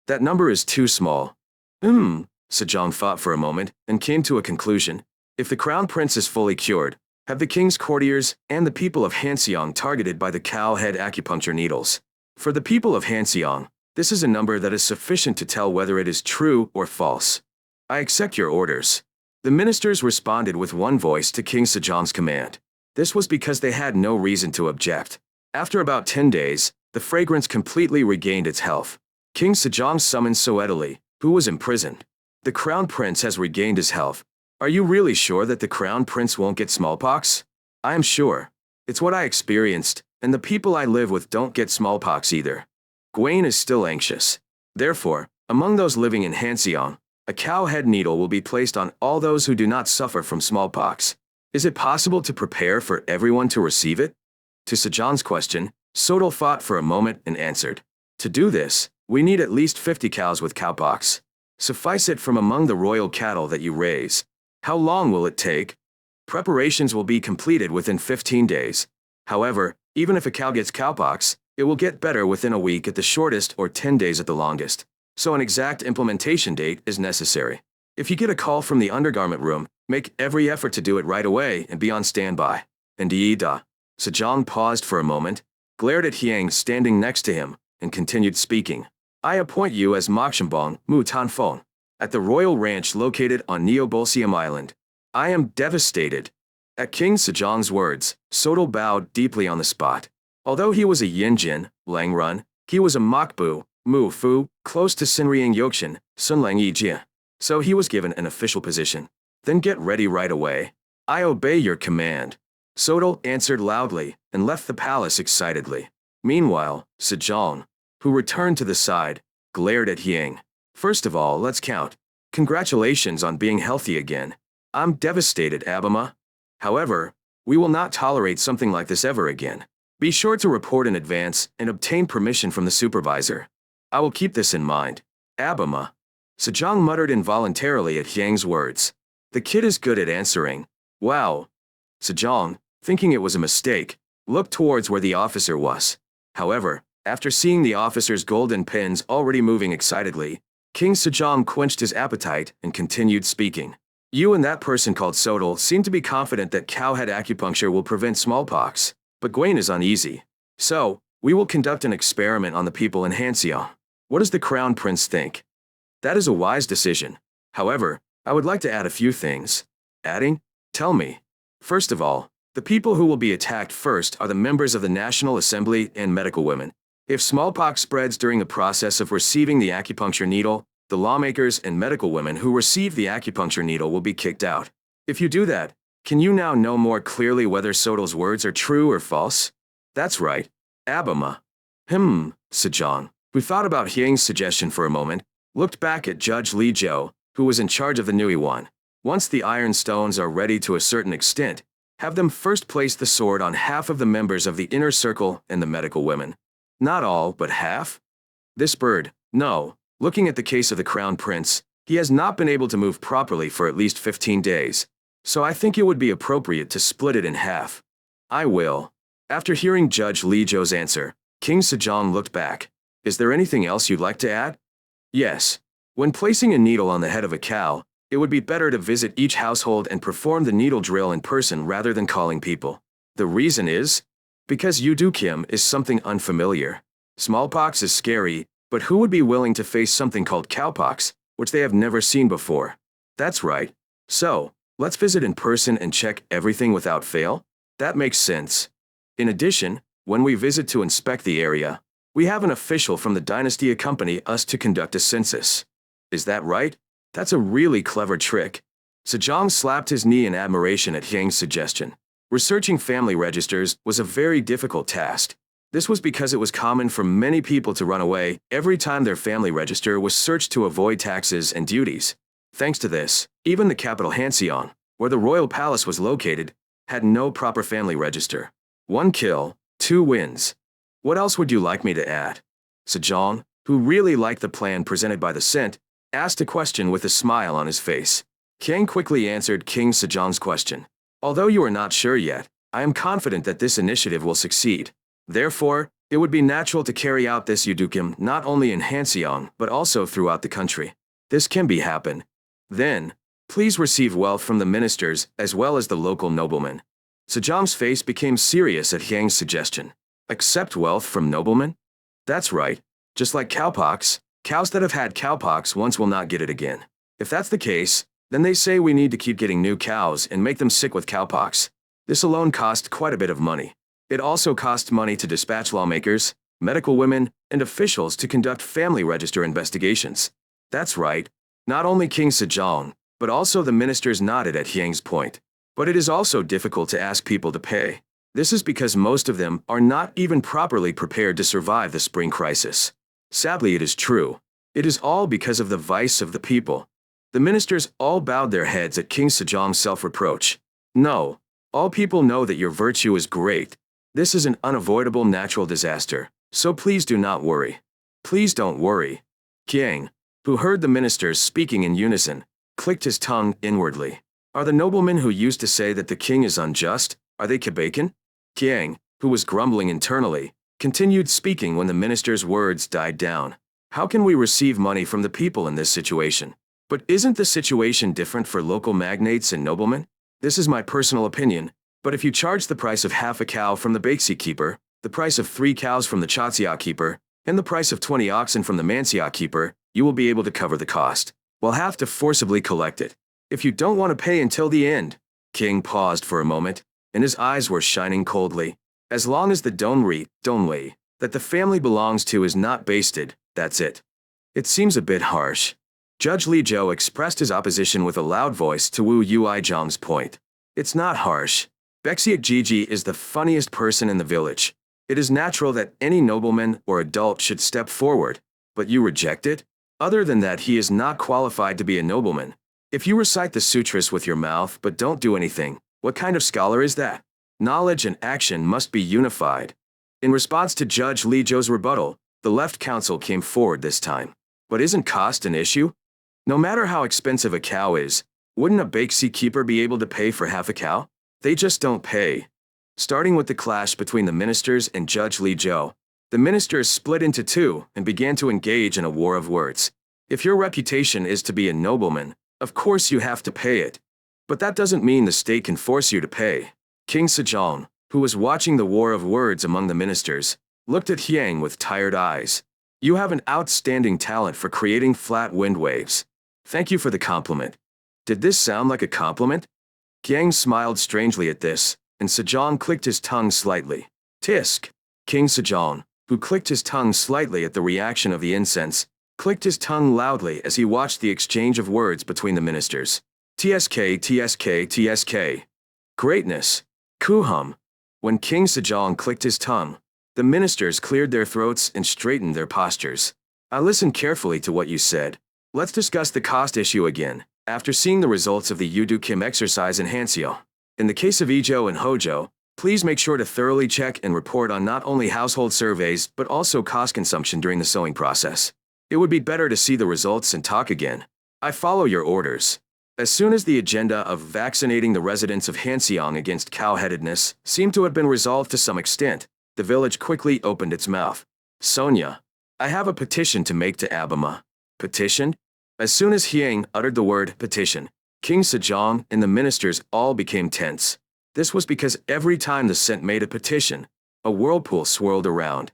That number is too small. Sejong thought for a moment and came to a conclusion. If the crown prince is fully cured, have the king's courtiers and the people of Hanseong targeted by the cow head acupuncture needles. For the people of Hanseong, this is a number that is sufficient to tell whether it is true or false. I accept your orders. The ministers responded with one voice to King Sejong's command. This was because they had no reason to object. After about 10 days, the fragrance completely regained its health. King Sejong summoned Soedali, who was imprisoned. The crown prince has regained his health. Are you really sure that the crown prince won't get smallpox? I am sure. It's what I experienced, and the people I live with don't get smallpox either. Gwaine is still anxious. Therefore, among those living in Hanseong, a cow head needle will be placed on all those who do not suffer from smallpox. Is it possible to prepare for everyone to receive it? To Sejong's question, Sodal thought for a moment and answered. To do this, we need at least 50 cows with cowpox. Suffice it from among the royal cattle that you raise. How long will it take? Preparations will be completed within 15 days. However, even if a cow gets cowpox, it will get better within a week at the shortest or 10 days at the longest. So an exact implementation date is necessary. If you get a call from the undergarment room, make every effort to do it right away and be on standby. Indeed. Sejong paused for a moment, glared at Hyang standing next to him, and continued speaking. I appoint you as Mokshambong Mu Tanfong at the royal ranch located on Neobolsium Island. I am devastated. At King Sejong's words, Sodal bowed deeply on the spot. Although he was a Yinjin, Langrun, he was a Mokbu, Mu Fu, close to Sinriang Yokshin, Sunlang Yijia. So he was given an official position. Then get ready right away. I obey your command. Sodal answered loudly and left the palace excitedly. Meanwhile, Sejong, who returned to the side, glared at Hyang. First of all, let's count. Congratulations on being healthy again. I'm devastated, Abama. However, we will not tolerate something like this ever again. Be sure to report in advance and obtain permission from the supervisor. I will keep this in mind. Abama. Sejong muttered involuntarily at Hyang's words. The kid is good at answering. Wow. Sejong, thinking it was a mistake, looked towards where the officer was. However, after seeing the officer's golden pins already moving excitedly, King Sejong quenched his appetite and continued speaking. You and that person called Sodal seem to be confident that cowhead acupuncture will prevent smallpox, but Gwaine is uneasy. So, we will conduct an experiment on the people in Hanseong. What does the Crown Prince think? That is a wise decision. However, I would like to add a few things. Adding? Tell me. First of all, the people who will be attacked first are the members of the National Assembly and medical women. If smallpox spreads during the process of receiving the acupuncture needle, the lawmakers and medical women who receive the acupuncture needle will be kicked out. If you do that, can you now know more clearly whether Sodal's words are true or false? That's right. Abama. Sejong, who thought about Hyang's suggestion for a moment, looked back at Judge Li Zhou, who was in charge of the Nui One. Once the iron stones are ready to a certain extent, have them first place the sword on half of the members of the inner circle and the medical women. Not all, but half? This bird, no. Looking at the case of the Crown Prince, he has not been able to move properly for at least 15 days. So I think it would be appropriate to split it in half. I will. After hearing Judge Li Zhou's answer, King Sejong looked back. Is there anything else you'd like to add? Yes. When placing a needle on the head of a cow, it would be better to visit each household and perform the needle drill in person rather than calling people. The reason is? Because Yudukim is something unfamiliar. Smallpox is scary, but who would be willing to face something called cowpox, which they have never seen before? That's right. So, let's visit in person and check everything without fail? That makes sense. In addition, when we visit to inspect the area, we have an official from the dynasty accompany us to conduct a census. Is that right? That's a really clever trick. Sejong slapped his knee in admiration at Hyang's suggestion. Researching family registers was a very difficult task. This was because it was common for many people to run away every time their family register was searched to avoid taxes and duties. Thanks to this, even the capital Hanseong, where the royal palace was located, had no proper family register. 1 kill, 2 wins. What else would you like me to add? Sejong, who really liked the plan presented by the Scent, asked a question with a smile on his face. Kang quickly answered King Sejong's question. Although you are not sure yet, I am confident that this initiative will succeed. Therefore, it would be natural to carry out this Yudukim not only in Hanseong but also throughout the country. This can be happen. Then, please receive wealth from the ministers as well as the local noblemen. Sejong's face became serious at Hyang's suggestion. Accept wealth from noblemen? That's right. Just like cowpox, cows that have had cowpox once will not get it again. If that's the case, then they say we need to keep getting new cows and make them sick with cowpox. This alone cost quite a bit of money. It also costs money to dispatch lawmakers, medical women, and officials to conduct family register investigations. That's right. Not only King Sejong, but also the ministers nodded at Hyang's point. But it is also difficult to ask people to pay. This is because most of them are not even properly prepared to survive the spring crisis. Sadly, it is true. It is all because of the vice of the people. The ministers all bowed their heads at King Sejong's self-reproach. No, All people know that your virtue is great. This is an unavoidable natural disaster, so please do not worry. Please don't worry. Kiang, who heard the ministers speaking in unison, clicked his tongue inwardly. Are the noblemen who used to say that the king is unjust, are they Quebecan? Kiang, who was grumbling internally, continued speaking when the minister's words died down. How can we receive money from the people in this situation? But isn't the situation different for local magnates and noblemen? This is my personal opinion, but if you charge the price of half a cow from the Baixi keeper, the price of 3 cows from the Chaxia keeper, and the price of 20 oxen from the Manxia keeper, you will be able to cover the cost. We'll have to forcibly collect it. If you don't want to pay until the end. King paused for a moment, and his eyes were shining coldly. As long as the donri, that the family belongs to is not basted, that's it. It seems a bit harsh. Judge Li Zhou expressed his opposition with a loud voice to Wu Yuizhang's point. It's not harsh. Bexiak Gigi is the funniest person in the village. It is natural that any nobleman or adult should step forward, but you reject it? Other than that, he is not qualified to be a nobleman. If you recite the sutras with your mouth but don't do anything, what kind of scholar is that? Knowledge and action must be unified. In response to Judge Li Zhou's rebuttal, the left council came forward this time. But isn't cost an issue? No matter how expensive a cow is, wouldn't a Baixi keeper be able to pay for half a cow? They just don't pay. Starting with the clash between the ministers and Judge Li Zhou, the ministers split into two and began to engage in a war of words. If your reputation is to be a nobleman, of course you have to pay it. But that doesn't mean the state can force you to pay. King Sejong, who was watching the war of words among the ministers, looked at Hyang with tired eyes. You have an outstanding talent for creating flat wind waves. Thank you for the compliment. Did this sound like a compliment? Hyang smiled strangely at this, and Sejong clicked his tongue slightly. Tisk. King Sejong, who clicked his tongue slightly at the reaction of the incense, clicked his tongue loudly as he watched the exchange of words between the ministers. TSK, TSK, TSK. Greatness. Kuhum. When King Sejong clicked his tongue, the ministers cleared their throats and straightened their postures. I listened carefully to what you said. Let's discuss the cost issue again, after seeing the results of the Yudu Kim exercise in Hansio. In the case of Ijo and Hojo, please make sure to thoroughly check and report on not only household surveys but also cost consumption during the sewing process. It would be better to see the results and talk again. I follow your orders. As soon as the agenda of vaccinating the residents of Hanseong against cow-headedness seemed to have been resolved to some extent, the village quickly opened its mouth. Sonia, I have a petition to make to Abima. Petition? As soon as Hyang uttered the word petition, King Sejong and the ministers all became tense. This was because every time the Sent made a petition, a whirlpool swirled around.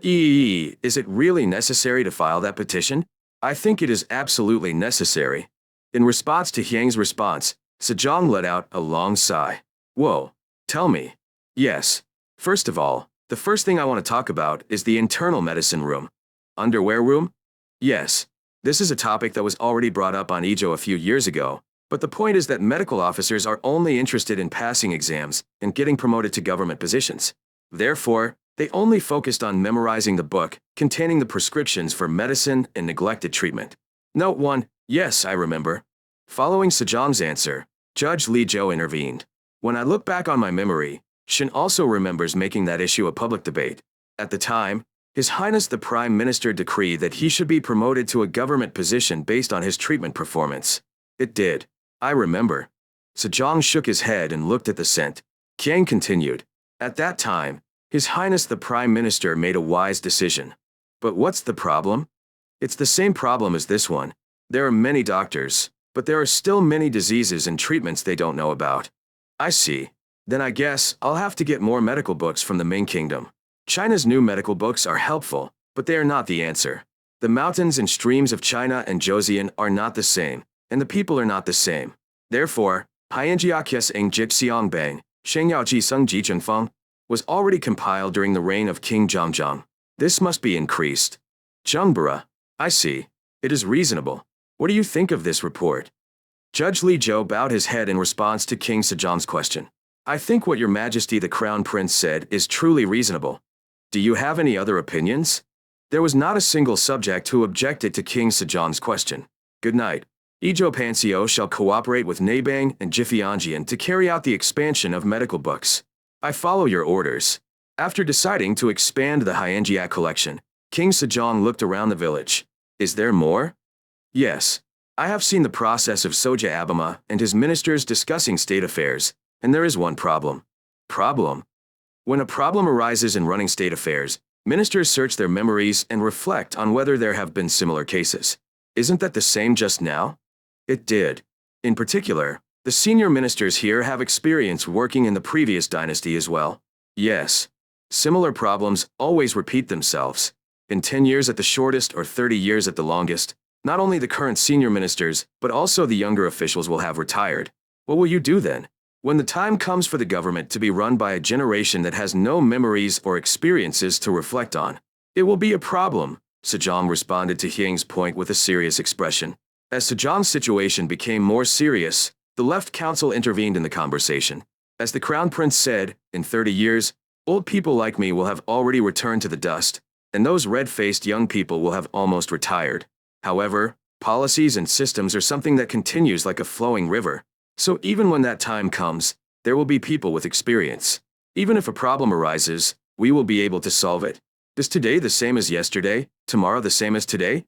Is it really necessary to file that petition? I think it is absolutely necessary. In response to Hyang's response, Sejong let out a long sigh. Whoa, tell me. Yes. First of all, the first thing I want to talk about is the internal medicine room. Underwear room? Yes. This is a topic that was already brought up on Ijo a few years ago, but the point is that medical officers are only interested in passing exams and getting promoted to government positions. Therefore, they only focused on memorizing the book containing the prescriptions for medicine and neglected treatment. Note 1. Yes, I remember. Following Sejong's answer, Judge Li Zhou intervened. When I look back on my memory, Shin also remembers making that issue a public debate. At the time, His Highness the Prime Minister decreed that he should be promoted to a government position based on his treatment performance. It did. I remember. Sejong shook his head and looked at the scent. Kiang continued. At that time, His Highness the Prime Minister made a wise decision. But what's the problem? It's the same problem as this one. There are many doctors, but there are still many diseases and treatments they don't know about. I see. Then I guess I'll have to get more medical books from the main kingdom. China's new medical books are helpful, but they are not the answer. The mountains and streams of China and Joseon are not the same, and the people are not the same. Therefore, Haiyanjiakyes ng Jipseongbang, Shengyao Sung Jizhengfeng, was already compiled during the reign of King Zhongzhong. This must be increased. Zhengbara, I see. It is reasonable. What do you think of this report? Judge Li Zhou bowed his head in response to King Sejong's question. I think what Your Majesty the Crown Prince said is truly reasonable. Do you have any other opinions? There was not a single subject who objected to King Sejong's question. Good night. Ijo Pansio shall cooperate with Nabang and Jifyanjian to carry out the expansion of medical books. I follow your orders. After deciding to expand the Hyenjiak collection, King Sejong looked around the village. Is there more? Yes. I have seen the process of Soja Abama and his ministers discussing state affairs, and there is one problem. Problem? When a problem arises in running state affairs, ministers search their memories and reflect on whether there have been similar cases. Isn't that the same just now? It did. In particular, the senior ministers here have experience working in the previous dynasty as well. Yes. Similar problems always repeat themselves. In 10 years at the shortest or 30 years at the longest, not only the current senior ministers, but also the younger officials will have retired. What will you do then? When the time comes for the government to be run by a generation that has no memories or experiences to reflect on, it will be a problem, Sejong responded to Hyang's point with a serious expression. As Sejong's situation became more serious, the left council intervened in the conversation. As the crown prince said, in 30 years, old people like me will have already returned to the dust, and those red-faced young people will have almost retired. However, policies and systems are something that continues like a flowing river. So even when that time comes, there will be people with experience. Even if a problem arises, we will be able to solve it. Is today the same as yesterday, tomorrow the same as today?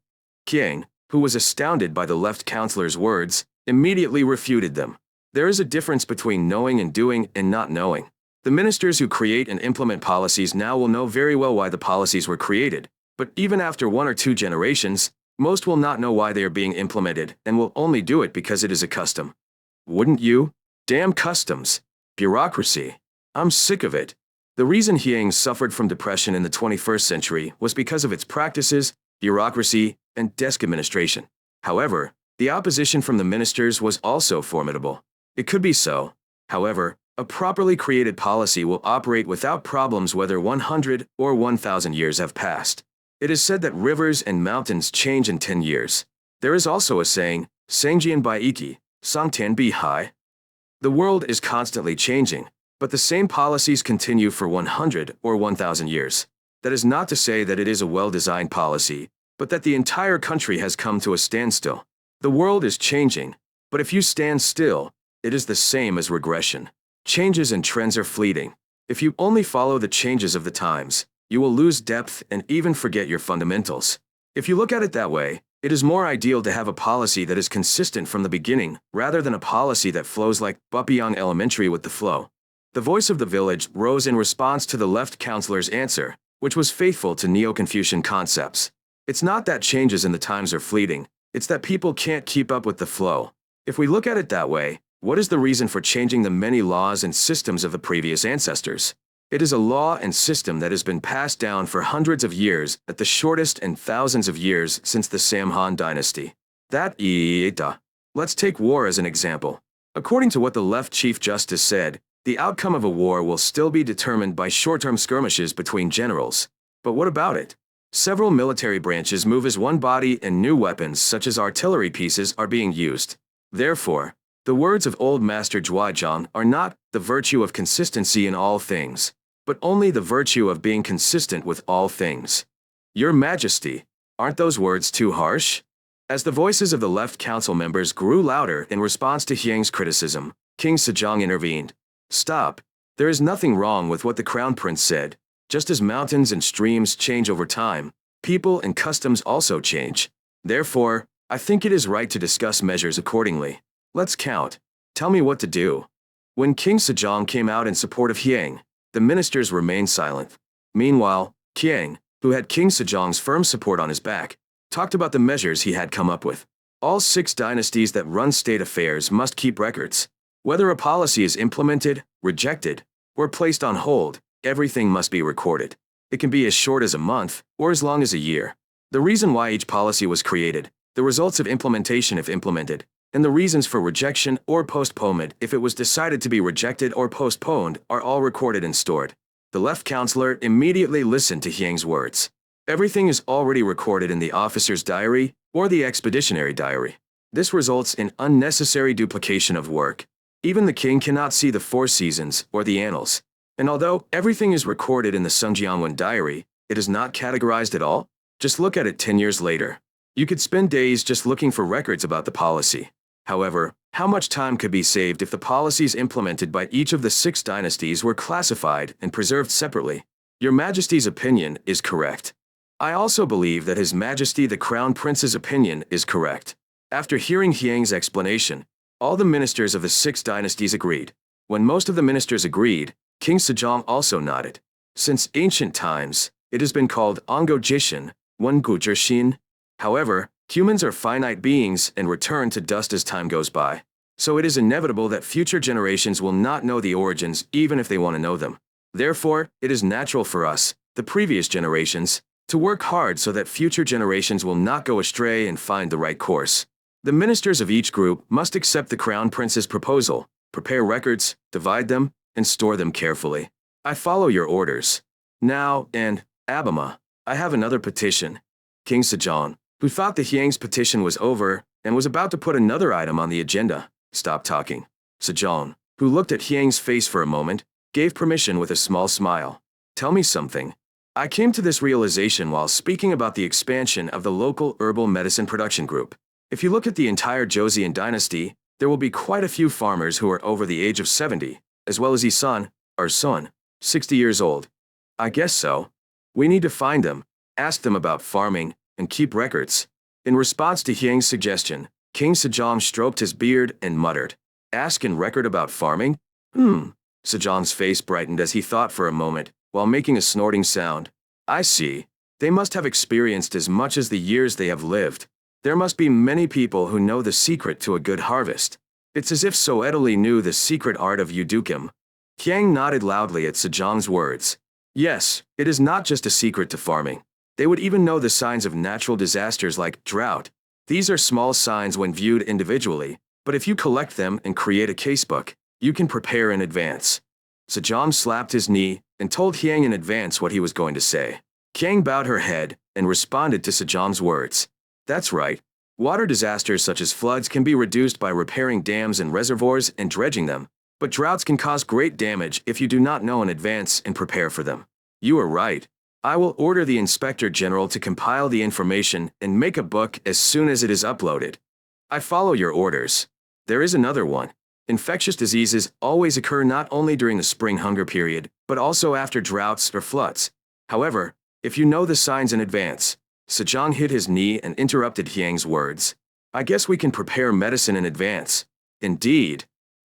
Kyang, who was astounded by the left councillor's words, immediately refuted them. There is a difference between knowing and doing and not knowing. The ministers who create and implement policies now will know very well why the policies were created, but even after 1 or 2 generations, most will not know why they are being implemented and will only do it because it is a custom. Wouldn't you? Damn customs. Bureaucracy. I'm sick of it. The reason Hyang suffered from depression in the 21st century was because of its practices, bureaucracy, and desk administration. However, the opposition from the ministers was also formidable. It could be so. However, a properly created policy will operate without problems whether 100 or 1,000 years have passed. It is said that rivers and mountains change in 10 years. There is also a saying, Sangjian Bai Iki, Sangtian Bi Hai. The world is constantly changing, but the same policies continue for 100 or 1,000 years. That is not to say that it is a well-designed policy, but that the entire country has come to a standstill. The world is changing, but if you stand still, it is the same as regression. Changes and trends are fleeting. If you only follow the changes of the times, you will lose depth and even forget your fundamentals. If you look at it that way, it is more ideal to have a policy that is consistent from the beginning, rather than a policy that flows like Bupyeong Elementary with the flow. The voice of the village rose in response to the left councillor's answer, which was faithful to Neo-Confucian concepts. It's not that changes in the times are fleeting, it's that people can't keep up with the flow. If we look at it that way, what is the reason for changing the many laws and systems of the previous ancestors? It is a law and system that has been passed down for hundreds of years, at the shortest and thousands of years since the Samhan dynasty. Let's take war as an example. According to what the left Chief Justice said, the outcome of a war will still be determined by short-term skirmishes between generals. But what about it? Several military branches move as one body and new weapons such as artillery pieces are being used. Therefore, the words of Old Master Zhuaizhang are not the virtue of consistency in all things, but only the virtue of being consistent with all things. Your Majesty, aren't those words too harsh? As the voices of the left council members grew louder in response to Hyang's criticism, King Sejong intervened. Stop. There is nothing wrong with what the Crown Prince said. Just as mountains and streams change over time, people and customs also change. Therefore, I think it is right to discuss measures accordingly. Let's count. Tell me what to do. When King Sejong came out in support of Hyang, the ministers remained silent. Meanwhile, Kyang, who had King Sejong's firm support on his back, talked about the measures he had come up with. All 6 dynasties that run state affairs must keep records. Whether a policy is implemented, rejected, or placed on hold, everything must be recorded. It can be as short as a month, or as long as a year. The reason why each policy was created, the results of implementation if implemented, and the reasons for rejection or postponement if it was decided to be rejected or postponed are all recorded and stored. The left councillor immediately listened to Hyang's words. Everything is already recorded in the officer's diary or the expeditionary diary. This results in unnecessary duplication of work. Even the king cannot see the 4 seasons or the annals. And although everything is recorded in the Sungjiangwan diary, it is not categorized at all. Just look at it 10 years later. You could spend days just looking for records about the policy. However, how much time could be saved if the policies implemented by each of the 6 dynasties were classified and preserved separately? Your Majesty's opinion is correct. I also believe that His Majesty the Crown Prince's opinion is correct. After hearing Hyang's explanation, all the ministers of the 6 dynasties agreed. When most of the ministers agreed, King Sejong also nodded. Since ancient times, it has been called Ongo Jishin, Wengu Jishin. However, humans are finite beings and return to dust as time goes by. So it is inevitable that future generations will not know the origins even if they want to know them. Therefore, it is natural for us, the previous generations, to work hard so that future generations will not go astray and find the right course. The ministers of each group must accept the Crown Prince's proposal, prepare records, divide them, and store them carefully. I follow your orders. Now, and, Abama, I have another petition. King Sejong, who thought the Hyang's petition was over and was about to put another item on the agenda, stopped talking. Sejong, who looked at Hyang's face for a moment, gave permission with a small smile. Tell me something. I came to this realization while speaking about the expansion of the local herbal medicine production group. If you look at the entire Joseon dynasty, there will be quite a few farmers who are over the age of 70, as well as Isan, our son, 60 years old. I guess so. We need to find them, ask them about farming, and keep records. In response to Hyang's suggestion, King Sejong stroked his beard and muttered, "Ask and record about farming? Sejong's face brightened as he thought for a moment, while making a snorting sound. I see. They must have experienced as much as the years they have lived. There must be many people who know the secret to a good harvest. It's as if Soetali knew the secret art of Udukim." Hyang nodded loudly at Sejong's words. Yes, it is not just a secret to farming. They would even know the signs of natural disasters like drought. These are small signs when viewed individually, but if you collect them and create a casebook, you can prepare in advance. Sejong slapped his knee and told Hyang in advance what he was going to say. Hyang bowed her head and responded to Sejong's words. That's right. Water disasters such as floods can be reduced by repairing dams and reservoirs and dredging them, but droughts can cause great damage if you do not know in advance and prepare for them. You are right. I will order the Inspector General to compile the information and make a book as soon as it is uploaded. I follow your orders. There is another one. Infectious diseases always occur not only during the spring hunger period, but also after droughts or floods. However, if you know the signs in advance, Sejong hit his knee and interrupted Hyang's words. I guess we can prepare medicine in advance. Indeed.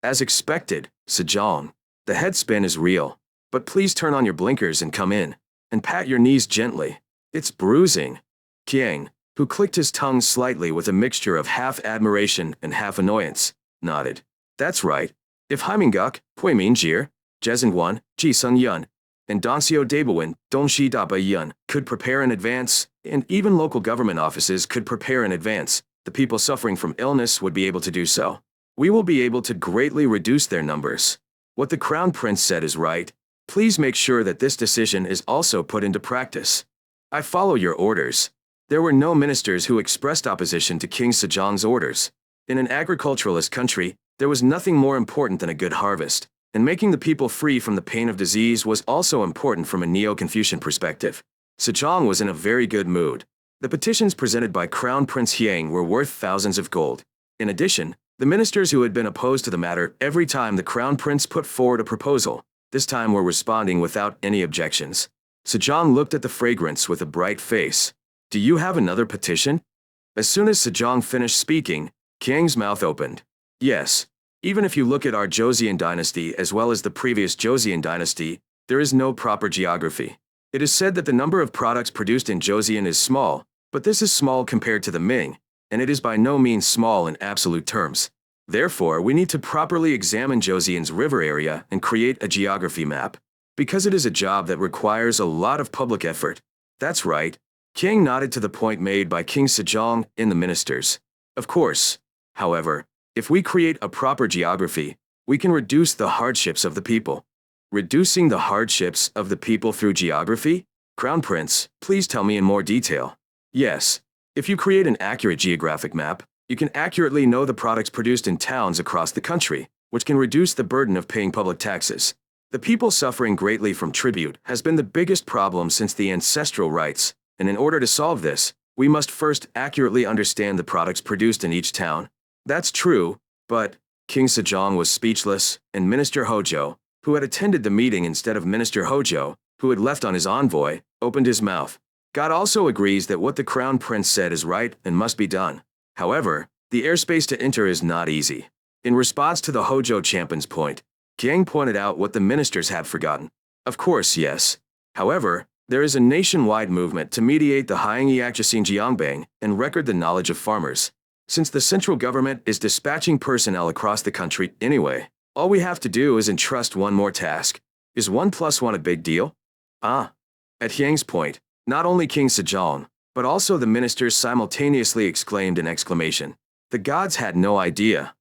As expected, Sejong. The head spin is real. But please turn on your blinkers and come in. And pat your knees gently. It's bruising. Hyang, who clicked his tongue slightly with a mixture of half admiration and half annoyance, nodded. That's right. If Haiminguk, Hui Minjir, Jezengwan, Ji Sun Yun, and Donseo Dabawin, Dongshi Daba Yun could prepare in advance, and even local government offices could prepare in advance, the people suffering from illness would be able to do so. We will be able to greatly reduce their numbers. What the Crown Prince said is right. Please make sure that this decision is also put into practice. I follow your orders. There were no ministers who expressed opposition to King Sejong's orders. In an agriculturalist country, there was nothing more important than a good harvest, and making the people free from the pain of disease was also important from a Neo-Confucian perspective. Sejong was in a very good mood. The petitions presented by Crown Prince Hyang were worth thousands of gold. In addition, the ministers who had been opposed to the matter every time the Crown Prince put forward a proposal, this time were responding without any objections. Sejong looked at the fragrance with a bright face. Do you have another petition? As soon as Sejong finished speaking, Hyang's mouth opened. Yes. Even if you look at our Joseon dynasty as well as the previous Joseon dynasty, there is no proper geography. It is said that the number of products produced in Joseon is small, but this is small compared to the Ming, and it is by no means small in absolute terms. Therefore, we need to properly examine Joseon's river area and create a geography map, because it is a job that requires a lot of public effort. That's right. Hyang nodded to the point made by King Sejong and the ministers. Of course. However, if we create a proper geography, we can reduce the hardships of the people. Reducing the hardships of the people through geography? Crown Prince, please tell me in more detail. Yes. If you create an accurate geographic map, you can accurately know the products produced in towns across the country, which can reduce the burden of paying public taxes. The people suffering greatly from tribute has been the biggest problem since the ancestral rights, and in order to solve this, we must first accurately understand the products produced in each town. That's true, but King Sejong was speechless, and Minister Hojo, who had attended the meeting instead of Minister Hojo, who had left on his envoy, opened his mouth. God also agrees that what the Crown Prince said is right and must be done. However, the airspace to enter is not easy. In response to the Hojo champion's point, Kiang pointed out what the ministers had forgotten. Of course, yes. However, there is a nationwide movement to mediate the Hyangyi Akjasin Jiangbang and record the knowledge of farmers. Since the central government is dispatching personnel across the country anyway, all we have to do is entrust one more task. Is 1 + 1 a big deal? Ah. At Hyang's point, not only King Sejong, but also the ministers simultaneously exclaimed in exclamation. The gods had no idea.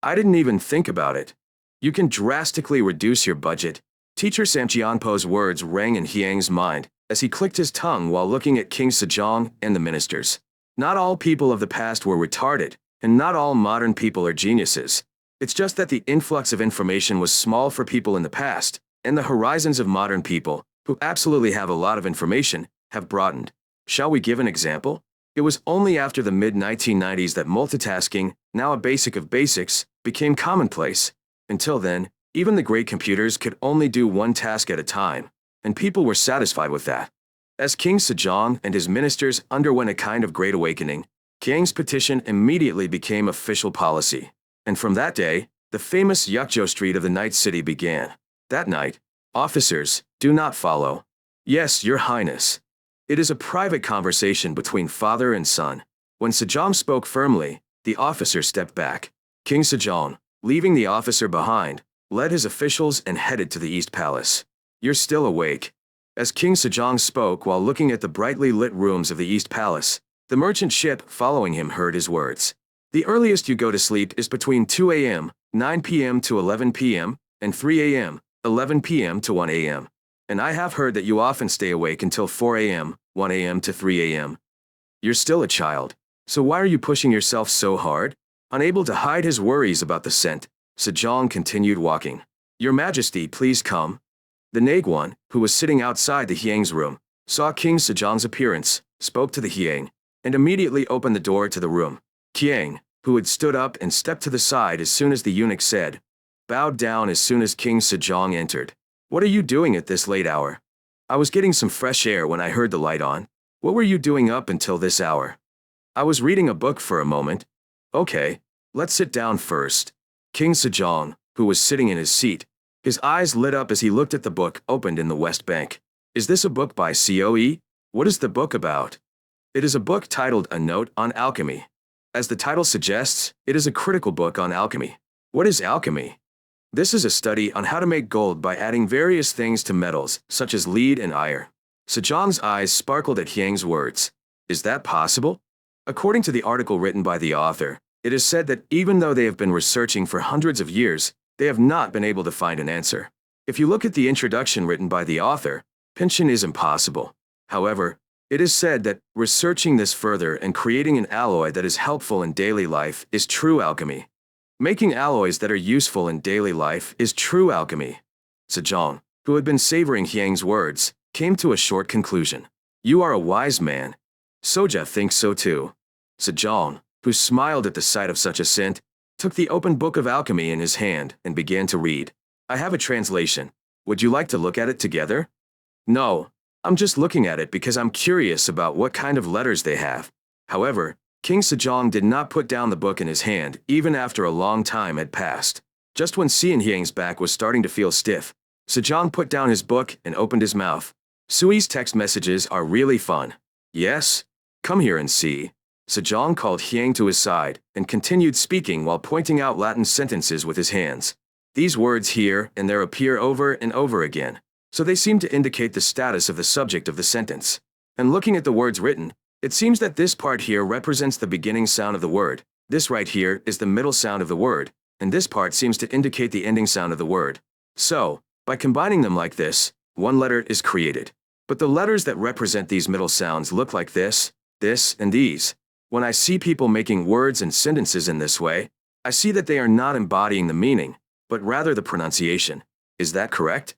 I didn't even think about it. You can drastically reduce your budget. Teacher Sam Jianpo's words rang in Hyang's mind as he clicked his tongue while looking at King Sejong and the ministers. Not all people of the past were retarded, and not all modern people are geniuses. It's just that the influx of information was small for people in the past, and the horizons of modern people, who absolutely have a lot of information, have broadened. Shall we give an example? It was only after the mid-1990s that multitasking, now a basic of basics, became commonplace. Until then, even the great computers could only do one task at a time, and people were satisfied with that. As King Sejong and his ministers underwent a kind of great awakening, Kiang's petition immediately became official policy. And from that day, the famous Yukjo Street of the Night City began. That night, officers, do not follow. Yes, Your Highness. It is a private conversation between father and son. When Sejong spoke firmly, the officer stepped back. King Sejong, leaving the officer behind, led his officials and headed to the East Palace. You're still awake. As King Sejong spoke while looking at the brightly lit rooms of the East Palace, the merchant ship following him heard his words. The earliest you go to sleep is between 2 a.m., 9 p.m. to 11 p.m., and 3 a.m., 11 p.m. to 1 a.m. And I have heard that you often stay awake until 4 a.m., 1 a.m. to 3 a.m. You're still a child, so why are you pushing yourself so hard? Unable to hide his worries about the scent, Sejong continued walking. Your Majesty, please come. The Naguan, who was sitting outside the Hyang's room, saw King Sejong's appearance, spoke to the Hyang, and immediately opened the door to the room. Kiang, who had stood up and stepped to the side as soon as the eunuch said, bowed down as soon as King Sejong entered. What are you doing at this late hour? I was getting some fresh air when I heard the light on. What were you doing up until this hour? I was reading a book for a moment. Okay, let's sit down first. King Sejong, who was sitting in his seat, his eyes lit up as he looked at the book opened in the West Bank. Is this a book by COE? What is the book about? It is a book titled A Note on Alchemy. As the title suggests, it is a critical book on alchemy. What is alchemy? This is a study on how to make gold by adding various things to metals, such as lead and iron. Sejong's eyes sparkled at Hyang's words. Is that possible? According to the article written by the author, it is said that even though they have been researching for hundreds of years, they have not been able to find an answer. If you look at the introduction written by the author, pension is impossible. However, it is said that researching this further and creating an alloy that is helpful in daily life is true alchemy. Making alloys that are useful in daily life is true alchemy. Sejong, who had been savoring Hyang's words, came to a short conclusion. You are a wise man. Soja thinks so too. Sejong, who smiled at the sight of such assent, took the open book of alchemy in his hand and began to read. I have a translation. Would you like to look at it together? No, I'm just looking at it because I'm curious about what kind of letters they have. However, King Sejong did not put down the book in his hand even after a long time had passed. Just when Hyang's back was starting to feel stiff, Sejong put down his book and opened his mouth. Sui's text messages are really fun. Yes? Come here and see. Sejong called Hyang to his side and continued speaking while pointing out Latin sentences with his hands. These words here and there appear over and over again, so they seem to indicate the status of the subject of the sentence. And looking at the words written, it seems that this part here represents the beginning sound of the word, this right here is the middle sound of the word, and this part seems to indicate the ending sound of the word. So, by combining them like this, one letter is created. But the letters that represent these middle sounds look like this, and these. When I see people making words and sentences in this way, I see that they are not embodying the meaning, but rather the pronunciation. Is that correct?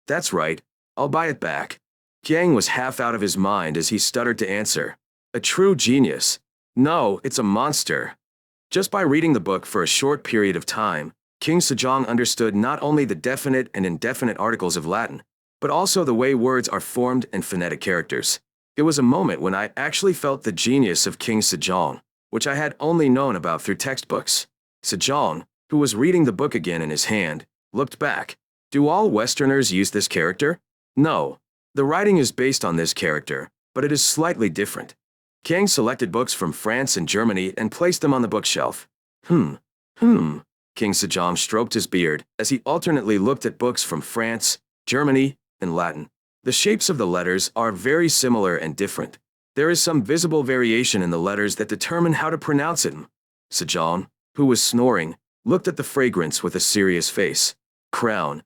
That's right. I'll buy it back. Hyang was half out of his mind as he stuttered to answer. A true genius. No, it's a monster. Just by reading the book for a short period of time, King Sejong understood not only the definite and indefinite articles of Latin, but also the way words are formed and phonetic characters. It was a moment when I actually felt the genius of King Sejong, which I had only known about through textbooks. Sejong, who was reading the book again in his hand, looked back. Do all Westerners use this character? No. The writing is based on this character, but it is slightly different. Kang selected books from France and Germany and placed them on the bookshelf. King Sejong stroked his beard as he alternately looked at books from France, Germany, and Latin. The shapes of the letters are very similar and different. There is some visible variation in the letters that determine how to pronounce it. Sejong, who was snoring, looked at the fragrance with a serious face. Crown.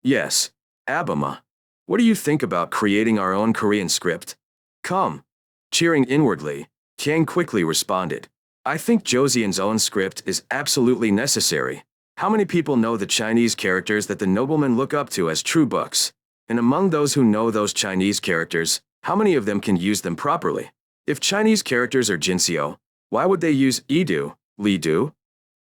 Yes, Abama. What do you think about creating our own Korean script? Come. Cheering inwardly, Kang quickly responded. I think Joseon's own script is absolutely necessary. How many people know the Chinese characters that the noblemen look up to as true books? And among those who know those Chinese characters, how many of them can use them properly? If Chinese characters are Jinseo, why would they use Idu, Li-du?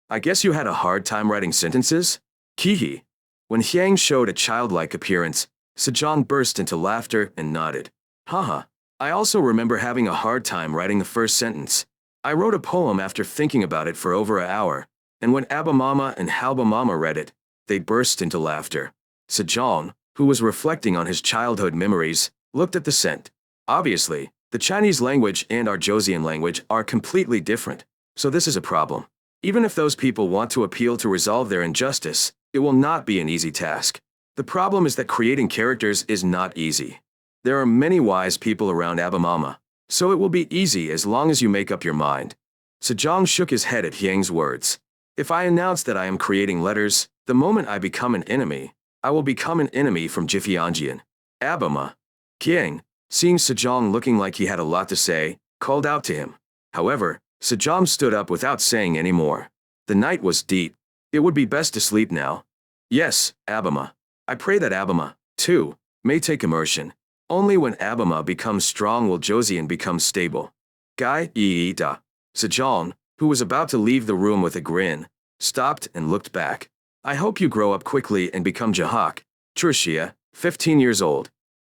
I guess you had a hard time writing sentences? Kihi. When Hyang showed a childlike appearance, Sejong burst into laughter and nodded. Haha. I also remember having a hard time writing the first sentence. I wrote a poem after thinking about it for over an hour, and when Abamama and Halbamama read it, they burst into laughter. Sejong, who was reflecting on his childhood memories, looked at the scent. Obviously, the Chinese language and our Joseon language are completely different, so this is a problem. Even if those people want to appeal to resolve their injustice, it will not be an easy task. The problem is that creating characters is not easy. There are many wise people around Abamama, so it will be easy as long as you make up your mind. Sejong shook his head at Hyang's words. If I announce that I am creating letters, the moment I become an enemy, I will become an enemy from Jifyeonjian. Abama. Hyang, seeing Sejong looking like he had a lot to say, called out to him. However, Sejong stood up without saying any more. The night was deep. It would be best to sleep now. Yes, Abama. I pray that Abama, too, may take immersion. Only when Abama becomes strong will Joseon become stable. Guy Da. Sejong, who was about to leave the room with a grin, stopped and looked back. I hope you grow up quickly and become Jahak. Tricia, 15 years old.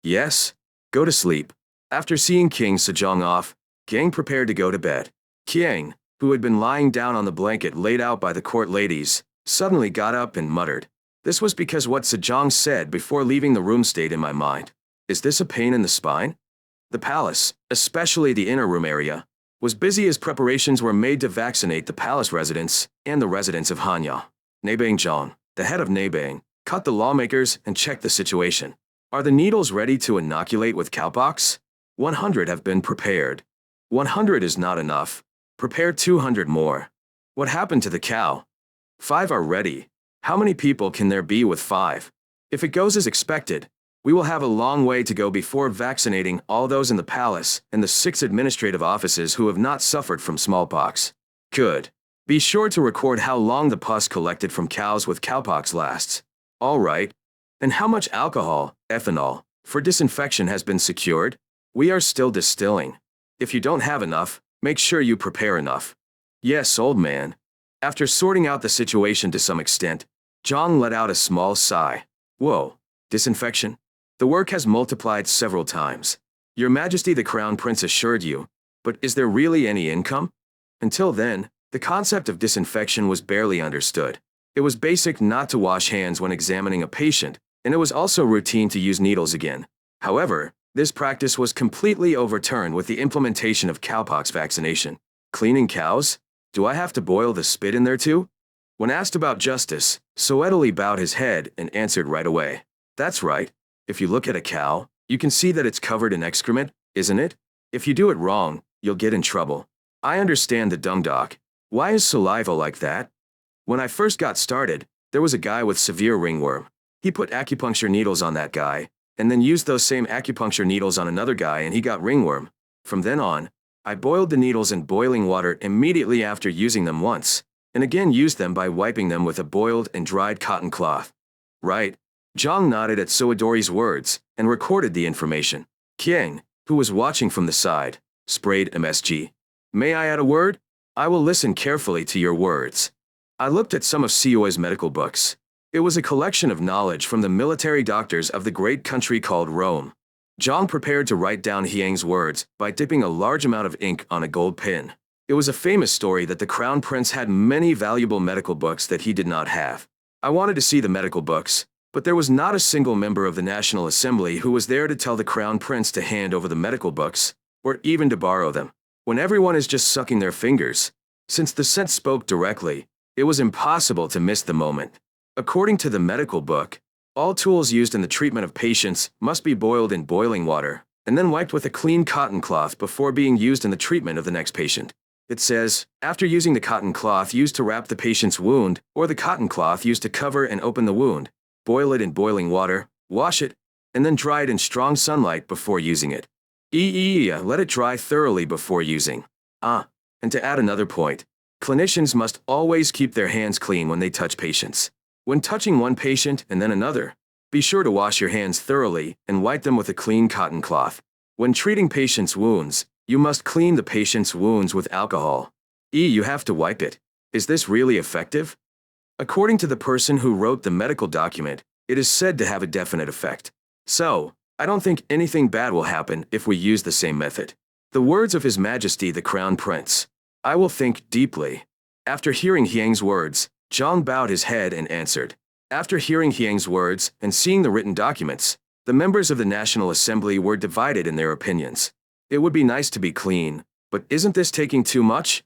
Yes? Go to sleep. After seeing King Sejong off, Gang prepared to go to bed. Kiang, who had been lying down on the blanket laid out by the court ladies, suddenly got up and muttered. This was because what Sejong said before leaving the room stayed in my mind. Is this a pain in the spine? The palace, especially the inner room area, was busy as preparations were made to vaccinate the palace residents and the residents of Hanya. Naebang Jong, the head of Naebang, cut the lawmakers and checked the situation. Are the needles ready to inoculate with cowpox? 100 have been prepared. 100 is not enough. Prepare 200 more. What happened to the cow? 5 are ready. How many people can there be with 5? If it goes as expected, we will have a long way to go before vaccinating all those in the palace and the 6 administrative offices who have not suffered from smallpox. Good. Be sure to record how long the pus collected from cows with cowpox lasts. All right. And how much alcohol, ethanol, for disinfection has been secured? We are still distilling. If you don't have enough, make sure you prepare enough. Yes, old man. After sorting out the situation to some extent, Zhang let out a small sigh. Whoa, disinfection? The work has multiplied several times. Your Majesty the Crown Prince assured you, but is there really any income? Until then, the concept of disinfection was barely understood. It was basic not to wash hands when examining a patient, and it was also routine to use needles again. However, this practice was completely overturned with the implementation of cowpox vaccination. Cleaning cows? Do I have to boil the spit in there too? When asked about justice, Soetali bowed his head and answered right away. That's right. If you look at a cow, you can see that it's covered in excrement, isn't it? If you do it wrong, you'll get in trouble. I understand the dung doc. Why is saliva like that? When I first got started, there was a guy with severe ringworm. He put acupuncture needles on that guy, and then used those same acupuncture needles on another guy and he got ringworm. From then on, I boiled the needles in boiling water immediately after using them once, and again used them by wiping them with a boiled and dried cotton cloth. Right. Zhang nodded at Soadori's words and recorded the information. Kiang, who was watching from the side, sprayed MSG. May I add a word? I will listen carefully to your words. I looked at some of Sioi's medical books. It was a collection of knowledge from the military doctors of the great country called Rome. Zhang prepared to write down Hiang's words by dipping a large amount of ink on a gold pin. It was a famous story that the Crown Prince had many valuable medical books that he did not have. I wanted to see the medical books, but there was not a single member of the National Assembly who was there to tell the Crown Prince to hand over the medical books, or even to borrow them. When everyone is just sucking their fingers, since the scent spoke directly, it was impossible to miss the moment. According to the medical book, all tools used in the treatment of patients must be boiled in boiling water, and then wiped with a clean cotton cloth before being used in the treatment of the next patient. It says, after using the cotton cloth used to wrap the patient's wound, or the cotton cloth used to cover and open the wound, boil it in boiling water, wash it, and then dry it in strong sunlight before using it. Let it dry thoroughly before using. And to add another point, clinicians must always keep their hands clean when they touch patients. When touching one patient and then another, be sure to wash your hands thoroughly and wipe them with a clean cotton cloth. When treating patients' wounds, you must clean the patient's wounds with alcohol. You have to wipe it. Is this really effective? According to the person who wrote the medical document, it is said to have a definite effect. So, I don't think anything bad will happen if we use the same method. The words of His Majesty the Crown Prince. I will think deeply. After hearing Hiang's words, Zhang bowed his head and answered. After hearing Hiang's words and seeing the written documents, the members of the National Assembly were divided in their opinions. It would be nice to be clean, but isn't this taking too much?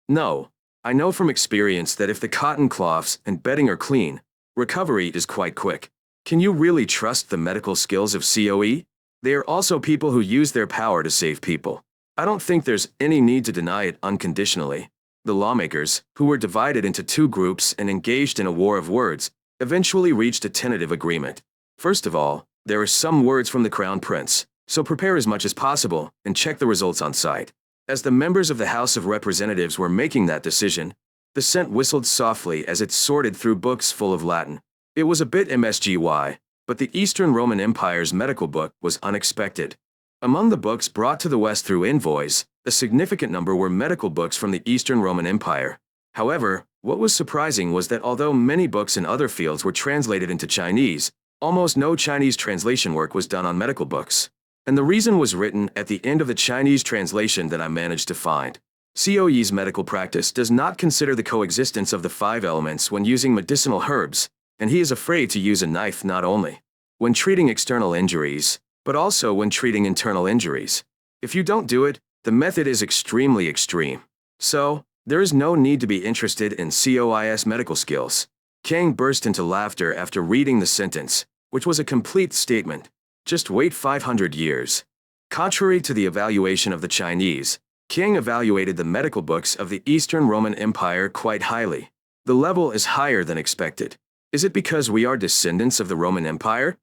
No. I know from experience that if the cotton cloths and bedding are clean, recovery is quite quick. Can you really trust the medical skills of COE? They are also people who use their power to save people. I don't think there's any need to deny it unconditionally. The lawmakers, who were divided into two groups and engaged in a war of words, eventually reached a tentative agreement. First of all, there are some words from the Crown Prince, so prepare as much as possible and check the results on site. As the members of the House of Representatives were making that decision, the scent whistled softly as it sorted through books full of Latin. It was a bit MSGY, but the Eastern Roman Empire's medical book was unexpected. Among the books brought to the West through envoys, a significant number were medical books from the Eastern Roman Empire. However, what was surprising was that although many books in other fields were translated into Chinese, almost no Chinese translation work was done on medical books. And the reason was written at the end of the Chinese translation that I managed to find. COE's medical practice does not consider the coexistence of the 5 elements when using medicinal herbs, and he is afraid to use a knife not only when treating external injuries, but also when treating internal injuries. If you don't do it, the method is extremely extreme. So, there is no need to be interested in COIS medical skills. Kang burst into laughter after reading the sentence, which was a complete statement. Just wait 500 years. Contrary to the evaluation of the Chinese, Kang evaluated the medical books of the Eastern Roman Empire quite highly. The level is higher than expected. Is it because we are descendants of the Roman Empire?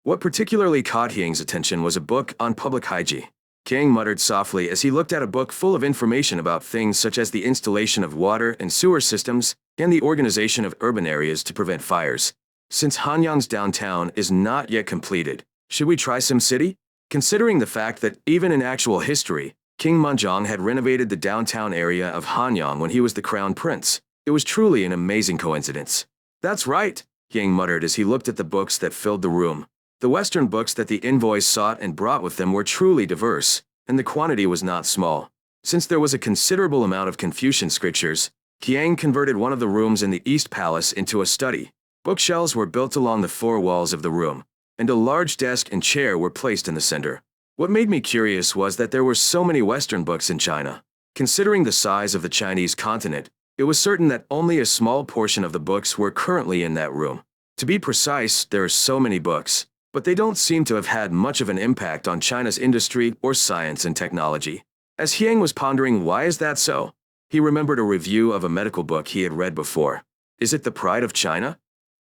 What particularly caught Hiang's attention was a book on public hygiene. Kang muttered softly as he looked at a book full of information about things such as the installation of water and sewer systems and the organization of urban areas to prevent fires. Since Hanyang's downtown is not yet completed, should we try SimCity? Considering the fact that even in actual history, King Munjong had renovated the downtown area of Hanyang when he was the crown prince, it was truly an amazing coincidence. That's right, Yang muttered as he looked at the books that filled the room. The Western books that the envoys sought and brought with them were truly diverse, and the quantity was not small. Since there was a considerable amount of Confucian scriptures, Yang converted one of the rooms in the East Palace into a study. Bookshelves were built along the 4 walls of the room, and a large desk and chair were placed in the center. What made me curious was that there were so many Western books in China. Considering the size of the Chinese continent, it was certain that only a small portion of the books were currently in that room. To be precise, there are so many books, but they don't seem to have had much of an impact on China's industry or science and technology. As Hiang was pondering why is that so, he remembered a review of a medical book he had read before. Is it the pride of China?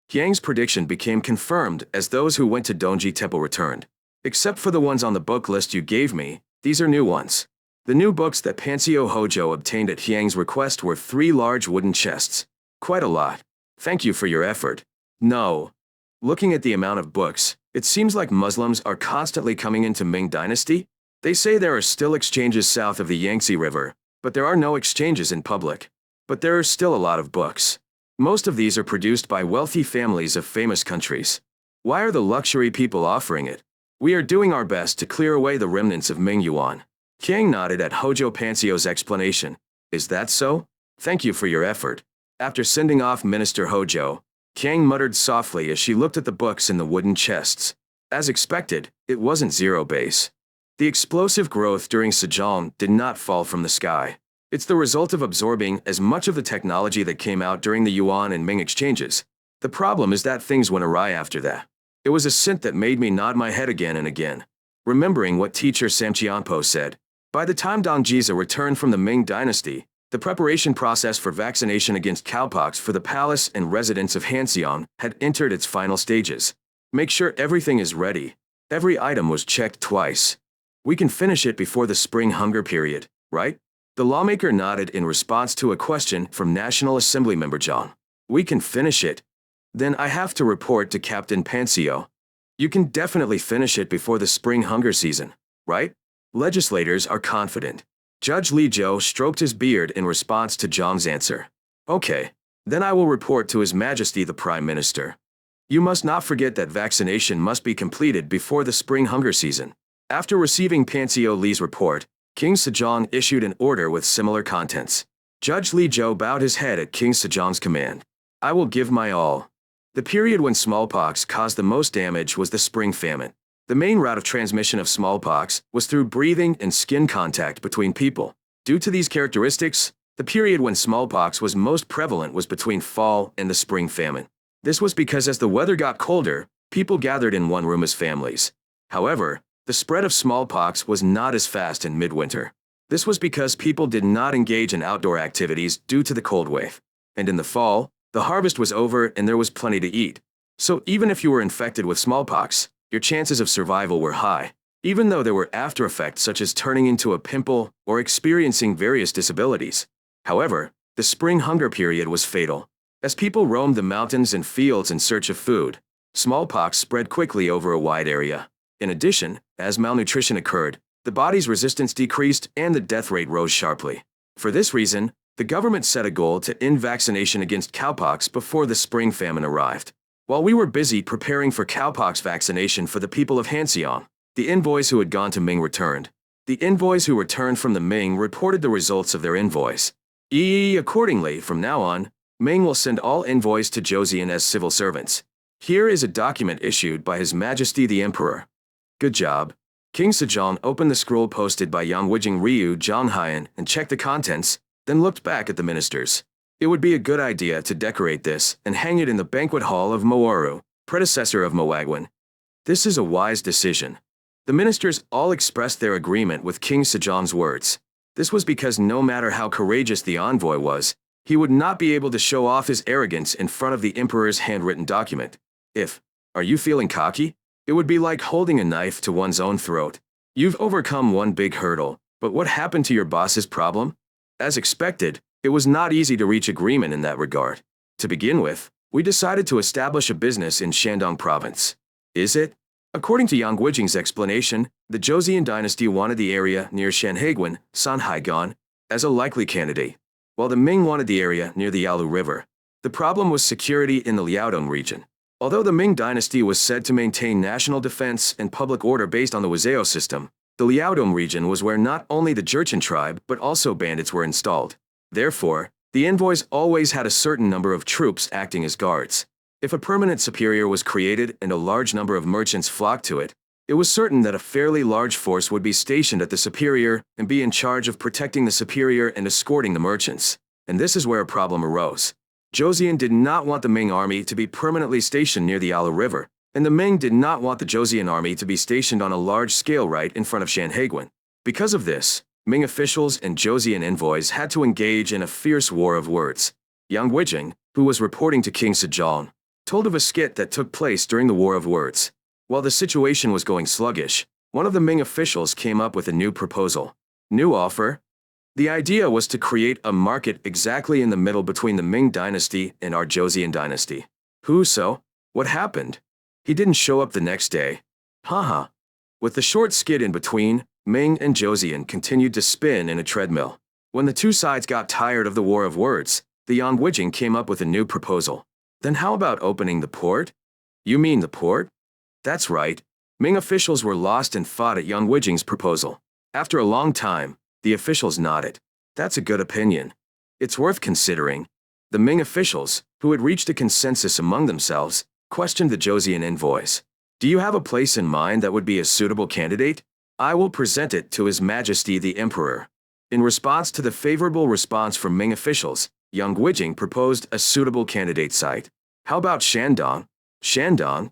Hiang's prediction became confirmed as those who went to Dongji Temple returned. Except for the ones on the book list you gave me, these are new ones. The new books that Pansio Hojo obtained at Hiang's request were 3 large wooden chests. Quite a lot. Thank you for your effort. No. Looking at the amount of books, it seems like Muslims are constantly coming into Ming Dynasty. They say there are still exchanges south of the Yangtze River, but there are no exchanges in public. But there are still a lot of books. Most of these are produced by wealthy families of famous countries. Why are the luxury people offering it? We are doing our best to clear away the remnants of Ming Yuan. Qiang nodded at Hojo Pancio's explanation. Is that so? Thank you for your effort. After sending off Minister Hojo, Qiang muttered softly as she looked at the books in the wooden chests. As expected, it wasn't zero base. The explosive growth during Sejong did not fall from the sky. It's the result of absorbing as much of the technology that came out during the Yuan and Ming exchanges. The problem is that things went awry after that. It was a scent that made me nod my head again and again, remembering what teacher Samchianpo said. By the time Dong Jiza returned from the Ming dynasty, the preparation process for vaccination against cowpox for the palace and residents of Hanseong had entered its final stages. Make sure everything is ready. Every item was checked twice. We can finish it before the spring hunger period, right? The lawmaker nodded in response to a question from National Assembly member Zhang. We can finish it. Then I have to report to Captain Pancio. You can definitely finish it before the spring hunger season, right? Legislators are confident. Judge Li Zhou stroked his beard in response to Zhang's answer. Okay, then I will report to His Majesty the Prime Minister. You must not forget that vaccination must be completed before the spring hunger season. After receiving Pancio Li's report, King Sejong issued an order with similar contents. Judge Li Zhou bowed his head at King Sejong's command. I will give my all. The period when smallpox caused the most damage was the spring famine. The main route of transmission of smallpox was through breathing and skin contact between people. Due to these characteristics, the period when smallpox was most prevalent was between fall and the spring famine. This was because as the weather got colder, people gathered in one room as families. However, the spread of smallpox was not as fast in midwinter. This was because people did not engage in outdoor activities due to the cold wave. And in the fall, the harvest was over and there was plenty to eat. So even if you were infected with smallpox, your chances of survival were high, even though there were after effects such as turning into a pimple or experiencing various disabilities. However, the spring hunger period was fatal. As people roamed the mountains and fields in search of food, smallpox spread quickly over a wide area. In addition, as malnutrition occurred, the body's resistance decreased and the death rate rose sharply. For this reason, the government set a goal to end vaccination against cowpox before the spring famine arrived. While we were busy preparing for cowpox vaccination for the people of Hanseong, the envoys who had gone to Ming returned. The envoys who returned from the Ming reported the results of their envoys. Accordingly, from now on, Ming will send all envoys to Joseon as civil servants. Here is a document issued by His Majesty the Emperor. Good job. King Sejong opened the scroll posted by Yang Wijing Ryu Zhanghayan and checked the contents, then looked back at the ministers. It would be a good idea to decorate this and hang it in the banquet hall of Moaru, predecessor of Moagwan. This is a wise decision. The ministers all expressed their agreement with King Sejong's words. This was because no matter how courageous the envoy was, he would not be able to show off his arrogance in front of the emperor's handwritten document. Are you feeling cocky? It would be like holding a knife to one's own throat. You've overcome one big hurdle, but what happened to your boss's problem? As expected, it was not easy to reach agreement in that regard. To begin with, we decided to establish a business in Shandong province. Is it? According to Yang Wijing's explanation, the Joseon dynasty wanted the area near Shanhaiguan, Sanhaigan, as a likely candidate, while the Ming wanted the area near the Yalu River. The problem was security in the Liaodong region. Although the Ming dynasty was said to maintain national defense and public order based on the Wazao system, the Liaodong region was where not only the Jurchen tribe but also bandits were installed. Therefore, the envoys always had a certain number of troops acting as guards. If a permanent superior was created and a large number of merchants flocked to it, it was certain that a fairly large force would be stationed at the superior and be in charge of protecting the superior and escorting the merchants. And this is where a problem arose. Joseon did not want the Ming army to be permanently stationed near the Yalu River, and the Ming did not want the Joseon army to be stationed on a large scale right in front of Shanhaiguan. Because of this, Ming officials and Joseon envoys had to engage in a fierce war of words. Yang Wijing, who was reporting to King Sejong, told of a skit that took place during the war of words. While the situation was going sluggish, one of the Ming officials came up with a new proposal. New offer? The idea was to create a market exactly in the middle between the Ming dynasty and our Joseon dynasty. So? What happened? He didn't show up the next day. Haha. With the short skit in between, Ming and Joseon continued to spin in a treadmill. When the two sides got tired of the war of words, the Yang came up with a new proposal. Then how about opening the port? You mean the port? That's right. Ming officials were lost and fought at Yang proposal. After a long time, the officials nodded. That's a good opinion. It's worth considering. The Ming officials, who had reached a consensus among themselves, questioned the Joseon envoys. Do you have a place in mind that would be a suitable candidate? I will present it to His Majesty the Emperor. In response to the favorable response from Ming officials, Yang proposed a suitable candidate site. How about Shandong? Shandong?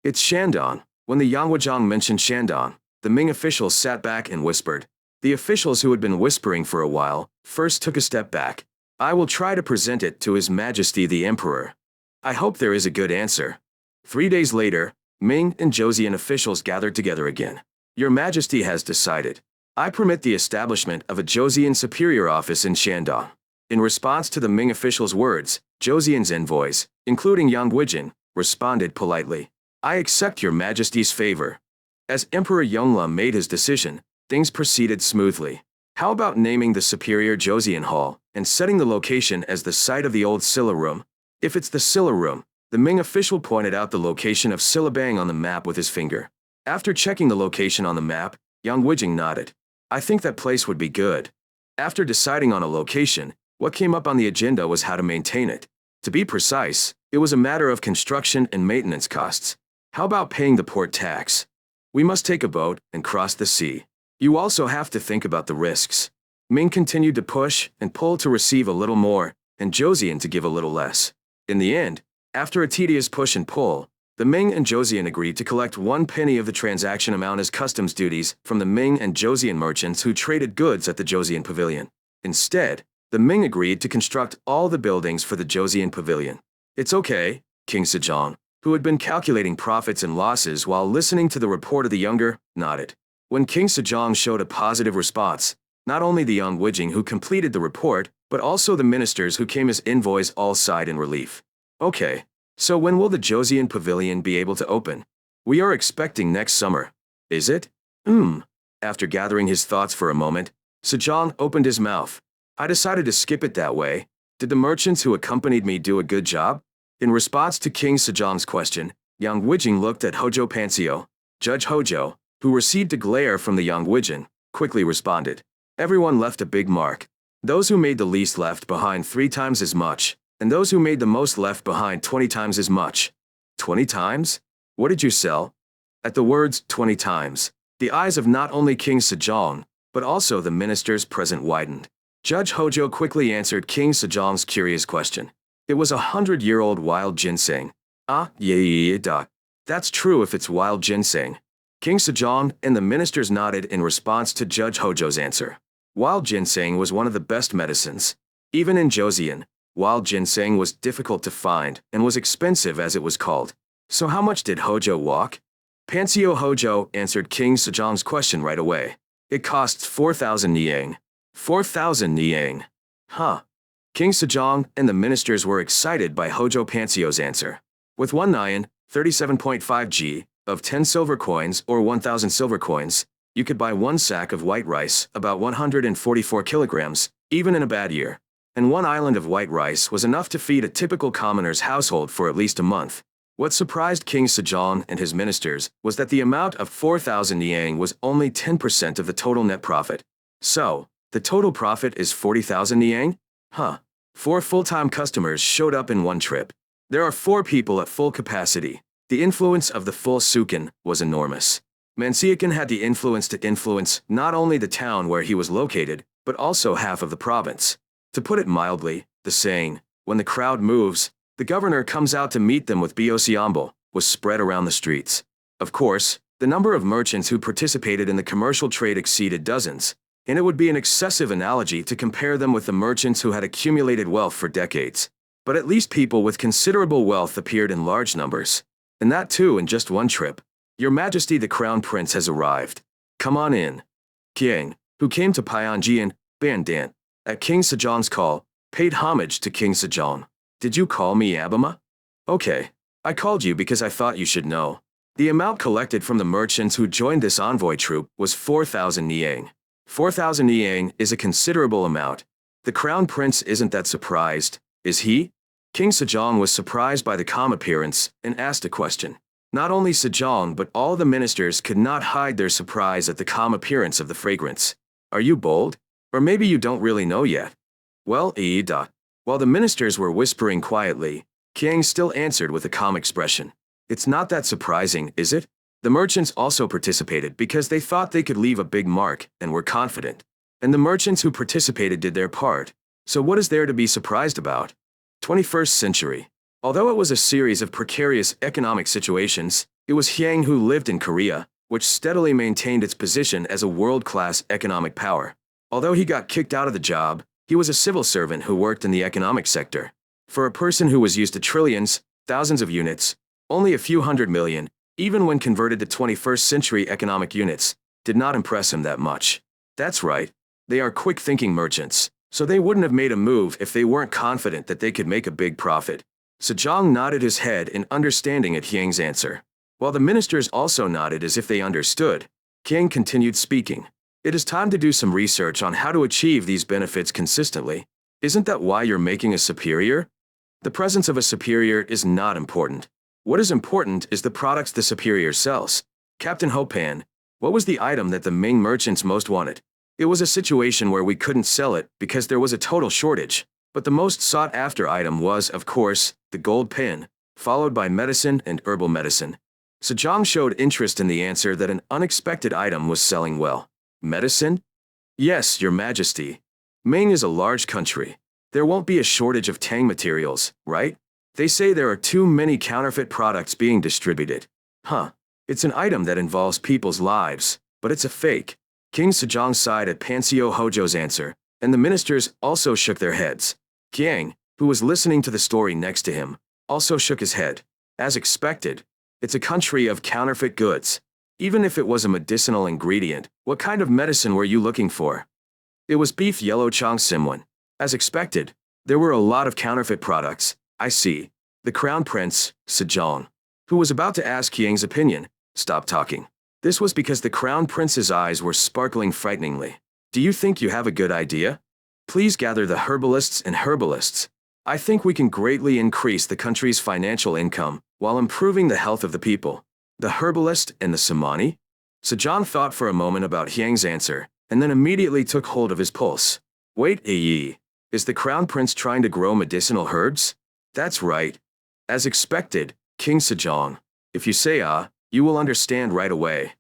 It's Shandong. When the Yang mentioned Shandong, the Ming officials sat back and whispered. The officials who had been whispering for a while first took a step back. I will try to present it to His Majesty the Emperor. I hope there is a good answer. 3 days later, Ming and Joseon officials gathered together again. Your Majesty has decided. I permit the establishment of a Joseon superior office in Shandong. In response to the Ming officials' words, Joseon's envoys, including Yang responded politely. I accept Your Majesty's favor. As Emperor Yonglum made his decision, things proceeded smoothly. How about naming the superior Joseon Hall and setting the location as the site of the old Silla Room? If it's the Silla Room, the Ming official pointed out the location of Sillabang on the map with his finger. After checking the location on the map, Yang nodded. I think that place would be good. After deciding on a location, what came up on the agenda was how to maintain it. To be precise, it was a matter of construction and maintenance costs. How about paying the port tax? We must take a boat and cross the sea. You also have to think about the risks. Ming continued to push and pull to receive a little more, and Joseon to give a little less. In the end, after a tedious push and pull, the Ming and Joseon agreed to collect 1 penny of the transaction amount as customs duties from the Ming and Joseon merchants who traded goods at the Joseon Pavilion. Instead, the Ming agreed to construct all the buildings for the Joseon Pavilion. It's okay, King Sejong, who had been calculating profits and losses while listening to the report of the younger, nodded. When King Sejong showed a positive response, not only the Yang who completed the report, but also the ministers who came as envoys all sighed in relief. Okay, so when will the Joseon Pavilion be able to open? We are expecting next summer. Is it? After gathering his thoughts for a moment, Sejong opened his mouth. I decided to skip it that way. Did the merchants who accompanied me do a good job? In response to King Sejong's question, Yang looked at Hojo Pansio. Judge Hojo, who received a glare from the Yang quickly responded. Everyone left a big mark. Those who made the least left behind 3 times as much, and those who made the most left behind 20 times as much. 20 times? What did you sell? At the words 20 times, the eyes of not only King Sejong, but also the ministers present widened. Judge Hojo quickly answered King Sejong's curious question. It was 100-year-old wild ginseng. Yeah. That's true if it's wild ginseng. King Sejong and the ministers nodded in response to Judge Hojo's answer. Wild ginseng was one of the best medicines. Even in Joseon, wild ginseng was difficult to find and was expensive as it was called. So how much did Hojo walk? Pansio Hojo answered King Sejong's question right away. It costs 4,000 niang. 4,000 niang. Huh. King Sejong and the ministers were excited by Hojo Pansio's answer. With 1 nian, 37.5 g, of 10 silver coins or 1,000 silver coins, you could buy 1 sack of white rice, about 144 kilograms, even in a bad year. And 1 island of white rice was enough to feed a typical commoner's household for at least a month. What surprised King Sejong and his ministers was that the amount of 4,000 niang was only 10% of the total net profit. So, the total profit is 40,000 niang? Huh. 4 full-time customers showed up in one trip. There are 4 people at full capacity. The influence of the full sukin was enormous. Mansiakan had the influence to influence not only the town where he was located, but also half of the province. To put it mildly, the saying, when the crowd moves, the governor comes out to meet them with Biosiambo, was spread around the streets. Of course, the number of merchants who participated in the commercial trade exceeded dozens, and it would be an excessive analogy to compare them with the merchants who had accumulated wealth for decades. But at least people with considerable wealth appeared in large numbers. And that too in just one trip. Your Majesty the Crown Prince has arrived. Come on in. King, who came to Pyongyang, Bandan, at King Sejong's call, paid homage to King Sejong. Did you call me Abima? Okay, I called you because I thought you should know. The amount collected from the merchants who joined this envoy troop was 4,000 niang. 4,000 niang is a considerable amount. The crown prince isn't that surprised, is he? King Sejong was surprised by the calm appearance and asked a question. Not only Sejong but all the ministers could not hide their surprise at the calm appearance of the fragrance. Are you bold? Or maybe you don't really know yet. Well, While the ministers were whispering quietly, Kiang still answered with a calm expression. It's not that surprising, is it? The merchants also participated because they thought they could leave a big mark and were confident. And the merchants who participated did their part. So what is there to be surprised about? 21st century. Although it was a series of precarious economic situations, it was Hyang who lived in Korea, which steadily maintained its position as a world-class economic power. Although he got kicked out of the job, he was a civil servant who worked in the economic sector. For a person who was used to trillions, thousands of units, only a few hundred million, even when converted to 21st century economic units, did not impress him that much. That's right. They are quick-thinking merchants, so they wouldn't have made a move if they weren't confident that they could make a big profit. Sejong nodded his head in understanding at Hyang's answer. While the ministers also nodded as if they understood, Hyang continued speaking. It is time to do some research on how to achieve these benefits consistently. Isn't that why you're making a superior? The presence of a superior is not important. What is important is the products the superior sells. Captain Hopan, what was the item that the Ming merchants most wanted? It was a situation where we couldn't sell it because there was a total shortage. But the most sought-after item was, of course, the gold pin, followed by medicine and herbal medicine. Sejong showed interest in the answer that an unexpected item was selling well. Medicine? Yes, Your Majesty. Ming is a large country. There won't be a shortage of Tang materials, right? They say there are too many counterfeit products being distributed. Huh. It's an item that involves people's lives, but it's a fake. King Sejong sighed at Pansio Hojo's answer, and the ministers also shook their heads. Kiang, who was listening to the story next to him, also shook his head. As expected, it's a country of counterfeit goods. Even if it was a medicinal ingredient, what kind of medicine were you looking for? It was beef yellow chong simwan. As expected, there were a lot of counterfeit products. I see. The Crown Prince, Sejong, who was about to ask Kiang's opinion, stopped talking. This was because the Crown Prince's eyes were sparkling frighteningly. Do you think you have a good idea? Please gather the herbalists and herbalists. I think we can greatly increase the country's financial income while improving the health of the people. The herbalist and the samani? Sejong thought for a moment about Hyang's answer, and then immediately took hold of his pulse. Wait, is the Crown Prince trying to grow medicinal herbs? That's right. As expected, King Sejong. If you say you will understand right away.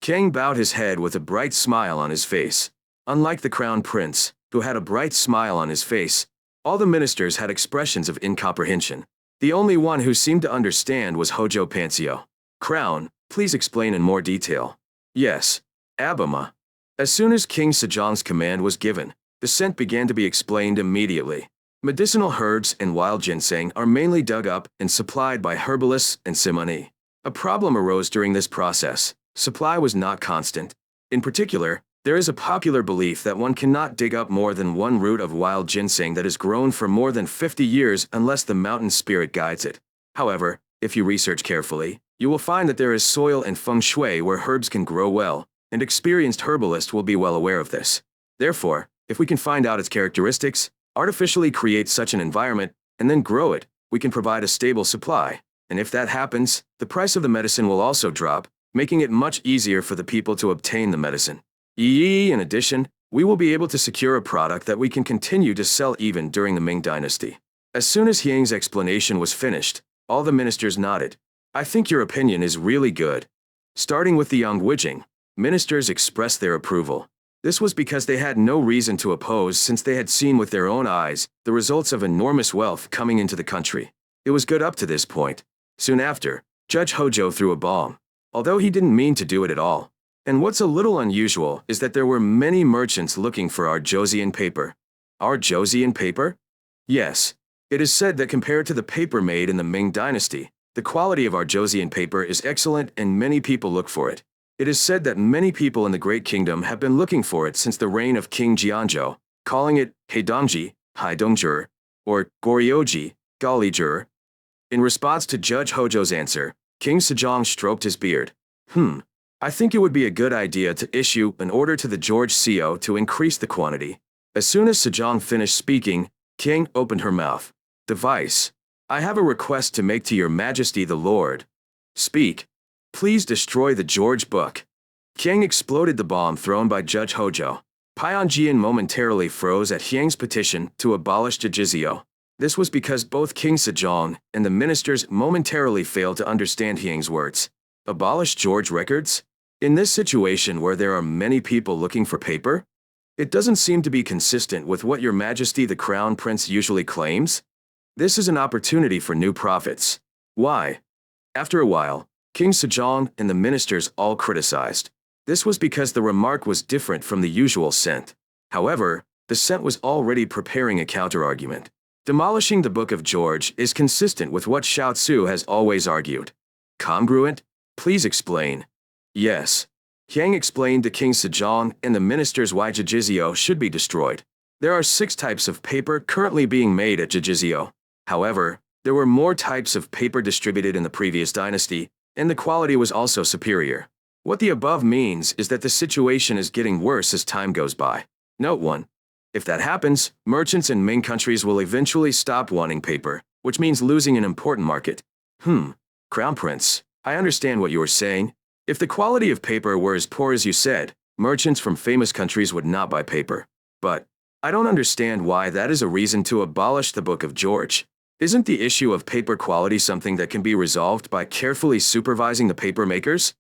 Kiang bowed his head with a bright smile on his face. Unlike the Crown Prince, who had a bright smile on his face, all the ministers had expressions of incomprehension. The only one who seemed to understand was Hojo Pansio. Crown, please explain in more detail. Yes, Abama. As soon as King Sejong's command was given, the scent began to be explained immediately. Medicinal herbs and wild ginseng are mainly dug up and supplied by herbalists and simani. A problem arose during this process. Supply was not constant. In particular, there is a popular belief that one cannot dig up more than one root of wild ginseng that has grown for more than 50 years unless the mountain spirit guides it. However, if you research carefully, you will find that there is soil and feng shui where herbs can grow well, and experienced herbalists will be well aware of this. Therefore, if we can find out its characteristics, artificially create such an environment, and then grow it, we can provide a stable supply. And if that happens, the price of the medicine will also drop, making it much easier for the people to obtain the medicine. In addition, we will be able to secure a product that we can continue to sell even during the Ming Dynasty. As soon as Hyang's explanation was finished, all the ministers nodded. I think your opinion is really good. Starting with the Yongwijing, ministers expressed their approval. This was because they had no reason to oppose since they had seen with their own eyes the results of enormous wealth coming into the country. It was good up to this point. Soon after, Judge Hojo threw a bomb, although he didn't mean to do it at all. And what's a little unusual is that there were many merchants looking for our Joseon paper. Our Joseon paper? Yes. It is said that compared to the paper made in the Ming Dynasty, the quality of our Joseon paper is excellent and many people look for it. It is said that many people in the Great Kingdom have been looking for it since the reign of King Jeonjo, calling it Haidongji, Haidongjur, or Goryoji, Galijur. In response to Judge Hojo's answer, King Sejong stroked his beard. I think it would be a good idea to issue an order to the George CO to increase the quantity. As soon as Sejong finished speaking, King opened her mouth. Device. I have a request to make to your majesty the Lord. Speak. Please destroy the George book. King exploded the bomb thrown by Judge Hojo. Pyongyang momentarily froze at Hyang's petition to abolish Jujizyo. This was because both King Sejong and the ministers momentarily failed to understand Hyang's words. Abolish George records? In this situation where there are many people looking for paper? It doesn't seem to be consistent with what your majesty the crown prince usually claims. This is an opportunity for new prophets. Why? After a while, King Sejong and the ministers all criticized. This was because the remark was different from the usual scent. However, the scent was already preparing a counterargument. Demolishing the Book of George is consistent with what Xiao Tzu has always argued. Congruent? Please explain. Yes. Hyang explained to King Sejong and the ministers why Jujizyo should be destroyed. There are 6 types of paper currently being made at Jujizyo. However, there were more types of paper distributed in the previous dynasty, and the quality was also superior. What the above means is that the situation is getting worse as time goes by. Note 1. If that happens, merchants in main countries will eventually stop wanting paper, which means losing an important market. Crown Prince, I understand what you are saying. If the quality of paper were as poor as you said, merchants from famous countries would not buy paper. But I don't understand why that is a reason to abolish the Book of George. Isn't the issue of paper quality something that can be resolved by carefully supervising the paper makers?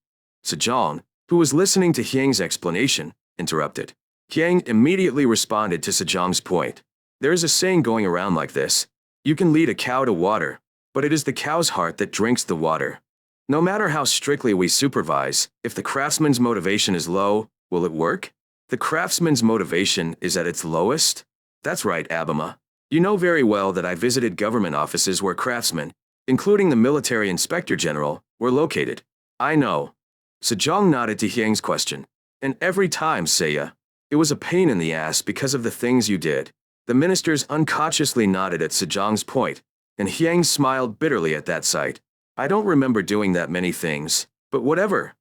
Sejong, who was listening to Hyang's explanation, interrupted. Hyang immediately responded to Sejong's point. There is a saying going around like this. You can lead a cow to water, but it is the cow's heart that drinks the water. No matter how strictly we supervise, if the craftsman's motivation is low, will it work? The craftsman's motivation is at its lowest? That's right, Abima. You know very well that I visited government offices where craftsmen, including the military inspector general, were located. I know. Sejong nodded to Hyang's question. And every time, Seiya, it was a pain in the ass because of the things you did. The ministers unconsciously nodded at Sejong's point, and Hyang smiled bitterly at that sight. I don't remember doing that many things, but whatever.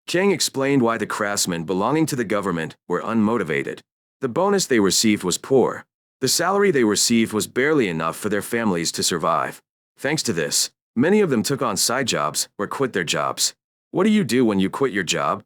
Hyang explained why the craftsmen belonging to the government were unmotivated. The bonus they received was poor. The salary they received was barely enough for their families to survive. Thanks to this, many of them took on side jobs or quit their jobs. What do you do when you quit your job?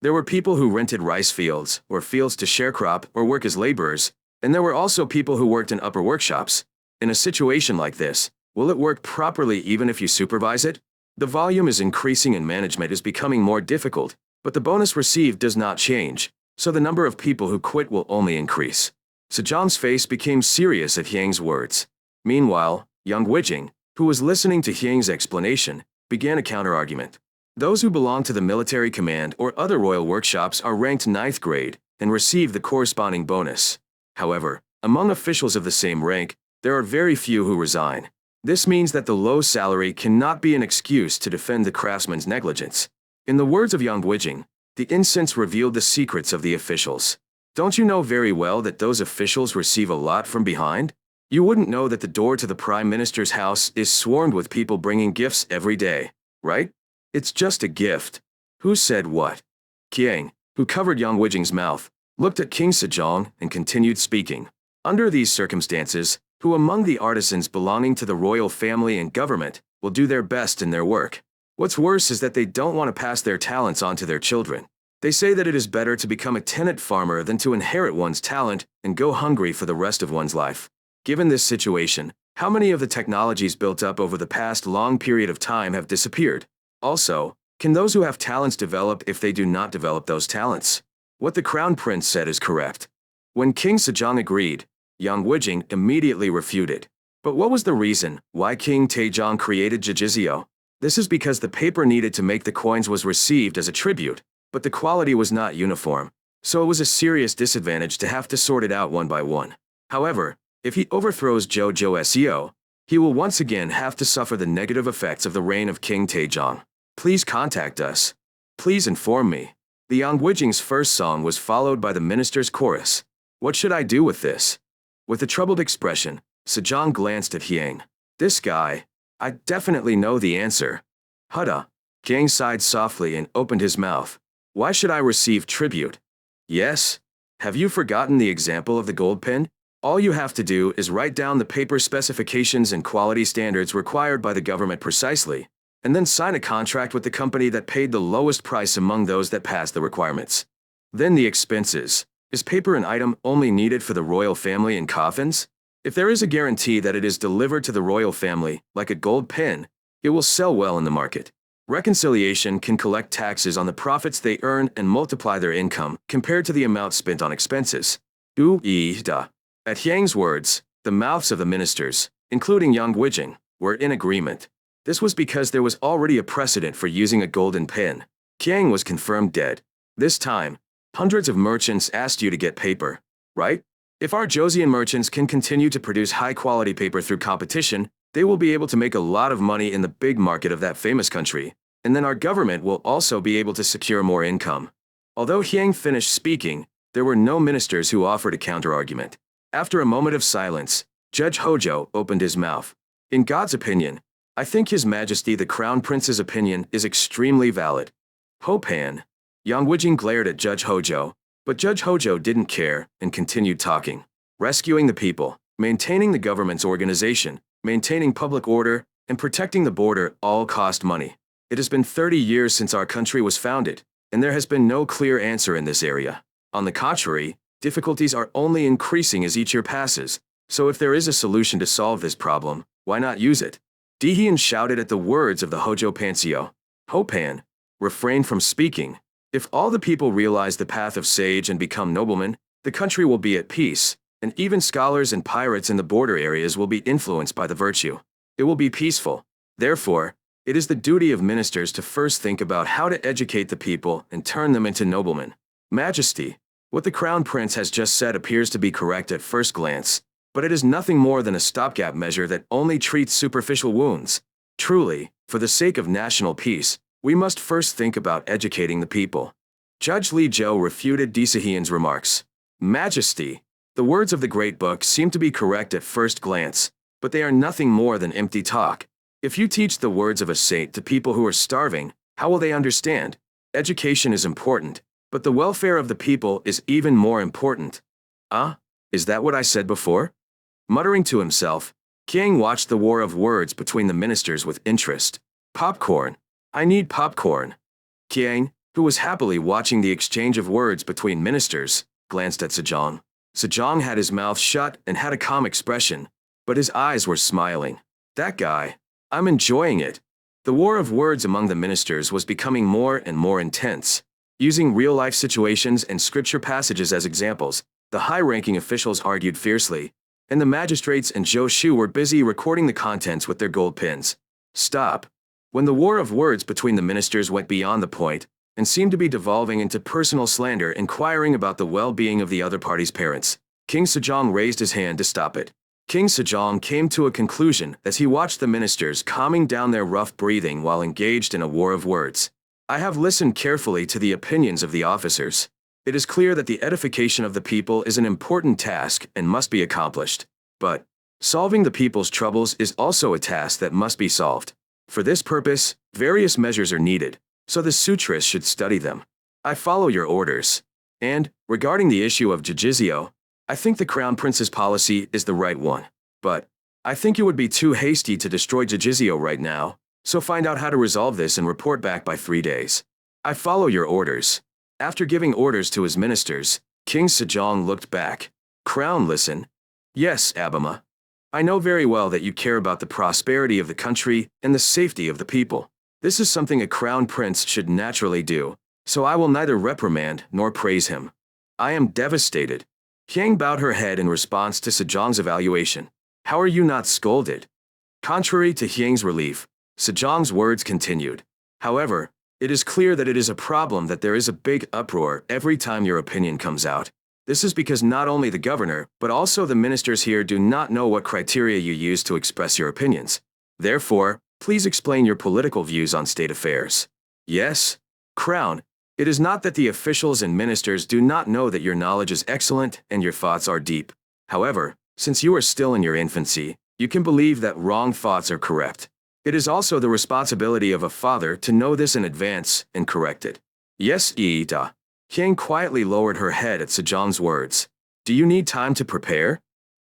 There were people who rented rice fields or fields to sharecrop or work as laborers, and there were also people who worked in upper workshops. In a situation like this, will it work properly even if you supervise it? The volume is increasing and management is becoming more difficult, but the bonus received does not change, so the number of people who quit will only increase. Sejong's face became serious at Hyang's words. Meanwhile, young Wijing, who was listening to Hyang's explanation, began a counterargument. Those who belong to the military command or other royal workshops are ranked 9th grade and receive the corresponding bonus. However, among officials of the same rank, there are very few who resign. This means that the low salary cannot be an excuse to defend the craftsman's negligence. In the words of young Wijing, the incense revealed the secrets of the officials. Don't you know very well that those officials receive a lot from behind? You wouldn't know that the door to the Prime Minister's house is swarmed with people bringing gifts every day, right? It's just a gift. Who said what? Hyang, who covered young Wijing's mouth, looked at King Sejong and continued speaking. Under these circumstances, who among the artisans belonging to the royal family and government will do their best in their work? What's worse is that they don't want to pass their talents on to their children. They say that it is better to become a tenant farmer than to inherit one's talent and go hungry for the rest of one's life. Given this situation, how many of the technologies built up over the past long period of time have disappeared? Also, can those who have talents develop if they do not develop those talents? What the Crown Prince said is correct. When King Sejong agreed, young Wijing immediately refuted. But what was the reason why King Taejong created Jujizyo? This is because the paper needed to make the coins was received as a tribute, but the quality was not uniform, so it was a serious disadvantage to have to sort it out one by one. However, if he overthrows Jojo SEO, he will once again have to suffer the negative effects of the reign of King Taejong. Please contact us. Please inform me. The young Wijing's first song was followed by the minister's chorus. What should I do with this? With a troubled expression, Sejong glanced at Hyang. This guy, I definitely know the answer. Hudda. Kiang sighed softly and opened his mouth. Why should I receive tribute? Yes? Have you forgotten the example of the gold pen? All you have to do is write down the paper specifications and quality standards required by the government precisely, and then sign a contract with the company that paid the lowest price among those that passed the requirements. Then the expenses. Is paper an item only needed for the royal family in coffins? If there is a guarantee that it is delivered to the royal family, like a gold pen, it will sell well in the market. Reconciliation can collect taxes on the profits they earn and multiply their income compared to the amount spent on expenses. Da. At Hyang's words, the mouths of the ministers, including Yang Guijing, were in agreement. This was because there was already a precedent for using a golden pen. Hyang was confirmed dead. This time, hundreds of merchants asked you to get paper, right? If our Joseon merchants can continue to produce high-quality paper through competition, they will be able to make a lot of money in the big market of that famous country, and then our government will also be able to secure more income. Although Hyang finished speaking, there were no ministers who offered a counter-argument. After a moment of silence, Judge Hojo opened his mouth. In God's opinion, I think His Majesty the Crown Prince's opinion is extremely valid. Hopan. Yang Guijing glared at Judge Hojo, but Judge Hojo didn't care and continued talking. Rescuing the people, maintaining the government's organization, maintaining public order, and protecting the border all cost money. It has been 30 years since our country was founded, and there has been no clear answer in this area. On the contrary, difficulties are only increasing as each year passes, so if there is a solution to solve this problem, why not use it? Dihyun shouted at the words of the Hojo Pansio. Hopan, refrain from speaking. If all the people realize the path of sage and become noblemen, the country will be at peace, and even scholars and pirates in the border areas will be influenced by the virtue. It will be peaceful. Therefore, it is the duty of ministers to first think about how to educate the people and turn them into noblemen. Majesty, what the Crown Prince has just said appears to be correct at first glance, but it is nothing more than a stopgap measure that only treats superficial wounds. Truly, for the sake of national peace, we must first think about educating the people. Judge Li Zhou refuted Disahian's remarks. Majesty, the words of the Great Book seem to be correct at first glance, but they are nothing more than empty talk. If you teach the words of a saint to people who are starving, how will they understand? Education is important, but the welfare of the people is even more important. Is that what I said before? Muttering to himself, King watched the war of words between the ministers with interest. Popcorn. I need popcorn. King, who was happily watching the exchange of words between ministers, glanced at Sejong. Sejong had his mouth shut and had a calm expression, but his eyes were smiling. That guy. I'm enjoying it. The war of words among the ministers was becoming more and more intense. Using real-life situations and scripture passages as examples, the high-ranking officials argued fiercely, and the magistrates and Zhou Shu were busy recording the contents with their gold pins. Stop. When the war of words between the ministers went beyond the point and seemed to be devolving into personal slander inquiring about the well-being of the other party's parents, King Sejong raised his hand to stop it. King Sejong came to a conclusion as he watched the ministers calming down their rough breathing while engaged in a war of words. I have listened carefully to the opinions of the officers. It is clear that the edification of the people is an important task and must be accomplished. But solving the people's troubles is also a task that must be solved. For this purpose, various measures are needed, so the sutras should study them. I follow your orders. And, regarding the issue of jujizio, I think the Crown Prince's policy is the right one. But I think it would be too hasty to destroy jujizio right now, so find out how to resolve this and report back by 3 days. I follow your orders. After giving orders to his ministers, King Sejong looked back. Crown, listen. Yes, Abama. I know very well that you care about the prosperity of the country and the safety of the people. This is something a Crown Prince should naturally do, so I will neither reprimand nor praise him. I am devastated. Hyang bowed her head in response to Sejong's evaluation. How are you not scolded? Contrary to Hyang's relief, Sejong's words continued. However, it is clear that it is a problem that there is a big uproar every time your opinion comes out. This is because not only the governor, but also the ministers here do not know what criteria you use to express your opinions. Therefore, please explain your political views on state affairs. Yes, Crown, it is not that the officials and ministers do not know that your knowledge is excellent and your thoughts are deep. However, since you are still in your infancy, you can believe that wrong thoughts are correct. It is also the responsibility of a father to know this in advance and correct it. Yes, Iida. Hyang quietly lowered her head at Sejong's words. Do you need time to prepare?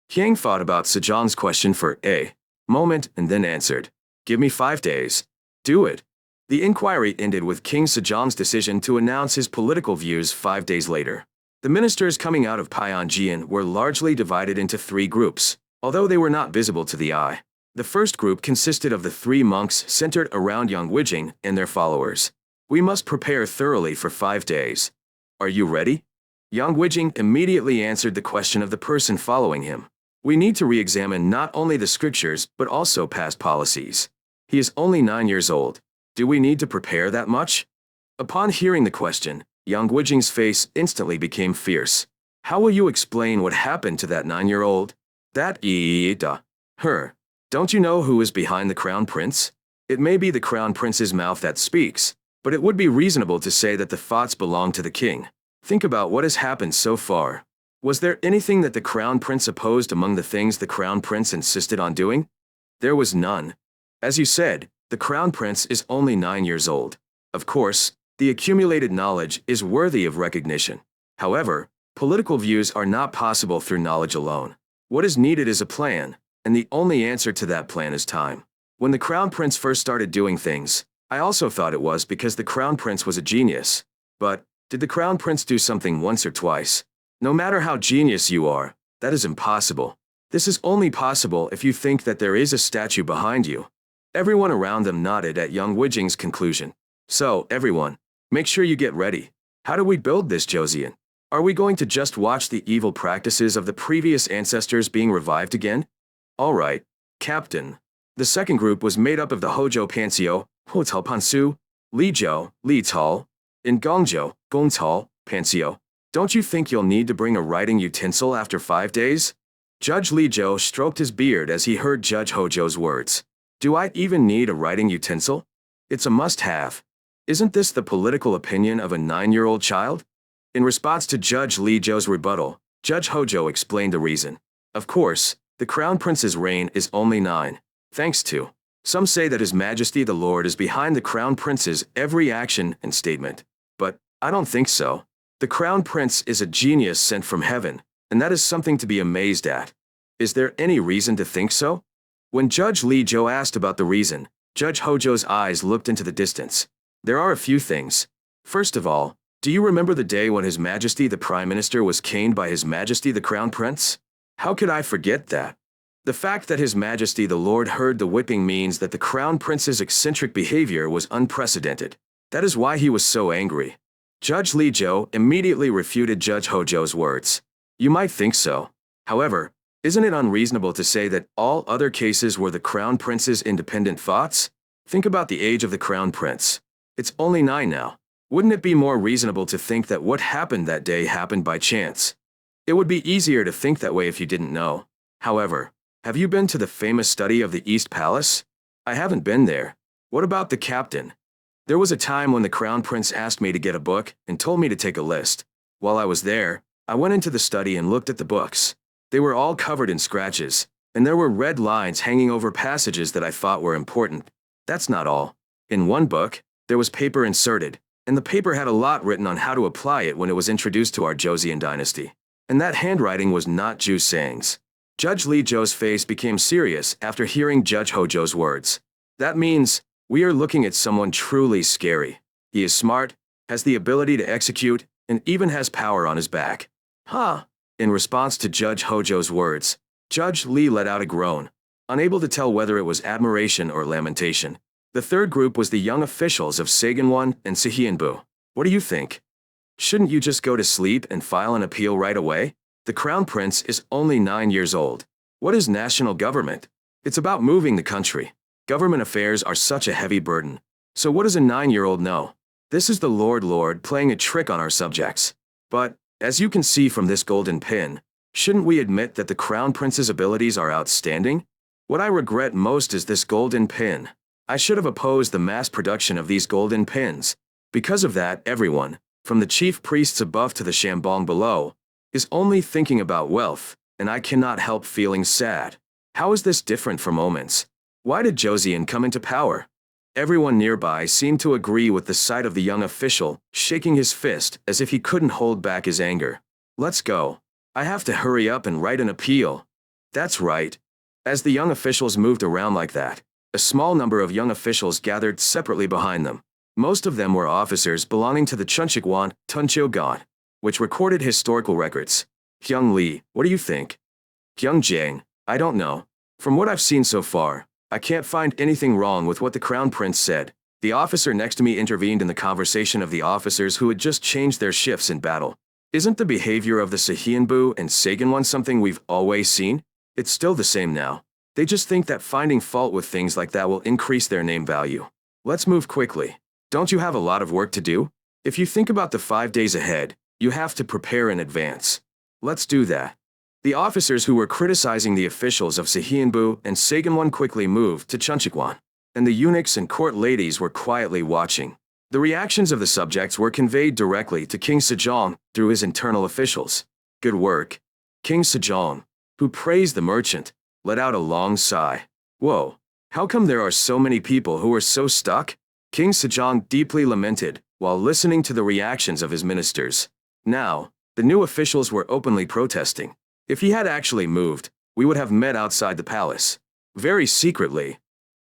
Hyang thought about Sejong's question for a moment and then answered. Give me 5 days. Do it. The inquiry ended with King Sejong's decision to announce his political views 5 days later. The ministers coming out of Pyongyang were largely divided into 3 groups, although they were not visible to the eye. The first group consisted of the 3 monks centered around Yang Wijing and their followers. We must prepare thoroughly for 5 days. Are you ready? Yang Wijing immediately answered the question of the person following him. We need to re-examine not only the scriptures but also past policies. He is only 9 years old. Do we need to prepare that much? Upon hearing the question, Yang Wijing's face instantly became fierce. How will you explain what happened to that 9-year-old? That her. Don't you know who is behind the crown prince? It may be the crown prince's mouth that speaks, but it would be reasonable to say that the thoughts belong to the king. Think about what has happened so far. Was there anything that the crown prince opposed among the things the crown prince insisted on doing? There was none. As you said, the crown prince is only 9 years old. Of course, the accumulated knowledge is worthy of recognition. However, political views are not possible through knowledge alone. What is needed is a plan, and the only answer to that plan is time. When the crown prince first started doing things, I also thought it was because the crown prince was a genius. But, did the crown prince do something once or twice? No matter how genius you are, that is impossible. This is only possible if you think that there is a statue behind you. Everyone around them nodded at Yang Wijing's conclusion. So, everyone, make sure you get ready. How do we build this, Joseon? Are we going to just watch the evil practices of the previous ancestors being revived again? All right, Captain. The second group was made up of the Hojo Pansio, Hotel Pansu, Lizhou, Li Tal, and Gongzhou, Gongtal, Pansio. Don't you think you'll need to bring a writing utensil after 5 days? Judge Lizhou stroked his beard as he heard Judge Hojo's words. Do I even need a writing utensil? It's a must-have. Isn't this the political opinion of a 9-year-old child? In response to Judge Lizhou's rebuttal, Judge Hojo explained the reason. Of course, the Crown Prince's reign is only 9. Thanks to. Some say that His Majesty the Lord is behind the Crown Prince's every action and statement. But, I don't think so. The Crown Prince is a genius sent from heaven, and that is something to be amazed at. Is there any reason to think so? When Judge Lizhou asked about the reason, Judge Hojo's eyes looked into the distance. There are a few things. First of all, do you remember the day when His Majesty the Prime Minister was caned by His Majesty the Crown Prince? How could I forget that? The fact that His Majesty the Lord heard the whipping means that the Crown Prince's eccentric behavior was unprecedented. That is why he was so angry. Judge Lizhou immediately refuted Judge Hojo's words. You might think so. However, isn't it unreasonable to say that all other cases were the Crown Prince's independent thoughts? Think about the age of the Crown Prince. It's only 9 now. Wouldn't it be more reasonable to think that what happened that day happened by chance? It would be easier to think that way if you didn't know. However, have you been to the famous study of the East Palace? I haven't been there. What about the captain? There was a time when the Crown Prince asked me to get a book and told me to take a list. While I was there, I went into the study and looked at the books. They were all covered in scratches, and there were red lines hanging over passages that I thought were important. That's not all. In one book, there was paper inserted, and the paper had a lot written on how to apply it when it was introduced to our Joseon dynasty. And that handwriting was not Ju Sang's. Judge Lizhou's face became serious after hearing Judge Hojo's words. That means, we are looking at someone truly scary. He is smart, has the ability to execute, and even has power on his back. Huh? In response to Judge Hojo's words, Judge Lee let out a groan, unable to tell whether it was admiration or lamentation. The third group was the young officials of Saganwon and Sehianbu. What do you think? Shouldn't you just go to sleep and file an appeal right away? The Crown Prince is only 9 years old. What is national government? It's about moving the country. Government affairs are such a heavy burden. So what does a 9-year-old know? This is the Lord playing a trick on our subjects. But, as you can see from this golden pin, shouldn't we admit that the Crown Prince's abilities are outstanding? What I regret most is this golden pin. I should have opposed the mass production of these golden pins. Because of that, everyone, from the chief priests above to the shambong below, is only thinking about wealth, and I cannot help feeling sad. How is this different from omens? Why did Joseon come into power? Everyone nearby seemed to agree with the sight of the young official, shaking his fist as if he couldn't hold back his anger. Let's go. I have to hurry up and write an appeal. That's right. As the young officials moved around like that, a small number of young officials gathered separately behind them. Most of them were officers belonging to the Chunchikwan Tunchogon, which recorded historical records. Hyung Lee, what do you think? Hyung Jang, I don't know. From what I've seen so far, I can't find anything wrong with what the Crown Prince said. The officer next to me intervened in the conversation of the officers who had just changed their shifts in battle. Isn't the behavior of the Sahianbu and Saganwon something we've always seen? It's still the same now. They just think that finding fault with things like that will increase their name value. Let's move quickly. Don't you have a lot of work to do? If you think about the 5 days ahead, you have to prepare in advance. Let's do that. The officers who were criticizing the officials of Sahianbu and Saganwon quickly moved to Chunchikwan, and the eunuchs and court ladies were quietly watching. The reactions of the subjects were conveyed directly to King Sejong through his internal officials. Good work. King Sejong, who praised the merchant, let out a long sigh. Whoa, how come there are so many people who are so stuck? King Sejong deeply lamented while listening to the reactions of his ministers. Now, the new officials were openly protesting. If he had actually moved, we would have met outside the palace. Very secretly.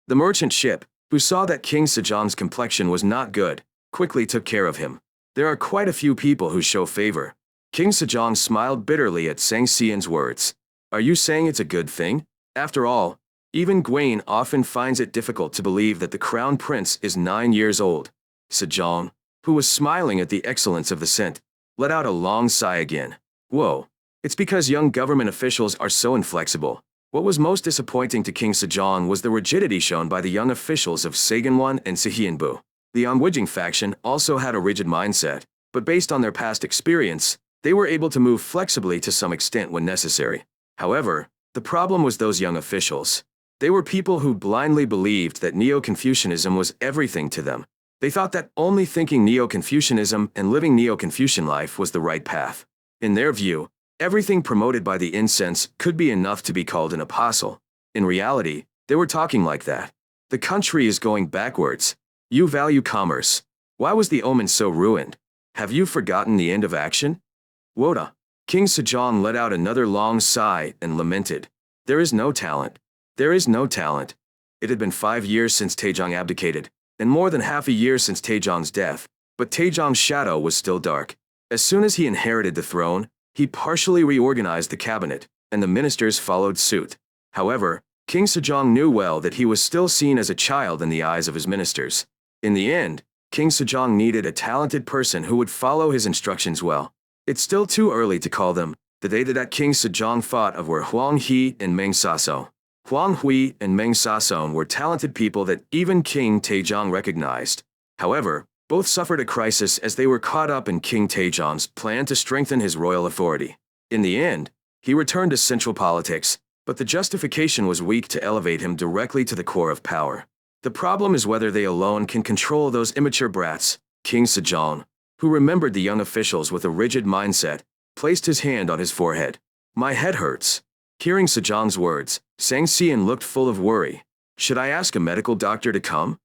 The merchant ship, who saw that King Sejong's complexion was not good, quickly took care of him. There are quite a few people who show favor. King Sejong smiled bitterly at Sang Xian's words. Are you saying it's a good thing? After all, even Gwaine often finds it difficult to believe that the crown prince is 9 years old. Sejong, who was smiling at the excellence of the scent, let out a long sigh again. Whoa. It's because young government officials are so inflexible. What was most disappointing to King Sejong was the rigidity shown by the young officials of Saganwon and Sahianbu. The Onwijing faction also had a rigid mindset, but based on their past experience, they were able to move flexibly to some extent when necessary. However, the problem was those young officials. They were people who blindly believed that Neo-Confucianism was everything to them. They thought that only thinking Neo-Confucianism and living Neo-Confucian life was the right path. In their view, everything promoted by the incense could be enough to be called an apostle. In reality, they were talking like that. The country is going backwards. You value commerce. Why was the omen so ruined? Have you forgotten the end of action? Woda. King Sejong let out another long sigh and lamented. There is no talent. There is no talent. It had been 5 years since Taejong abdicated, and more than half a year since Taejong's death, but Taejong's shadow was still dark. As soon as he inherited the throne, he partially reorganized the cabinet, and the ministers followed suit. However, King Sejong knew well that he was still seen as a child in the eyes of his ministers. In the end, King Sejong needed a talented person who would follow his instructions well. It's still too early to call them. The data that King Sejong thought of were Huang He and Meng Saso. Huang Hui and Meng Sason were talented people that even King Taejong recognized. However, both suffered a crisis as they were caught up in King Taejong's plan to strengthen his royal authority. In the end, he returned to central politics, but the justification was weak to elevate him directly to the core of power. The problem is whether they alone can control those immature brats. King Sejong, who remembered the young officials with a rigid mindset, placed his hand on his forehead. My head hurts. Hearing Sejong's words, Sang Xian looked full of worry. Should I ask a medical doctor to come?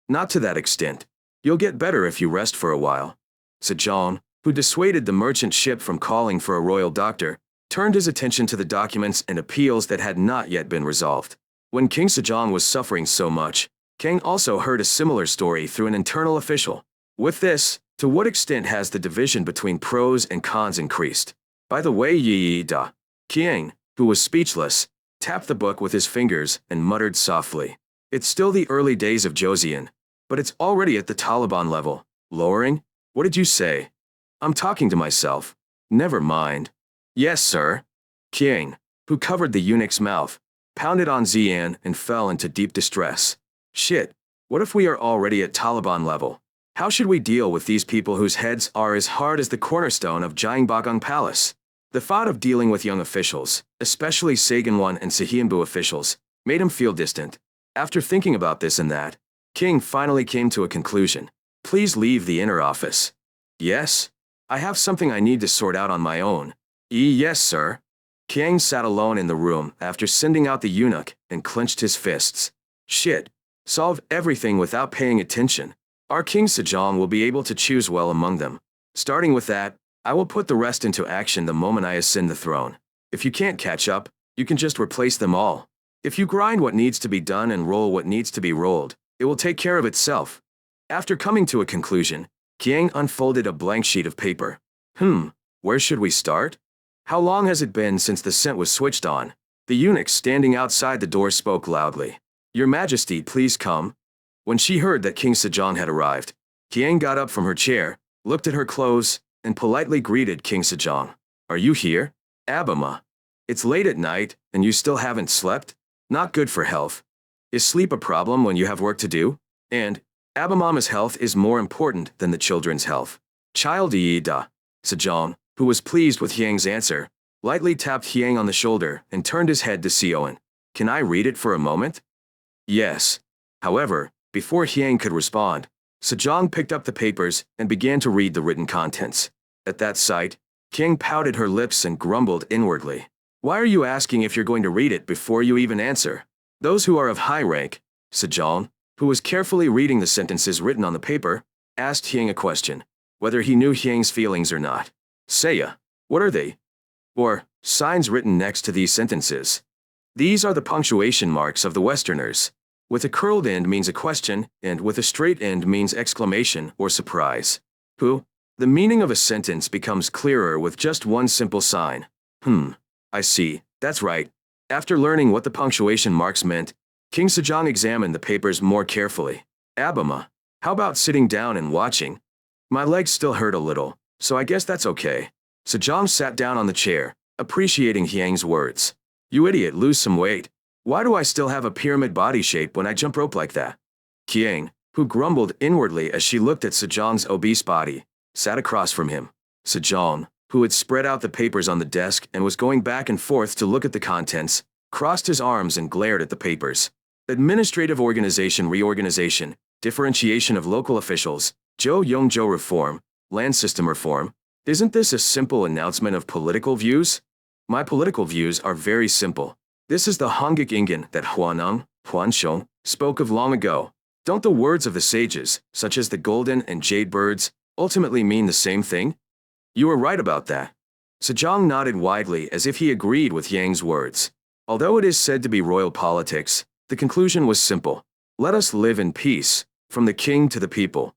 Not to that extent. You'll get better if you rest for a while. Sejong, who dissuaded the merchant ship from calling for a royal doctor, turned his attention to the documents and appeals that had not yet been resolved. When King Sejong was suffering so much, Kang also heard a similar story through an internal official. With this, to what extent has the division between pros and cons increased? By the way, Yi Da. Kiang, who was speechless, tapped the book with his fingers and muttered softly. It's still the early days of Joseon, but it's already at the Taliban level. Lowering? What did you say? I'm talking to myself. Never mind. Yes, sir. Kiang, who covered the eunuch's mouth, pounded on Xian and fell into deep distress. Shit, what if we are already at Taliban level? How should we deal with these people whose heads are as hard as the cornerstone of Jangbagang Palace? The thought of dealing with young officials, especially Saganwon and Sahianbu officials, made him feel distant. After thinking about this and that, King finally came to a conclusion. Please leave the inner office. Yes? I have something I need to sort out on my own. Yes, sir. King sat alone in the room after sending out the eunuch and clenched his fists. Shit. Solve everything without paying attention. Our King Sejong will be able to choose well among them. Starting with that, I will put the rest into action the moment I ascend the throne. If you can't catch up, you can just replace them all. If you grind what needs to be done and roll what needs to be rolled, it will take care of itself. After coming to a conclusion, Kiang unfolded a blank sheet of paper. Where should we start? How long has it been since the scent was switched on? The eunuch standing outside the door spoke loudly. Your Majesty, please come. When she heard that King Sejong had arrived, Kiang got up from her chair, looked at her clothes, and politely greeted King Sejong. Are you here? Abima. It's late at night, and you still haven't slept? Not good for health. Is sleep a problem when you have work to do? And, Abimama's health is more important than the children's health. Child Yida. Sejong, who was pleased with Hyang's answer, lightly tapped Hyang on the shoulder and turned his head to Sioen. Can I read it for a moment? Yes. However, before Hyang could respond, Sejong picked up the papers and began to read the written contents. At that sight, King pouted her lips and grumbled inwardly. Why are you asking if you're going to read it before you even answer? Those who are of high rank, Sejong, who was carefully reading the sentences written on the paper, asked Hyang a question, whether he knew Hyang's feelings or not. Seiya, what are they? Or, signs written next to these sentences. These are the punctuation marks of the Westerners. With a curled end means a question, and with a straight end means exclamation or surprise. The meaning of a sentence becomes clearer with just one simple sign. I see, that's right. After learning what the punctuation marks meant, King Sejong examined the papers more carefully. Abima, how about sitting down and watching? My legs still hurt a little, so I guess that's okay. Sejong sat down on the chair, appreciating Hyang's words. You idiot, lose some weight. Why do I still have a pyramid body shape when I jump rope like that? Hyang, who grumbled inwardly as she looked at Sejong's obese body, sat across from him. Sejong, who had spread out the papers on the desk and was going back and forth to look at the contents, crossed his arms and glared at the papers. Administrative organization reorganization, differentiation of local officials, Jo reform, land system reform. Isn't this a simple announcement of political views? My political views are very simple. This is the Hanguk Ingen that Huaneng, Huansheng, spoke of long ago. Don't the words of the sages, such as the golden and jade birds, ultimately mean the same thing? You are right about that. Sejong nodded widely as if he agreed with Yang's words. Although it is said to be royal politics, the conclusion was simple. Let us live in peace, from the king to the people.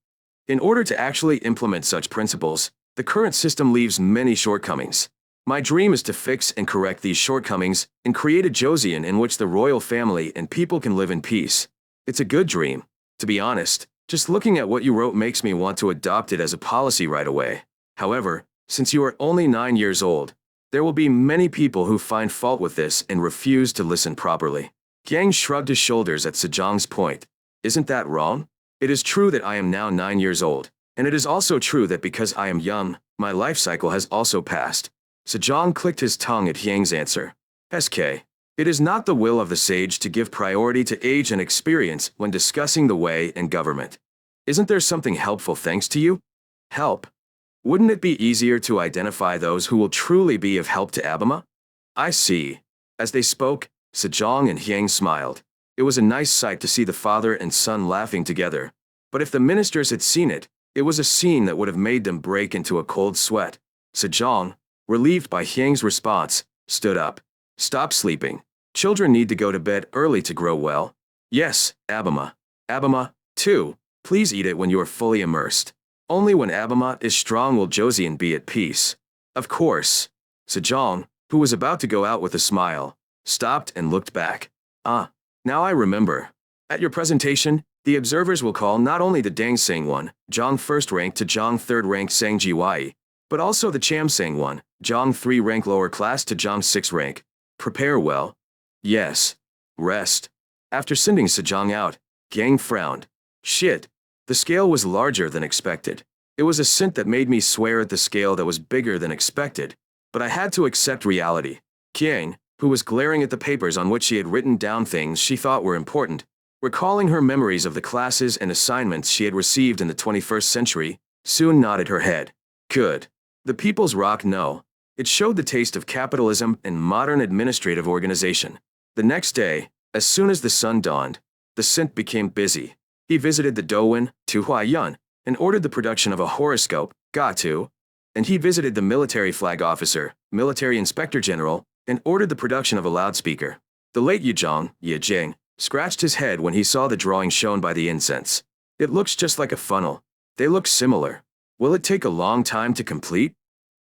In order to actually implement such principles, the current system leaves many shortcomings. My dream is to fix and correct these shortcomings and create a Joseon in which the royal family and people can live in peace. It's a good dream. To be honest, just looking at what you wrote makes me want to adopt it as a policy right away. However, since you are only 9 years old, there will be many people who find fault with this and refuse to listen properly. Yang shrugged his shoulders at Sejong's point. Isn't that wrong? It is true that I am now 9 years old, and it is also true that because I am young, my life cycle has also passed. Sejong clicked his tongue at Hyang's answer. SK. It is not the will of the sage to give priority to age and experience when discussing the way and government. Isn't there something helpful thanks to you? Help? Wouldn't it be easier to identify those who will truly be of help to Abima? I see. As they spoke, Sejong and Hyang smiled. It was a nice sight to see the father and son laughing together. But if the ministers had seen it, it was a scene that would have made them break into a cold sweat. Sejong, relieved by Hyang's response, stood up. Stop sleeping. Children need to go to bed early to grow well. Yes, Abima. Abima, too. Please eat it when you are fully immersed. Only when Abima is strong will Joseon be at peace. Of course. Sejong, who was about to go out with a smile, stopped and looked back. Now I remember. At your presentation, the observers will call not only the Dang Sang 1, Jong 1st rank to Jong 3rd rank Sang Gyi, but also the Cham Sang 1, Jong 3 rank lower class to Jong 6 rank. Prepare well. Yes. Rest. After sending Sejong out, Gang frowned. Shit. The scale was larger than expected. It was a scent that made me swear at the scale that was bigger than expected, but I had to accept reality. Kiang, who was glaring at the papers on which she had written down things she thought were important, recalling her memories of the classes and assignments she had received in the 21st century, soon nodded her head. Good. The People's Rock no. It showed the taste of capitalism and modern administrative organization. The next day, as soon as the sun dawned, the synth became busy. He visited the Douyin, Tu Huaiyun, and ordered the production of a horoscope, Ga Tu, and he visited the military flag officer, military inspector general, and ordered the production of a loudspeaker. The late Ye Jing, scratched his head when he saw the drawing shown by the incense. It looks just like a funnel. They look similar. Will it take a long time to complete?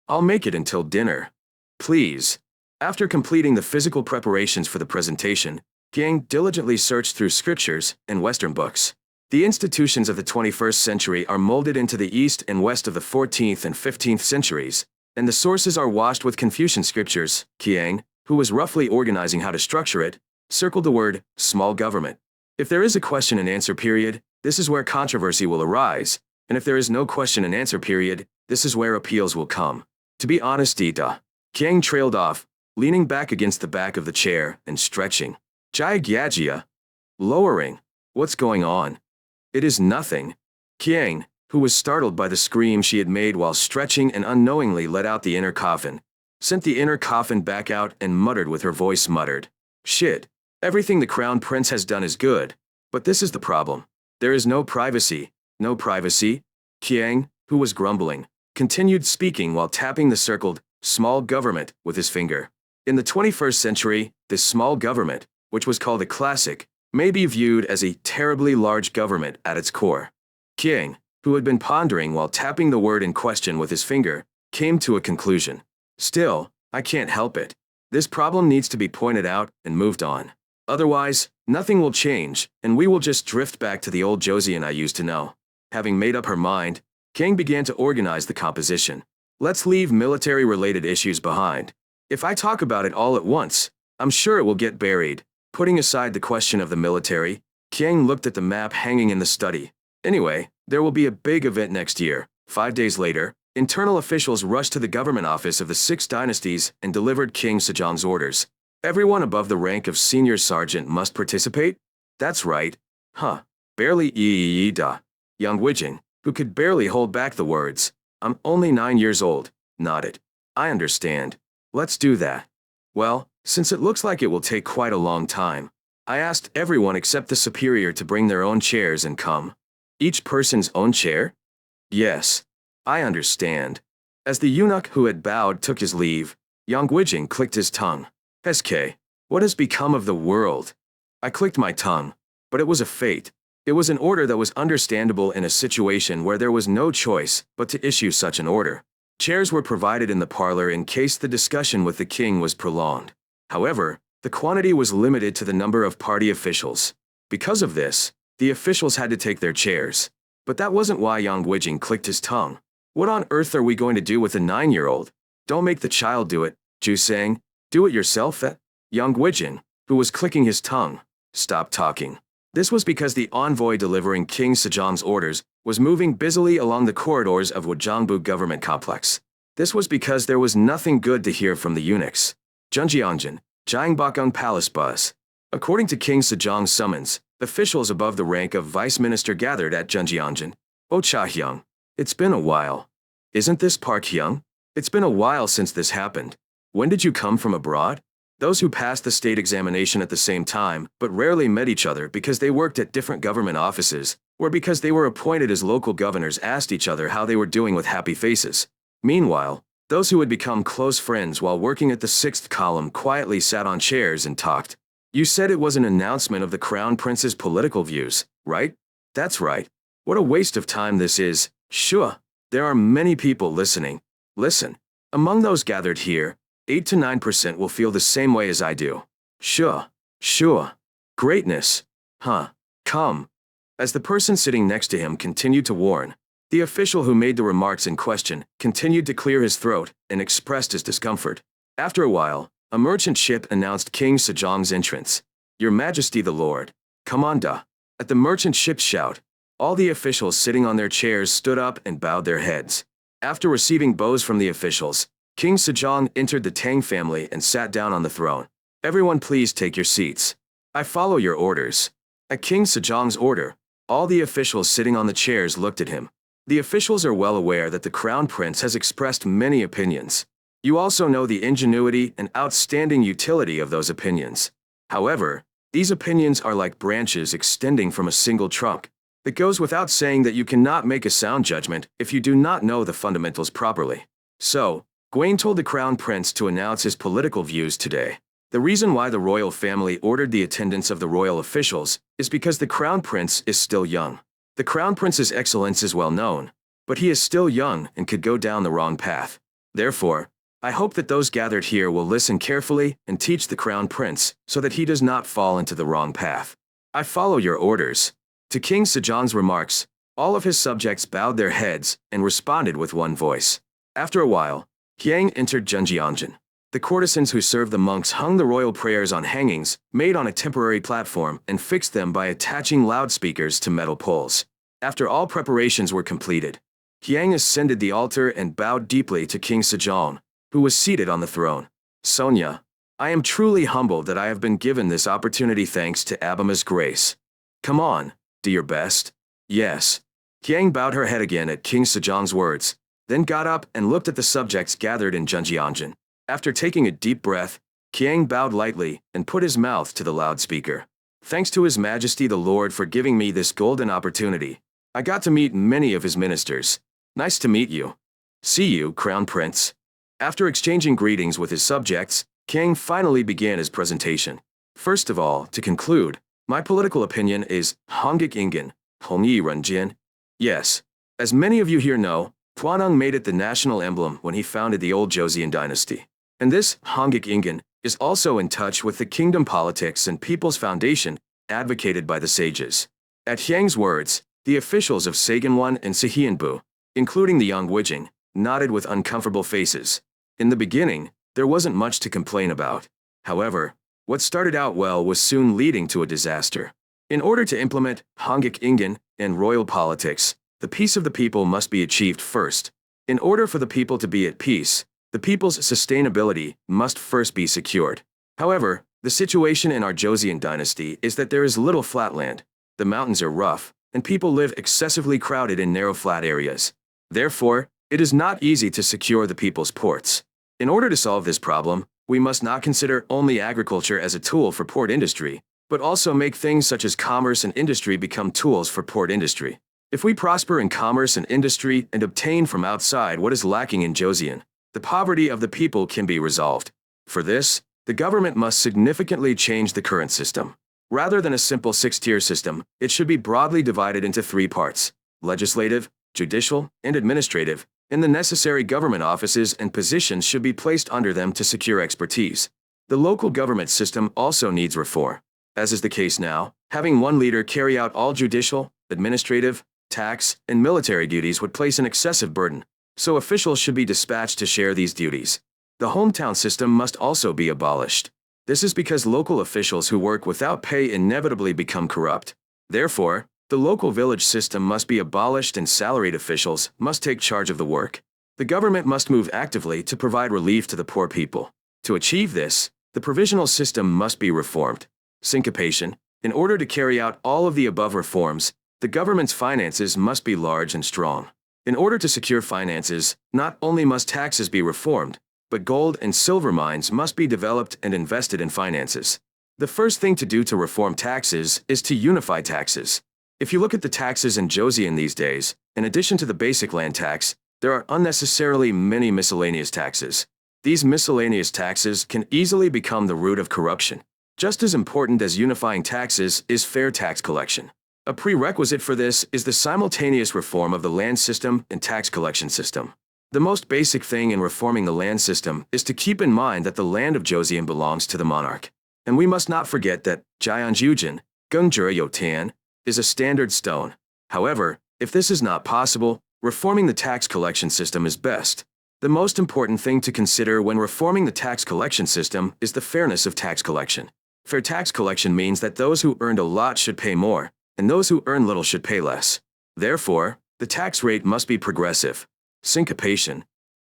I'll make it until dinner. Please. After completing the physical preparations for the presentation, Yang diligently searched through scriptures and Western books. The institutions of the 21st century are molded into the East and West of the 14th and 15th centuries, and the sources are washed with Confucian scriptures. Yang, who was roughly organizing how to structure it, circled the word small government. If there is a question and answer period, this is where controversy will arise, and if there is no question and answer period, this is where appeals will come. To be honest, Yang trailed off, leaning back against the back of the chair and stretching. Jia, lowering. What's going on? It is nothing. Yang, who was startled by the scream she had made while stretching and unknowingly let out the inner coffin, sent the inner coffin back out and muttered with her voice muttered. Shit. Everything the crown prince has done is good, but this is the problem. There is no privacy. No privacy? Yang, who was grumbling, continued speaking while tapping the circled, small government with his finger. In the 21st century, this small government, which was called a classic, may be viewed as a terribly large government at its core. Yang, who had been pondering while tapping the word in question with his finger, came to a conclusion. Still, I can't help it. This problem needs to be pointed out and moved on. Otherwise, nothing will change, and we will just drift back to the old Joseon I used to know. Having made up her mind, Yang began to organize the composition. Let's leave military-related issues behind. If I talk about it all at once, I'm sure it will get buried. Putting aside the question of the military, Yang looked at the map hanging in the study. Anyway, there will be a big event next year. 5 days later, internal officials rushed to the government office of the Six Dynasties and delivered King Sejong's orders. Everyone above the rank of senior sergeant must participate? That's right. Huh. Barely Young Wijing, who could barely hold back the words, I'm only 9 years old, nodded. I understand. Let's do that. Well, since it looks like it will take quite a long time, I asked everyone except the superior to bring their own chairs and come. Each person's own chair? Yes. I understand. As the eunuch who had bowed took his leave, Yang Wijing clicked his tongue. SK, what has become of the world? I clicked my tongue, but it was a fate. It was an order that was understandable in a situation where there was no choice but to issue such an order. Chairs were provided in the parlor in case the discussion with the king was prolonged. However, the quantity was limited to the number of party officials. Because of this, the officials had to take their chairs. But that wasn't why Yang Wijing clicked his tongue. What on earth are we going to do with a 9-year-old? Don't make the child do it, Ju sang. Do it yourself, Yang Wijing, who was clicking his tongue, stopped talking. This was because the envoy delivering King Sejong's orders was moving busily along the corridors of Wuzhongbu government complex. This was because there was nothing good to hear from the eunuchs. Zhenjiangjin, Jiangbakong Palace Bus. According to King Sejong's summons, officials above the rank of vice minister gathered at Zhenjiangjin. Oh Cha-hyung. It's been a while. Isn't this Park Hyung? It's been a while since this happened. When did you come from abroad? Those who passed the state examination at the same time, but rarely met each other because they worked at different government offices, or because they were appointed as local governors asked each other how they were doing with happy faces. Meanwhile, those who had become close friends while working at the sixth column quietly sat on chairs and talked. You said it was an announcement of the Crown Prince's political views, right? That's right. What a waste of time this is. Sure, there are many people listening. Listen. Among those gathered here, 8 to 9% will feel the same way as I do. Sure. Greatness. Huh. Come. As the person sitting next to him continued to warn, the official who made the remarks in question continued to clear his throat and expressed his discomfort. After a while, a merchant ship announced King Sejong's entrance. Your Majesty the Lord. Commander. At the merchant ship's shout, all the officials sitting on their chairs stood up and bowed their heads. After receiving bows from the officials, King Sejong entered the Tang family and sat down on the throne. Everyone please take your seats. I follow your orders. At King Sejong's order, all the officials sitting on the chairs looked at him. The officials are well aware that the Crown Prince has expressed many opinions. You also know the ingenuity and outstanding utility of those opinions. However, These opinions are like branches extending from a single trunk. It goes without saying that you cannot make a sound judgment if you do not know the fundamentals properly. So, Gawain told the crown prince to announce his political views today. The reason why the royal family ordered the attendance of the royal officials is because the crown prince is still young. The crown prince's excellence is well known, but he is still young and could go down the wrong path. Therefore, I hope that those gathered here will listen carefully and teach the crown prince so that he does not fall into the wrong path. I follow your orders. To King Sejon's remarks, all of his subjects bowed their heads and responded with one voice. After a while, Hyang entered Junjianjin. The courtesans who served the monks hung the royal prayers on hangings made on a temporary platform and fixed them by attaching loudspeakers to metal poles. After all preparations were completed, Hyang ascended the altar and bowed deeply to King Sejon, who was seated on the throne. Sonia, I am truly humbled that I have been given this opportunity thanks to Abima's grace. Come on, do your best. Yes. Hyang bowed her head again at King Sejon's words, then got up and looked at the subjects gathered in Junjianjin. After taking a deep breath, Hyang bowed lightly and put his mouth to the loudspeaker. Thanks to His Majesty the Lord for giving me this golden opportunity. I got to meet many of his ministers. Nice to meet you. See you, Crown Prince. After exchanging greetings with his subjects, Hyang finally began his presentation. First of all, to conclude, my political opinion is Hongik Ingen, Hongyi Renjin. Yes, as many of you here know, Hwanung made it the national emblem when he founded the old Joseon dynasty. And this Hongik Ingen is also in touch with the kingdom politics and people's foundation advocated by the sages. At Hyang's words, the officials of Saganwon and Sahianbu, including the young Wijing, nodded with uncomfortable faces. In the beginning, there wasn't much to complain about. However, what started out well was soon leading to a disaster. In order to implement Hongik Ingen and royal politics, the peace of the people must be achieved first. In order for the people to be at peace, the people's sustainability must first be secured. However, the situation in our Joseon dynasty is that there is little flat land. The mountains are rough, and people live excessively crowded in narrow flat areas. Therefore, it is not easy to secure the people's ports. In order to solve this problem, we must not consider only agriculture as a tool for port industry, but also make things such as commerce and industry become tools for port industry. If we prosper in commerce and industry and obtain from outside what is lacking in Joseon, the poverty of the people can be resolved. For this, the government must significantly change the current system. Rather than a simple six-tier system, it should be broadly divided into three parts: legislative, judicial, and administrative, and the necessary government offices and positions should be placed under them to secure expertise. The local government system also needs reform. As is the case now, having one leader carry out all judicial, administrative, tax, and military duties would place an excessive burden, so officials should be dispatched to share these duties. The hometown system must also be abolished. This is because local officials who work without pay inevitably become corrupt. Therefore, the local village system must be abolished and salaried officials must take charge of the work. The government must move actively to provide relief to the poor people. To achieve this, the provisional system must be reformed. Syncopation. In order to carry out all of the above reforms, the government's finances must be large and strong. In order to secure finances, not only must taxes be reformed, but gold and silver mines must be developed and invested in finances. The first thing to do to reform taxes is to unify taxes. If you look at the taxes in Joseon these days, in addition to the basic land tax, there are unnecessarily many miscellaneous taxes. These miscellaneous taxes can easily become the root of corruption. Just as important as unifying taxes is fair tax collection. A prerequisite for this is the simultaneous reform of the land system and tax collection system. The most basic thing in reforming the land system is to keep in mind that the land of Joseon belongs to the monarch. And we must not forget that Jianjujin, Gungjura Yotan, is a standard stone. However, if this is not possible, reforming the tax collection system is best. The most important thing to consider when reforming the tax collection system is the fairness of tax collection. Fair tax collection means that those who earned a lot should pay more, and those who earn little should pay less. Therefore, the tax rate must be progressive. Syncopation.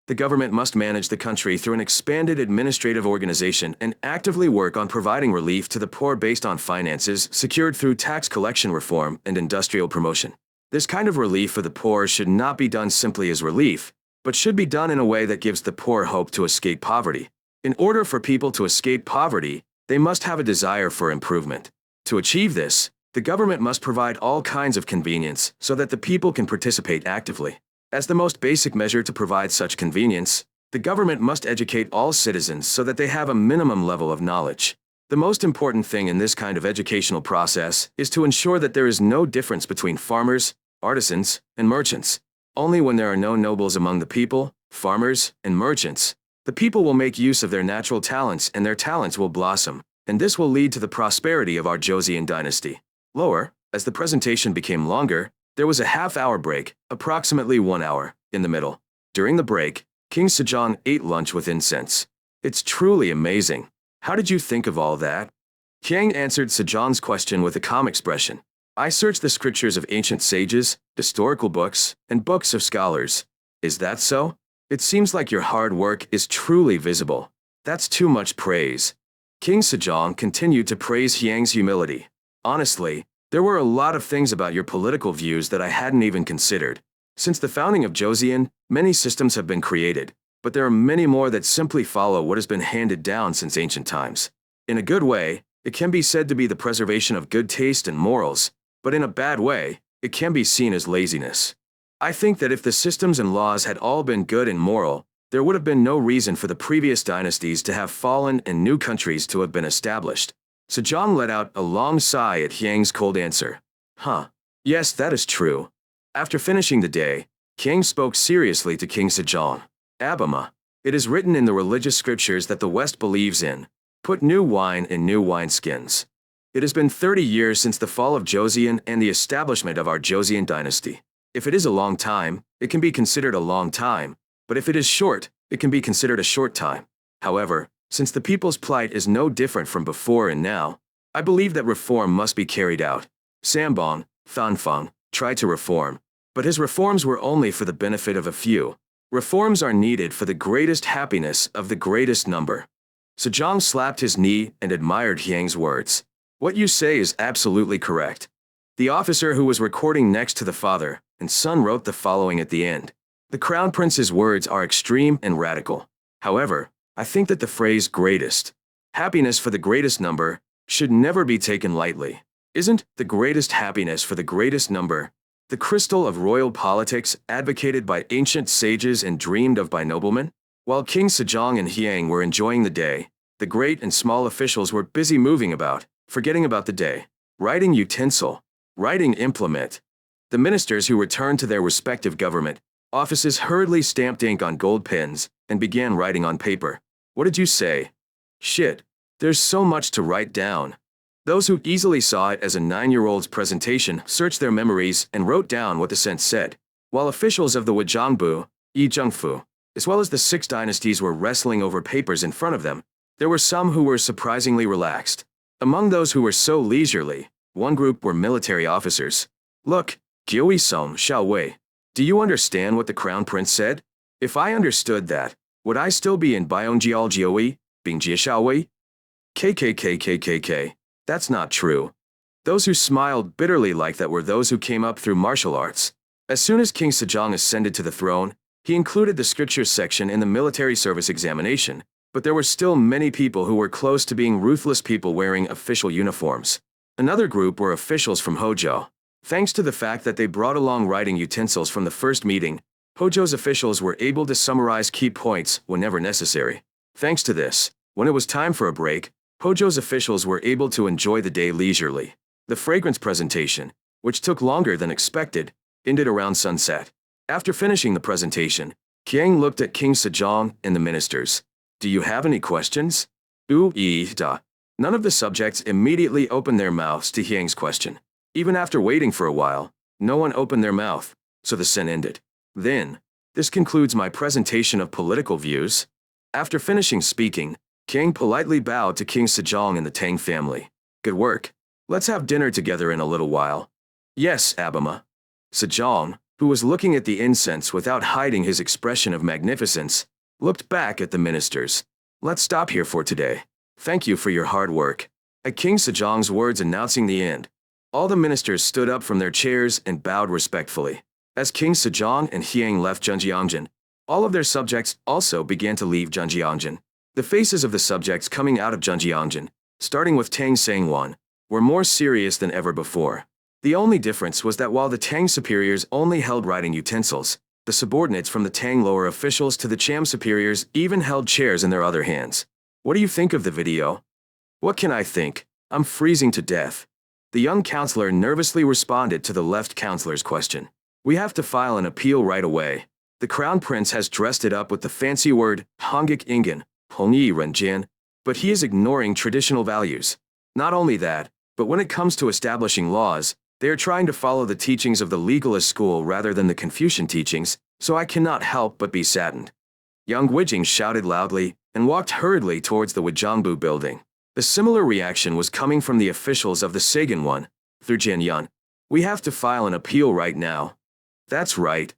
The government must manage the country through an expanded administrative organization and actively work on providing relief to the poor based on finances secured through tax collection reform and industrial promotion. This kind of relief for the poor should not be done simply as relief, but should be done in a way that gives the poor hope to escape poverty. In order for people to escape poverty, they must have a desire for improvement. To achieve this, the government must provide all kinds of convenience so that the people can participate actively. As the most basic measure to provide such convenience, the government must educate all citizens so that they have a minimum level of knowledge. The most important thing in this kind of educational process is to ensure that there is no difference between farmers, artisans, and merchants. Only when there are no nobles among the people, farmers, and merchants, the people will make use of their natural talents and their talents will blossom, and this will lead to the prosperity of our Joseon dynasty. Lower, as the presentation became longer, there was a half-hour break, approximately 1 hour, in the middle. During the break, King Sejong ate lunch with incense. It's truly amazing. How did you think of all that? Kiang answered Sejong's question with a calm expression. I searched the scriptures of ancient sages, historical books, and books of scholars. Is that so? It seems like your hard work is truly visible. That's too much praise. King Sejong continued to praise Hyang's humility. Honestly, there were a lot of things about your political views that I hadn't even considered. Since the founding of Joseon, many systems have been created, but there are many more that simply follow what has been handed down since ancient times. In a good way, it can be said to be the preservation of good taste and morals, but in a bad way, it can be seen as laziness. I think that if the systems and laws had all been good and moral, there would have been no reason for the previous dynasties to have fallen and new countries to have been established. Sejong let out a long sigh at Hyang's cold answer. Yes, that is true. After finishing the day, Hyang spoke seriously to King Sejong. Abama, it is written in the religious scriptures that the West believes in. Put new wine in new wineskins. It has been 30 years since the fall of Joseon and the establishment of our Joseon dynasty. If it is a long time, it can be considered a long time, but if it is short, it can be considered a short time. However, since the people's plight is no different from before and now, I believe that reform must be carried out. Sambong, Thanfeng, tried to reform, but his reforms were only for the benefit of a few. Reforms are needed for the greatest happiness of the greatest number. Sejong slapped his knee and admired Hyang's words. What you say is absolutely correct. The officer who was recording next to the father and son wrote the following at the end. The Crown Prince's words are extreme and radical. However, I think that the phrase greatest, happiness for the greatest number, should never be taken lightly. Isn't the greatest happiness for the greatest number the crystal of royal politics advocated by ancient sages and dreamed of by noblemen? While King Sejong and Hyang were enjoying the day, the great and small officials were busy moving about, forgetting about the day. Writing utensil, writing implement. The ministers who returned to their respective government offices hurriedly stamped ink on gold pens and began writing on paper. What did you say? Shit, there's so much to write down. Those who easily saw it as a 9-year-old's presentation searched their memories and wrote down what the sentence said, while officials of the Wajangbu, Yijungfu, as well as the 6 dynasties were wrestling over papers in front of them. There were some who were surprisingly relaxed. Among those who were so leisurely, one group were military officers. Look, Gyoisong Xiaowei, do you understand what the Crown Prince said? If I understood that, would I still be in Byongjial Jioi, Bingjie Xiaowei? KKKKKK. That's not true. Those who smiled bitterly like that were those who came up through martial arts. As soon as King Sejong ascended to the throne, he included the scriptures section in the military service examination, but there were still many people who were close to being ruthless people wearing official uniforms. Another group were officials from Hojo. Thanks to the fact that they brought along writing utensils from the first meeting, Hojo's officials were able to summarize key points whenever necessary. Thanks to this, when it was time for a break, Hojo's officials were able to enjoy the day leisurely. The fragrance presentation, which took longer than expected, ended around sunset. After finishing the presentation, Kiang looked at King Sejong and the ministers. Do you have any questions? None of the subjects immediately opened their mouths to Hyang's question. Even after waiting for a while, no one opened their mouth, so the sin ended. Then, this concludes my presentation of political views. After finishing speaking, King politely bowed to King Sejong and the Tang family. Good work. Let's have dinner together in a little while. Yes, Abama. Sejong, who was looking at the incense without hiding his expression of magnificence, looked back at the ministers. Let's stop here for today. Thank you for your hard work. At King Sejong's words announcing the end, all the ministers stood up from their chairs and bowed respectfully. As King Sejong and Hyang left Zhenjiangjan, all of their subjects also began to leave Zhenjiangjan. The faces of the subjects coming out of Zhenjiangjan, starting with Tang Sangwon, were more serious than ever before. The only difference was that while the Tang superiors only held writing utensils, the subordinates from the Tang lower officials to the Cham superiors even held chairs in their other hands. What do you think of the video? What can I think? I'm freezing to death. The young counselor nervously responded to the left counselor's question. We have to file an appeal right away. The crown prince has dressed it up with the fancy word, Hongik Ingen, Hongyi Renjian, but he is ignoring traditional values. Not only that, but when it comes to establishing laws, they are trying to follow the teachings of the legalist school rather than the Confucian teachings, so I cannot help but be saddened. Young Wijing shouted loudly and walked hurriedly towards the Wizhangbu building. A similar reaction was coming from the officials of the Sagan one, through Jianyuan. We have to file an appeal right now. That's right.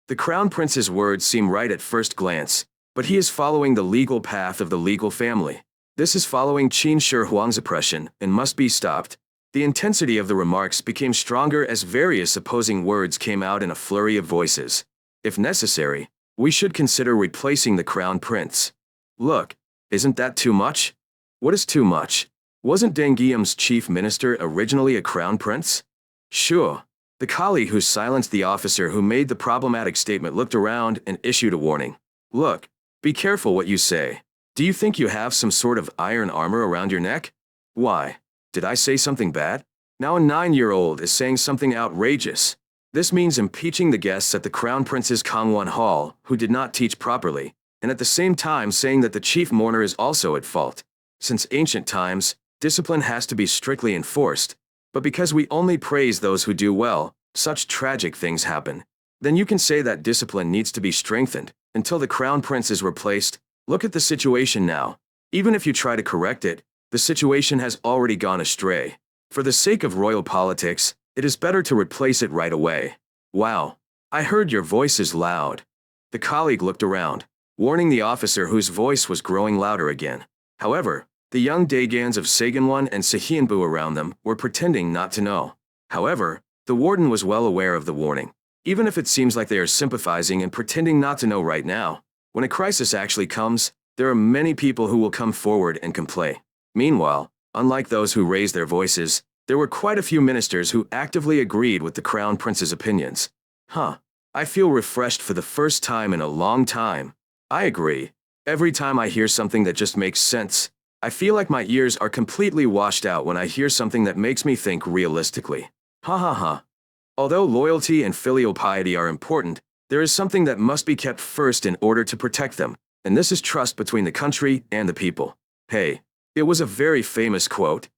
The crown prince's words seem right at first glance, but he is following the legal path of the legal family. This is following Qin Shi Huang's oppression and must be stopped. The intensity of the remarks became stronger as various opposing words came out in a flurry of voices. If necessary, we should consider replacing the crown prince. Look, isn't that too much? What is too much? Wasn't Deng Guillaume's chief minister originally a crown prince? Sure. The colleague who silenced the officer who made the problematic statement looked around and issued a warning. Look, be careful what you say. Do you think you have some sort of iron armor around your neck? Why? Did I say something bad? Now a 9-year-old is saying something outrageous. This means impeaching the guests at the Crown Prince's Kangwon Hall, who did not teach properly, and at the same time saying that the chief mourner is also at fault. Since ancient times, discipline has to be strictly enforced, but because we only praise those who do well, such tragic things happen. Then you can say that discipline needs to be strengthened, until the Crown Prince is replaced. Look at the situation now. Even if you try to correct it, the situation has already gone astray. For the sake of royal politics, it is better to replace it right away. Wow. I heard your voice is loud. The colleague looked around, warning the officer whose voice was growing louder again. However, the young Daegans of Saganwon and Sahianbu around them were pretending not to know. However, the warden was well aware of the warning, even if it seems like they are sympathizing and pretending not to know right now. When a crisis actually comes, there are many people who will come forward and complain. Meanwhile, unlike those who raised their voices, there were quite a few ministers who actively agreed with the Crown Prince's opinions. I feel refreshed for the first time in a long time. I agree. Every time I hear something that just makes sense, I feel like my ears are completely washed out when I hear something that makes me think realistically. Although loyalty and filial piety are important, there is something that must be kept first in order to protect them, and this is trust between the country and the people. Hey, it was a very famous quote.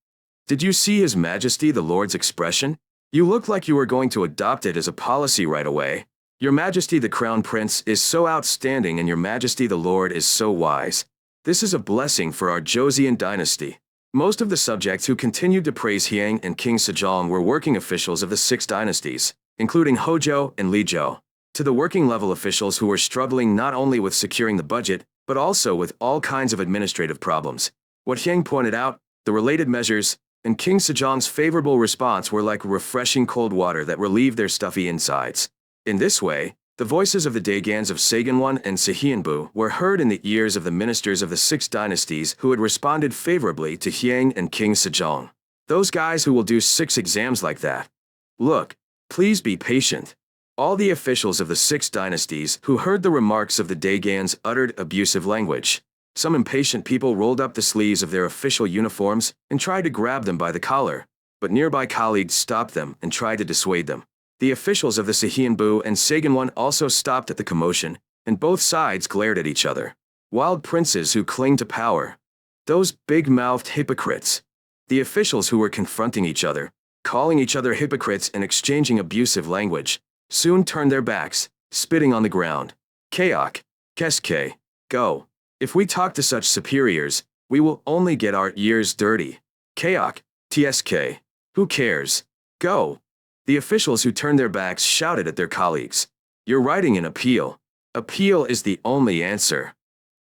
Did you see His Majesty the Lord's expression? You look like you were going to adopt it as a policy right away. Your Majesty the Crown Prince is so outstanding and Your Majesty the Lord is so wise. This is a blessing for our Joseon dynasty. Most of the subjects who continued to praise Hyang and King Sejong were working officials of the 6 dynasties, including Hojo and Lizhou. To the working level officials who were struggling not only with securing the budget, but also with all kinds of administrative problems. What Hyang pointed out, the related measures, and King Sejong's favorable response were like refreshing cold water that relieved their stuffy insides. In this way, the voices of the Daegans of Saganwon and Sahianbu were heard in the ears of the ministers of the 6 dynasties who had responded favorably to Hyang and King Sejong. Those guys who will do 6 exams like that. Look, please be patient. All the officials of the 6 dynasties who heard the remarks of the Daegans uttered abusive language. Some impatient people rolled up the sleeves of their official uniforms and tried to grab them by the collar, but nearby colleagues stopped them and tried to dissuade them. The officials of the Sahianbu and Saganwon also stopped at the commotion, and both sides glared at each other. Wild princes who cling to power. Those big-mouthed hypocrites. The officials who were confronting each other, calling each other hypocrites and exchanging abusive language, soon turned their backs, spitting on the ground. Kaok, Keske, go. If we talk to such superiors, we will only get our ears dirty. Kaok, Tsk. Who cares? Go. The officials who turned their backs shouted at their colleagues. You're writing an appeal. Appeal is the only answer.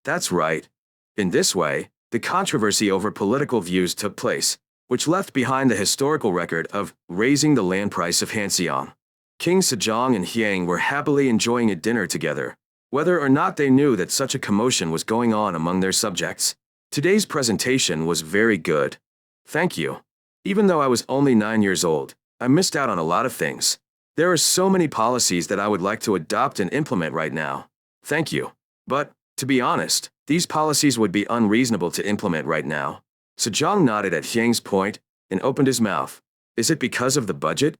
That's right. In this way, the controversy over political views took place, which left behind the historical record of raising the land price of Hanseong. King Sejong and Hyang were happily enjoying a dinner together, whether or not they knew that such a commotion was going on among their subjects. Today's presentation was very good. Thank you. Even though I was only 9 years old, I missed out on a lot of things. There are so many policies that I would like to adopt and implement right now. Thank you. But, to be honest, these policies would be unreasonable to implement right now. Sejong nodded at Hyang's point and opened his mouth. Is it because of the budget?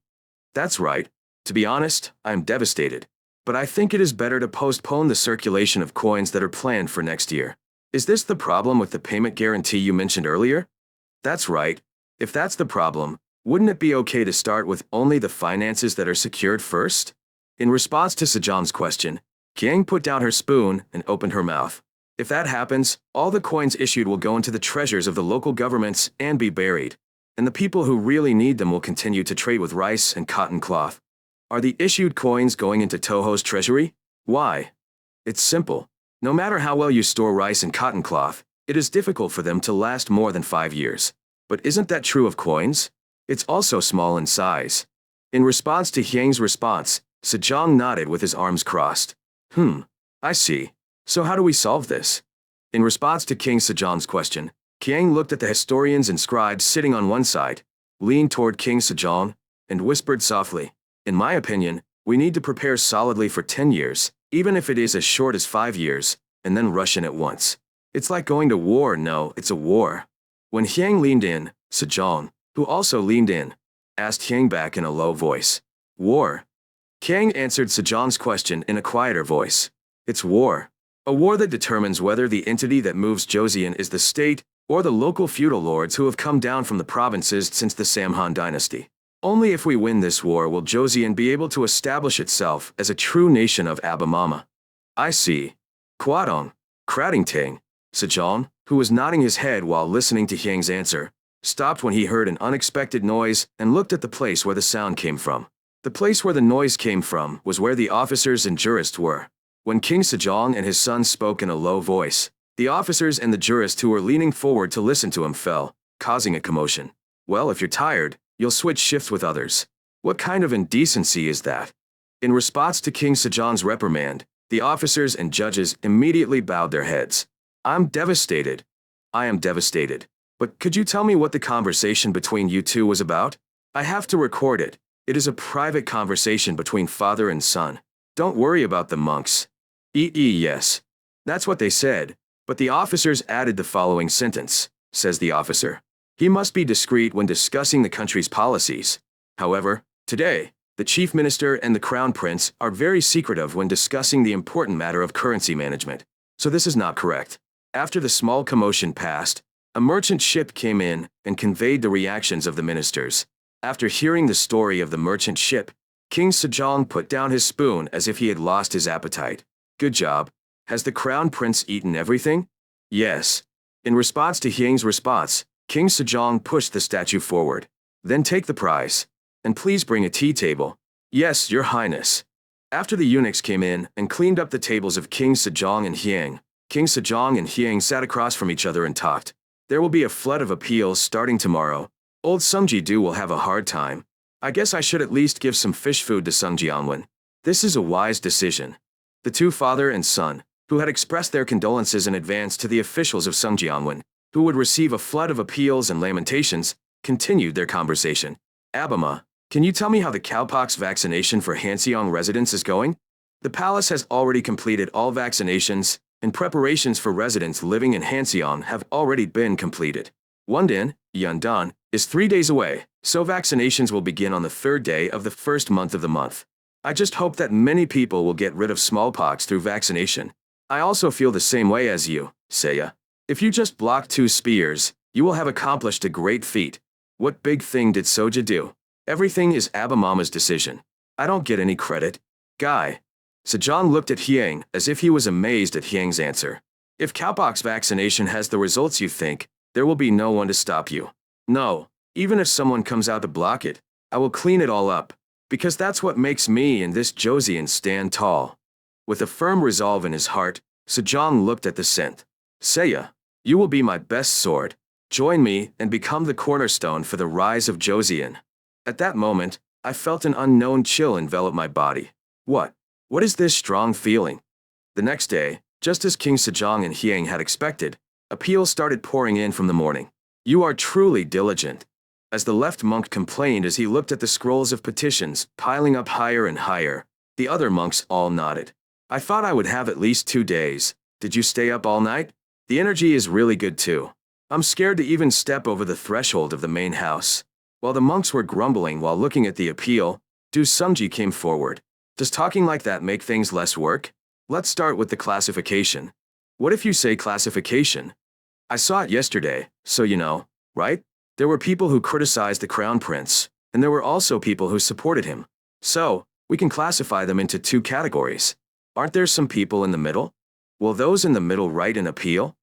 That's right. To be honest, I am devastated. But I think it is better to postpone the circulation of coins that are planned for next year. Is this the problem with the payment guarantee you mentioned earlier? That's right. If that's the problem, wouldn't it be okay to start with only the finances that are secured first? In response to Sejong's question, Hyang put down her spoon and opened her mouth. If that happens, all the coins issued will go into the treasures of the local governments and be buried. And the people who really need them will continue to trade with rice and cotton cloth. Are the issued coins going into Toho's treasury? Why? It's simple. No matter how well you store rice and cotton cloth, it is difficult for them to last more than 5 years. But isn't that true of coins? It's also small in size. In response to Hyang's response, Sejong nodded with his arms crossed. I see. So how do we solve this? In response to King Sejong's question, Hyang looked at the historians and scribes sitting on one side, leaned toward King Sejong, and whispered softly, in my opinion, we need to prepare solidly for 10 years, even if it is as short as 5 years, and then rush in at once. It's like going to war. No, it's a war. When Hyang leaned in, Sejong, who also leaned in, asked Hyang back in a low voice. War? Hyang answered Sejong's question in a quieter voice. It's war. A war that determines whether the entity that moves Joseon is the state or the local feudal lords who have come down from the provinces since the Samhan dynasty. Only if we win this war will Joseon be able to establish itself as a true nation of Abamama. I see. Kwadong, Kratingting, Sejong, who was nodding his head while listening to Hyang's answer, stopped when he heard an unexpected noise and looked at the place where the sound came from. The place where the noise came from was where the officers and jurists were. When King Sejong and his son spoke in a low voice, the officers and the jurists who were leaning forward to listen to him fell, causing a commotion. Well, if you're tired, you'll switch shifts with others. What kind of indecency is that? In response to King Sejong's reprimand, the officers and judges immediately bowed their heads. I'm devastated. I am devastated. But could you tell me what the conversation between you two was about? I have to record it. It is a private conversation between father and son. Don't worry about the monks. Yes. That's what they said. But the officers added the following sentence, says the officer. He must be discreet when discussing the country's policies. However, today, the chief minister and the crown prince are very secretive when discussing the important matter of currency management. So this is not correct. After the small commotion passed, a merchant ship came in and conveyed the reactions of the ministers. After hearing the story of the merchant ship, King Sejong put down his spoon as if he had lost his appetite. Good job. Has the crown prince eaten everything? Yes. In response to Hyang's response, King Sejong pushed the statue forward. Then take the prize. And please bring a tea table. Yes, your highness. After the eunuchs came in and cleaned up the tables of King Sejong and Hyang, King Sejong and Hyang sat across from each other and talked. There will be a flood of appeals starting tomorrow. Old Sungji-do will have a hard time. I guess I should at least give some fish food to Sungji-onwon. This is a wise decision. The two father and son, who had expressed their condolences in advance to the officials of Sungji-onwon, who would receive a flood of appeals and lamentations, continued their conversation. Abama, can you tell me how the cowpox vaccination for Hanseong residents is going? The palace has already completed all vaccinations, and preparations for residents living in Hanseong have already been completed. Wondin, Yundan, is 3 days away, so vaccinations will begin on the 3rd day of the first month of the month. I just hope that many people will get rid of smallpox through vaccination. I also feel the same way as you, Seiya. If you just block 2 spears, you will have accomplished a great feat. What big thing did Soja do? Everything is Abamama's decision. I don't get any credit. Guy. Sejong looked at Hyang as if he was amazed at Hyang's answer. If cowpox vaccination has the results you think, there will be no one to stop you. No, even if someone comes out to block it, I will clean it all up. Because that's what makes me and this Joseon stand tall. With a firm resolve in his heart, Sejong looked at the scent. Seiya, you will be my best sword. Join me and become the cornerstone for the rise of Joseon. At that moment, I felt an unknown chill envelop my body. What? What is this strong feeling? The next day, just as King Sejong and Hyang had expected, appeals started pouring in from the morning. You are truly diligent. as the left monk complained as he looked at the scrolls of petitions piling up higher and higher. The other monks all nodded. I thought I would have at least 2 days. Did you stay up all night? The energy is really good too. I'm scared to even step over the threshold of the main house. While the monks were grumbling while looking at the appeal, Du Sungji came forward. Does talking like that make things less work? Let's start with the classification. What if you say classification? I saw it yesterday, so you know, right? There were people who criticized the crown prince, and there were also people who supported him. So, we can classify them into 2 categories. Aren't there some people in the middle? Will those in the middle write an appeal?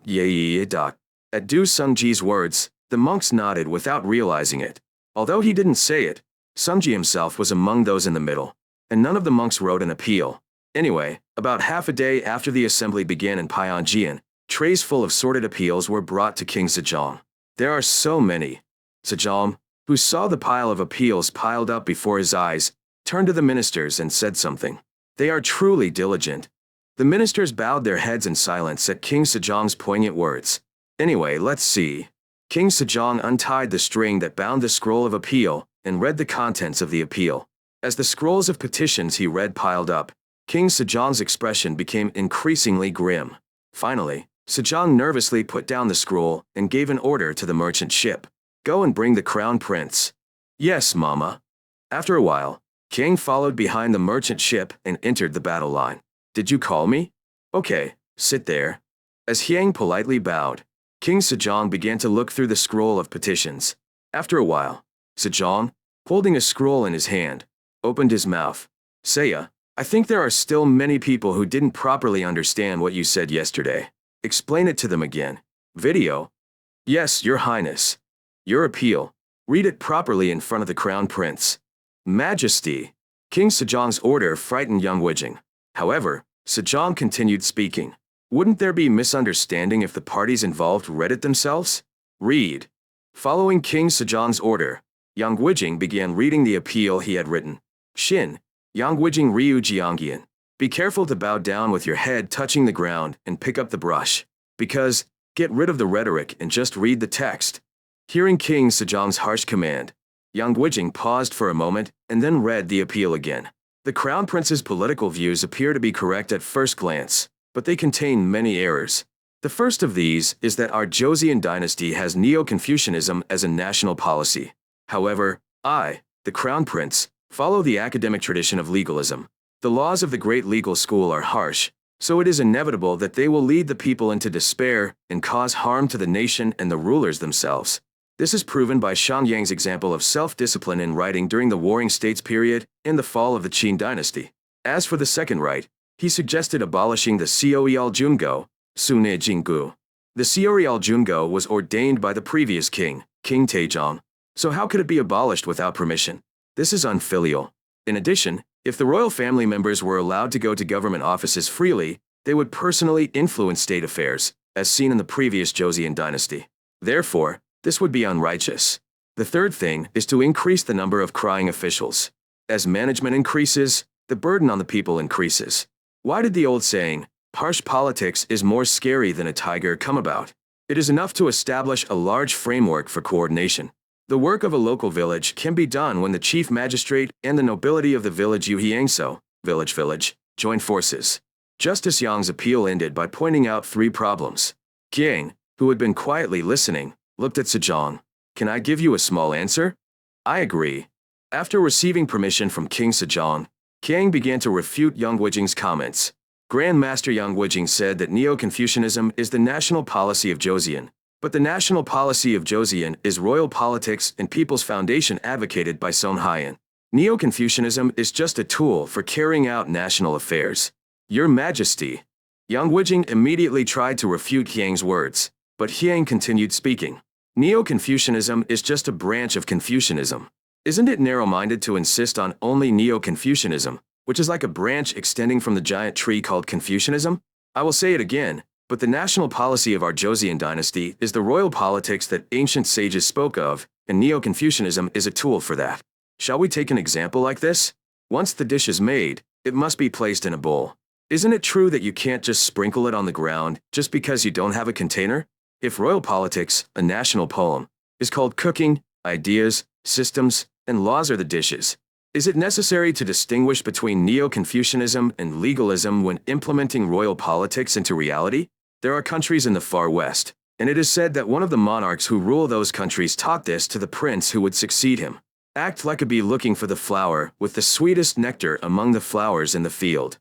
Yeah. At Du Sungji's words, the monks nodded without realizing it. Although he didn't say it, Sungji himself was among those in the middle, and none of the monks wrote an appeal. Anyway, about half a day after the assembly began in Pyongyang, trays full of sorted appeals were brought to King Sejong. There are so many. Sejong, who saw the pile of appeals piled up before his eyes, turned to the ministers and said something. They are truly diligent. The ministers bowed their heads in silence at King Sejong's poignant words. Anyway, let's see. King Sejong untied the string that bound the scroll of appeal and read the contents of the appeal. As the scrolls of petitions he read piled up, King Sejong's expression became increasingly grim. Finally, Sejong nervously put down the scroll and gave an order to the merchant ship. Go and bring the crown prince. Yes, Mama. After a while, King followed behind the merchant ship and entered the battle line. Did you call me? Okay, sit there. As Hyang politely bowed, King Sejong began to look through the scroll of petitions. After a while, Sejong, holding a scroll in his hand, opened his mouth. Seiya, I think there are still many people who didn't properly understand what you said yesterday. Explain it to them again. Video? Yes, Your Highness. Your appeal. Read it properly in front of the crown prince. Majesty. King Sejong's order frightened young Wijing. However, Sejong continued speaking. Wouldn't there be misunderstanding if the parties involved read it themselves? Read. Following King Sejong's order, young Wijing began reading the appeal he had written. Shin, young Wijing Ryu Jiangyan. Be careful to bow down with your head touching the ground and pick up the brush. Because, get rid of the rhetoric and just read the text. Hearing King Sejong's harsh command, young Wijing paused for a moment and then read the appeal again. The crown prince's political views appear to be correct at first glance, but they contain many errors. The first of these is that our Joseon dynasty has Neo-Confucianism as a national policy. However, I, the crown prince, follow the academic tradition of legalism. The laws of the great legal school are harsh, so it is inevitable that they will lead the people into despair and cause harm to the nation and the rulers themselves. This is proven by Xiangyang's example of self-discipline in writing during the Warring States period and the fall of the Qin dynasty. As for the second right, he suggested abolishing the Seoreal Jungo, Sunne Jinggu. The Seoreal Jungo was ordained by the previous king, King Taejong. So how could it be abolished without permission? This is unfilial. In addition, if the royal family members were allowed to go to government offices freely, they would personally influence state affairs, as seen in the previous Joseon dynasty. Therefore, this would be unrighteous. The third thing is to increase the number of crying officials. As management increases, the burden on the people increases. Why did the old saying, harsh politics is more scary than a tiger, come about? It is enough to establish a large framework for coordination. The work of a local village can be done when the chief magistrate and the nobility of the village Yuhyangso, village, join forces. Justice Yang's appeal ended by pointing out 3 problems. Yang, who had been quietly listening, looked at Sejong. Can I give you a small answer? I agree. After receiving permission from King Sejong, Yang began to refute young Wijing's comments. Grand Master Yang Wijing said that Neo-Confucianism is the national policy of Joseon. But the national policy of Joseon is royal politics and people's foundation advocated by Son Hyan. Neo-Confucianism is just a tool for carrying out national affairs. Your Majesty. Yang Wijing immediately tried to refute Hyang's words, but Hyang continued speaking. Neo-Confucianism is just a branch of Confucianism. Isn't it narrow-minded to insist on only Neo-Confucianism, which is like a branch extending from the giant tree called Confucianism? I will say it again. But the national policy of our Joseon dynasty is the royal politics that ancient sages spoke of, and Neo-Confucianism is a tool for that. Shall we take an example like this? Once the dish is made, it must be placed in a bowl. Isn't it true that you can't just sprinkle it on the ground just because you don't have a container? If royal politics, a national poem, is called cooking, ideas, systems, and laws are the dishes. Is it necessary to distinguish between Neo-Confucianism and legalism when implementing royal politics into reality? There are countries in the far west, and it is said that one of the monarchs who rule those countries taught this to the prince who would succeed him. Act like a bee looking for the flower with the sweetest nectar among the flowers in the field.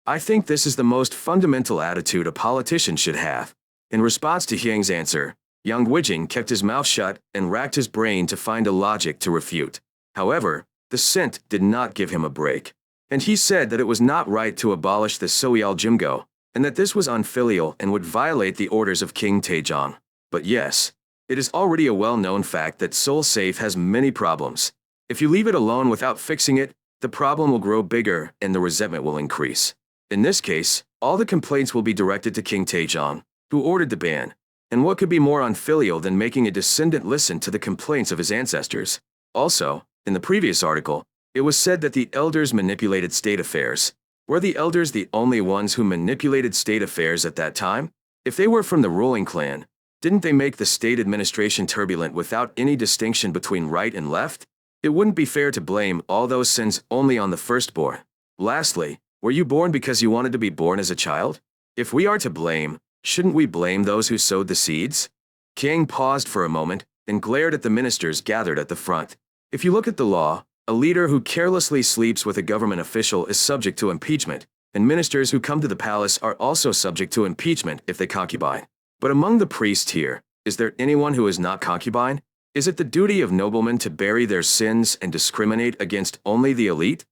I think this is the most fundamental attitude a politician should have. In response to Hyang's answer, Yang Guijing kept his mouth shut and racked his brain to find a logic to refute. However, the scent did not give him a break. And he said that it was not right to abolish the Soyal Jimgo, and that this was unfilial and would violate the orders of King Taejong. But yes, it is already a well-known fact that Seoul Safe has many problems. If you leave it alone without fixing it, the problem will grow bigger and the resentment will increase. In this case, all the complaints will be directed to King Taejong, who ordered the ban. And what could be more unfilial than making a descendant listen to the complaints of his ancestors? Also, in the previous article, it was said that the elders manipulated state affairs. Were the elders the only ones who manipulated state affairs at that time? If they were from the ruling clan, didn't they make the state administration turbulent without any distinction between right and left? It wouldn't be fair to blame all those sins only on the firstborn. Lastly, were you born because you wanted to be born as a child? If we are to blame, shouldn't we blame those who sowed the seeds? Kang paused for a moment and glared at the ministers gathered at the front. If you look at the law, a leader who carelessly sleeps with a government official is subject to impeachment, and ministers who come to the palace are also subject to impeachment if they concubine. But among the priests here, is there anyone who is not concubine? Is it the duty of noblemen to bury their sins and discriminate against only the elite?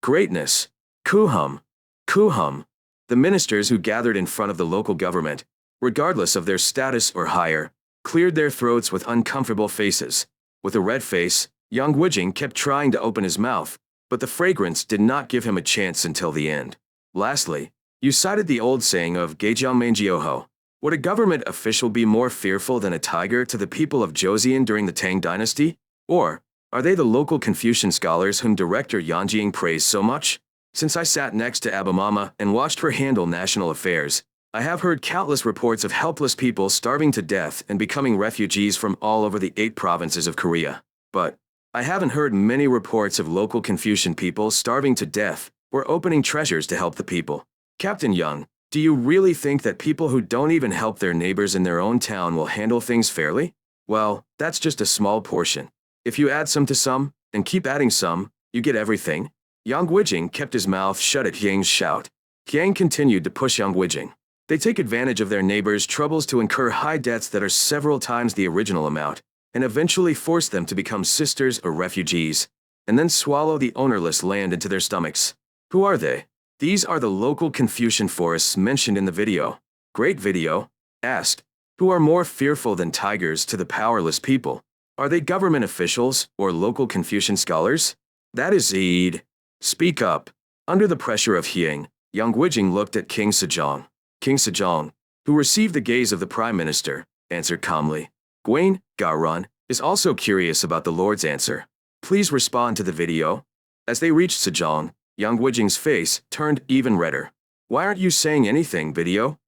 Greatness. Kuhum. Kuhum. The ministers who gathered in front of the local government, regardless of their status or higher, cleared their throats with uncomfortable faces. With a red face, Yang Guijing kept trying to open his mouth, but the fragrance did not give him a chance until the end. Lastly, you cited the old saying of Geijiangmanjioho. Would a government official be more fearful than a tiger to the people of Joseon during the Tang dynasty? Or, are they the local Confucian scholars whom director Yang Jing praised so much? Since I sat next to Abimama and watched her handle national affairs, I have heard countless reports of helpless people starving to death and becoming refugees from all over the 8 provinces of Korea. But I haven't heard many reports of local Confucian people starving to death or opening treasures to help the people. Captain Young, do you really think that people who don't even help their neighbors in their own town will handle things fairly? Well, that's just a small portion. If you add some to some, and keep adding some, you get everything. Yang Guijing kept his mouth shut at Hyang's shout. Hyang continued to push Yang Guijing. They take advantage of their neighbors' troubles to incur high debts that are several times the original amount, and eventually force them to become sisters or refugees, and then swallow the ownerless land into their stomachs. Who are they? These are the local Confucian forests mentioned in the video. Great video. Asked, who are more fearful than tigers to the powerless people? Are they government officials or local Confucian scholars? That is Eid. Speak up. Under the pressure of Hyang, Yang Guijing looked at King Sejong. King Sejong, who received the gaze of the Prime Minister, answered calmly. Gwain, Garun, is also curious about the Lord's answer. Please respond to the video. As they reached Sejong, Yang Guijing's face turned even redder. Why aren't you saying anything, video?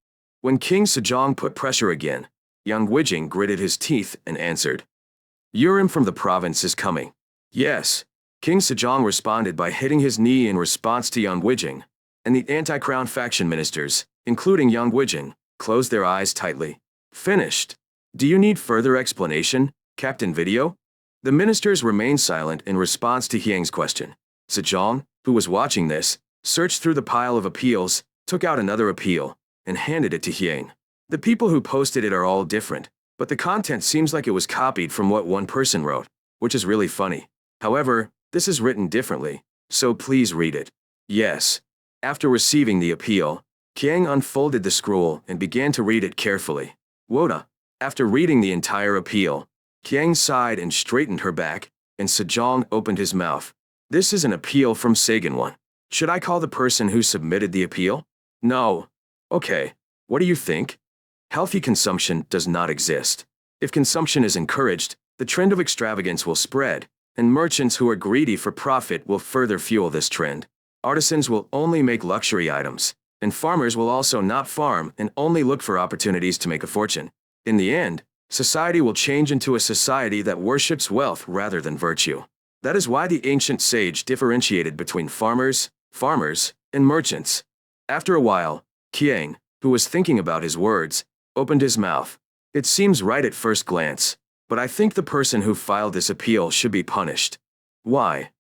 When King Sejong put pressure again, Yang Guijing gritted his teeth and answered. Urim from the province is coming. Yes. King Sejong responded by hitting his knee in response to Yang Guijing, and the anti-crown faction ministers, including Yang Guijing, closed their eyes tightly. Finished. Do you need further explanation, Captain Video? The ministers remained silent in response to Hyang's question. Sejong, who was watching this, searched through the pile of appeals, took out another appeal, and handed it to Hyang. The people who posted it are all different, but the content seems like it was copied from what one person wrote, which is really funny. However, this is written differently, so please read it. Yes. After receiving the appeal, Hyang unfolded the scroll and began to read it carefully. Woda. After reading the entire appeal, Hyang sighed and straightened her back, and Sejong opened his mouth. This is an appeal from Saganwon. Should I call the person who submitted the appeal? No. Okay. What do you think? Healthy consumption does not exist. If consumption is encouraged, the trend of extravagance will spread, and merchants who are greedy for profit will further fuel this trend. Artisans will only make luxury items, and farmers will also not farm and only look for opportunities to make a fortune. In the end, Society will change into a society that worships wealth rather than virtue. That is why the ancient sage differentiated between farmers, and merchants. After a while, Qiang, who was thinking about his words, opened his mouth. It seems right at first glance, but I think the person who filed this appeal should be punished. Why?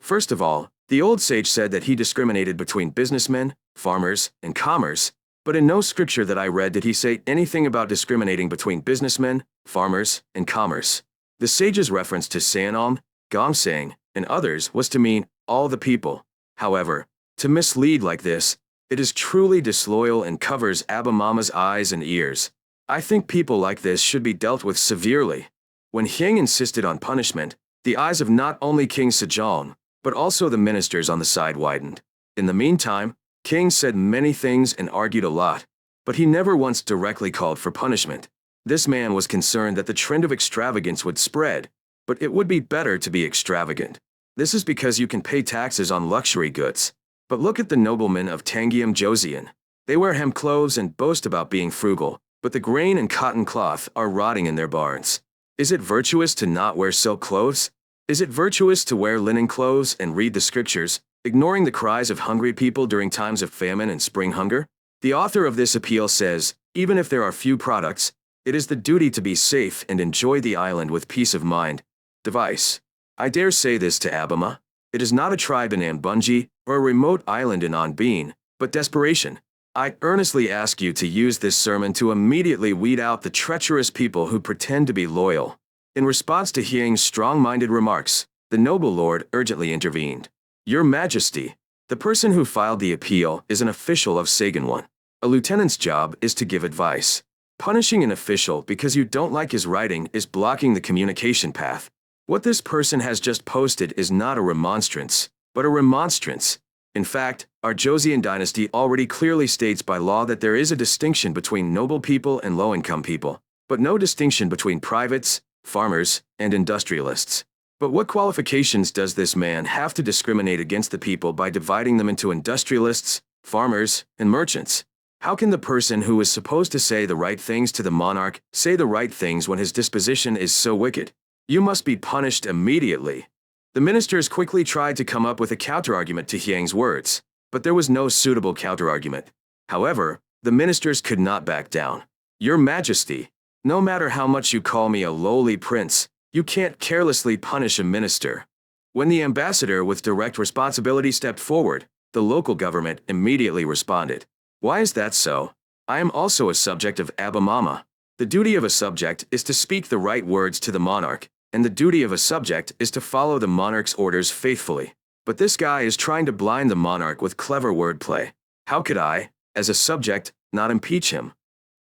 First of all, the old sage said that he discriminated between businessmen, farmers, and commerce, but in no scripture that I read did he say anything about discriminating between businessmen, farmers, and commerce. The sage's reference to Sanam, Gongsang, and others was to mean all the people. However, to mislead like this, it is truly disloyal and covers Abba Mama's eyes and ears. I think people like this should be dealt with severely. When Hyang insisted on punishment, the eyes of not only King Sejong, but also the ministers on the side widened. In the meantime, King said many things and argued a lot, but he never once directly called for punishment. This man was concerned that the trend of extravagance would spread, but it would be better to be extravagant. This is because you can pay taxes on luxury goods. But look at the noblemen of Tangium Joseon. They wear hem clothes and boast about being frugal, but the grain and cotton cloth are rotting in their barns. Is it virtuous to not wear silk clothes? Is it virtuous to wear linen clothes and read the scriptures, ignoring the cries of hungry people during times of famine and spring hunger? The author of this appeal says, even if there are few products, it is the duty to be safe and enjoy the island with peace of mind. Device. I dare say this to Abama. It is not a tribe in Ambunji or a remote island in Onbeen, but desperation. I earnestly ask you to use this sermon to immediately weed out the treacherous people who pretend to be loyal. In response to Hyang's strong-minded remarks, the noble lord urgently intervened. Your Majesty, the person who filed the appeal is an official of Saganwon. A lieutenant's job is to give advice. Punishing an official because you don't like his writing is blocking the communication path. What this person has just posted is not a remonstrance, but a remonstrance. In fact, our Joseon dynasty already clearly states by law that there is a distinction between noble people and low-income people, but no distinction between privates, farmers, and industrialists. But what qualifications does this man have to discriminate against the people by dividing them into industrialists, farmers, and merchants? How can the person who is supposed to say the right things to the monarch say the right things when his disposition is so wicked? You must be punished immediately. The ministers quickly tried to come up with a counterargument to Hyang's words, but there was no suitable counterargument. However, the ministers could not back down. Your Majesty, no matter how much you call me a lowly prince, you can't carelessly punish a minister. When the ambassador with direct responsibility stepped forward, the local government immediately responded. Why is that so? I am also a subject of Abba Mama. The duty of a subject is to speak the right words to the monarch, and the duty of a subject is to follow the monarch's orders faithfully. But this guy is trying to blind the monarch with clever wordplay. How could I, as a subject, not impeach him?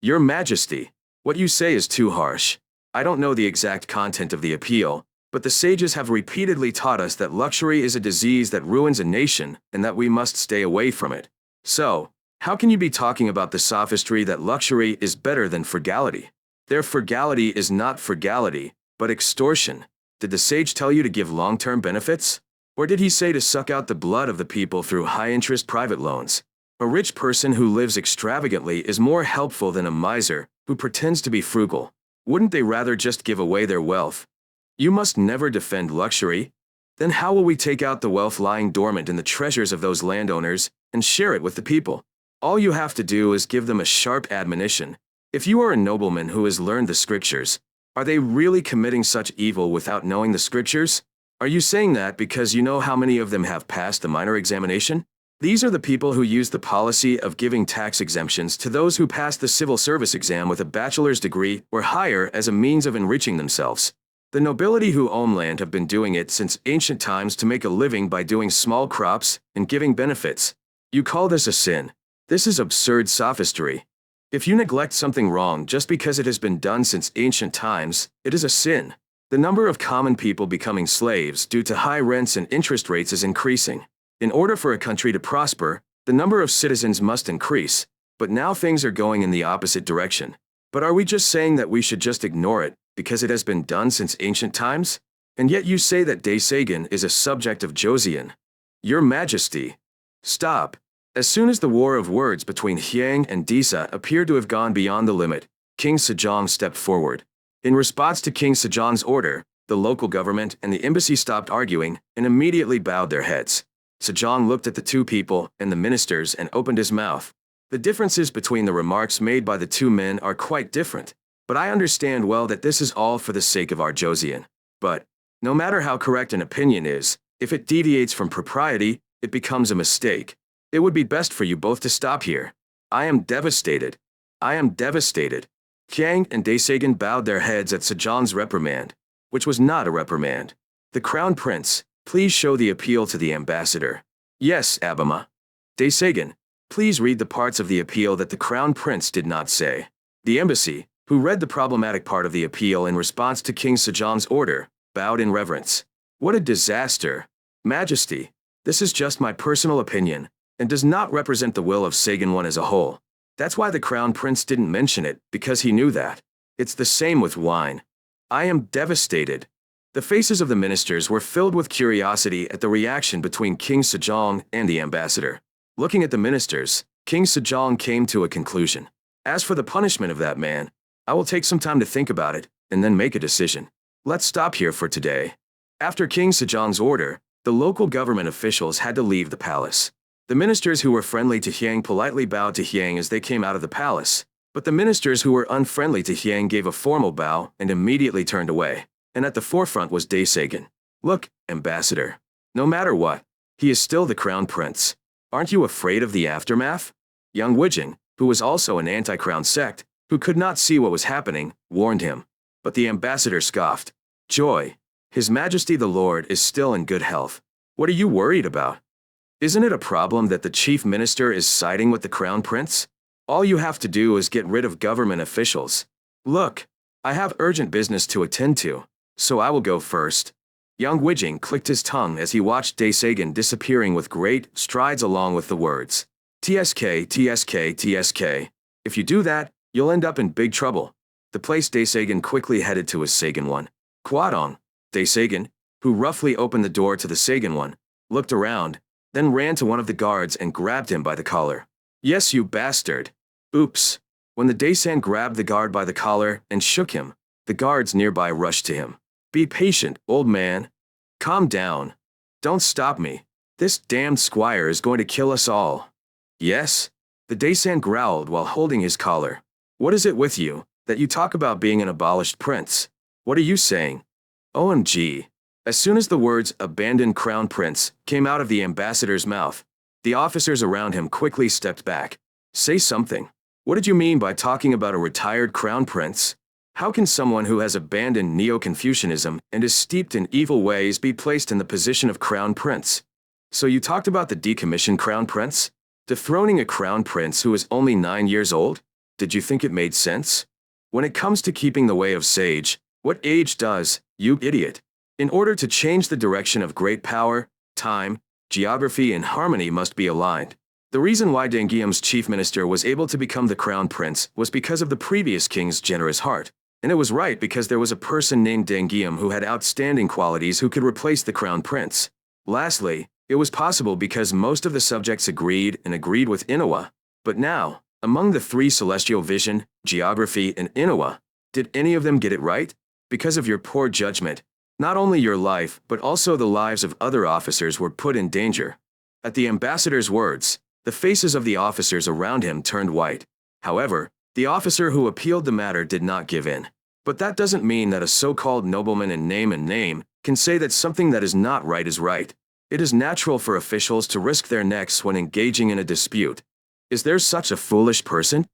Your Majesty, what you say is too harsh. I don't know the exact content of the appeal, but the sages have repeatedly taught us that luxury is a disease that ruins a nation and that we must stay away from it. So, how can you be talking about the sophistry that luxury is better than frugality? Their frugality is not frugality, but extortion. Did the sage tell you to give long-term benefits? Or did he say to suck out the blood of the people through high-interest private loans? A rich person who lives extravagantly is more helpful than a miser who pretends to be frugal. Wouldn't they rather just give away their wealth? You must never defend luxury. Then how will we take out the wealth lying dormant in the treasures of those landowners and share it with the people? All you have to do is give them a sharp admonition. If you are a nobleman who has learned the scriptures, are they really committing such evil without knowing the scriptures? Are you saying that because you know how many of them have passed the minor examination? These are the people who use the policy of giving tax exemptions to those who pass the civil service exam with a bachelor's degree or higher as a means of enriching themselves. The nobility who own land have been doing it since ancient times to make a living by doing small crops and giving benefits. You call this a sin? This is absurd sophistry. If you neglect something wrong just because it has been done since ancient times, it is a sin. The number of common people becoming slaves due to high rents and interest rates is increasing. In order for a country to prosper, the number of citizens must increase, but now things are going in the opposite direction. But are we just saying that we should just ignore it because it has been done since ancient times? And yet you say that Daesagan is a subject of Joseon. Your Majesty. Stop. As soon as the war of words between Hyang and Disa appeared to have gone beyond the limit, King Sejong stepped forward. In response to King Sejong's order, the local government and the embassy stopped arguing and immediately bowed their heads. Sejong looked at the two people and the ministers and opened his mouth. The differences between the remarks made by the two men are quite different, but I understand well that this is all for the sake of our Joseon. But, no matter how correct an opinion is, if it deviates from propriety, it becomes a mistake. It would be best for you both to stop here. I am devastated. I am devastated. Hyang and Daesagan bowed their heads at Sejong's reprimand, which was not a reprimand. The Crown Prince, please show the appeal to the ambassador. Yes, Abama. Daesagan, please read the parts of the appeal that the Crown Prince did not say. The embassy, who read the problematic part of the appeal in response to King Sejong's order, bowed in reverence. What a disaster! Majesty, this is just my personal opinion, and does not represent the will of Sagan I as a whole. That's why the Crown Prince didn't mention it, because he knew that. It's the same with wine. I am devastated. The faces of the ministers were filled with curiosity at the reaction between King Sejong and the ambassador. Looking at the ministers, King Sejong came to a conclusion. As for the punishment of that man, I will take some time to think about it, and then make a decision. Let's stop here for today. After King Sejong's order, the local government officials had to leave the palace. The ministers who were friendly to Hyang politely bowed to Hyang as they came out of the palace, but the ministers who were unfriendly to Hyang gave a formal bow and immediately turned away, and at the forefront was Daesagan. Look, ambassador. No matter what, he is still the crown prince. Aren't you afraid of the aftermath? Young Wijing, who was also an anti-crown sect, who could not see what was happening, warned him. But the ambassador scoffed. Joy. His Majesty the Lord is still in good health. What are you worried about? Isn't it a problem that the chief minister is siding with the crown prince? All you have to do is get rid of government officials. Look, I have urgent business to attend to, so I will go first. Young Wijing clicked his tongue as he watched Daesagan disappearing with great strides along with the words, TSK, TSK, TSK. If you do that, you'll end up in big trouble. The place Daesagan quickly headed to was Sagan I. Kwadong. Daesagan, who roughly opened the door to the Sagan I, looked around, then ran to one of the guards and grabbed him by the collar. Yes, you bastard. Oops. When the Daesan grabbed the guard by the collar and shook him, the guards nearby rushed to him. Be patient, old man. Calm down. Don't stop me. This damned squire is going to kill us all. Yes? The Daesan growled while holding his collar. What is it with you, that you talk about being an abolished prince? What are you saying? OMG. As soon as the words, abandoned crown prince, came out of the ambassador's mouth, the officers around him quickly stepped back. Say something. What did you mean by talking about a retired crown prince? How can someone who has abandoned Neo-Confucianism and is steeped in evil ways be placed in the position of crown prince? So you talked about the decommissioned crown prince? Dethroning a crown prince who is only 9 years old? Did you think it made sense? When it comes to keeping the way of sage, what age does, you idiot? In order to change the direction of great power, time, geography and harmony must be aligned. The reason why Dengium's chief minister was able to become the crown prince was because of the previous king's generous heart. And it was right because there was a person named Dengium who had outstanding qualities who could replace the crown prince. Lastly, it was possible because most of the subjects agreed with Inoue. But now, among the three celestial vision, geography and Inoue, did any of them get it right? Because of your poor judgment, not only your life but also the lives of other officers were put in danger. At the ambassador's words, the faces of the officers around him turned white. However, the officer who appealed the matter did not give in. But that doesn't mean that a so-called nobleman in name can say that something that is not right is right. It is natural for officials to risk their necks when engaging in a dispute. Is there such a foolish person?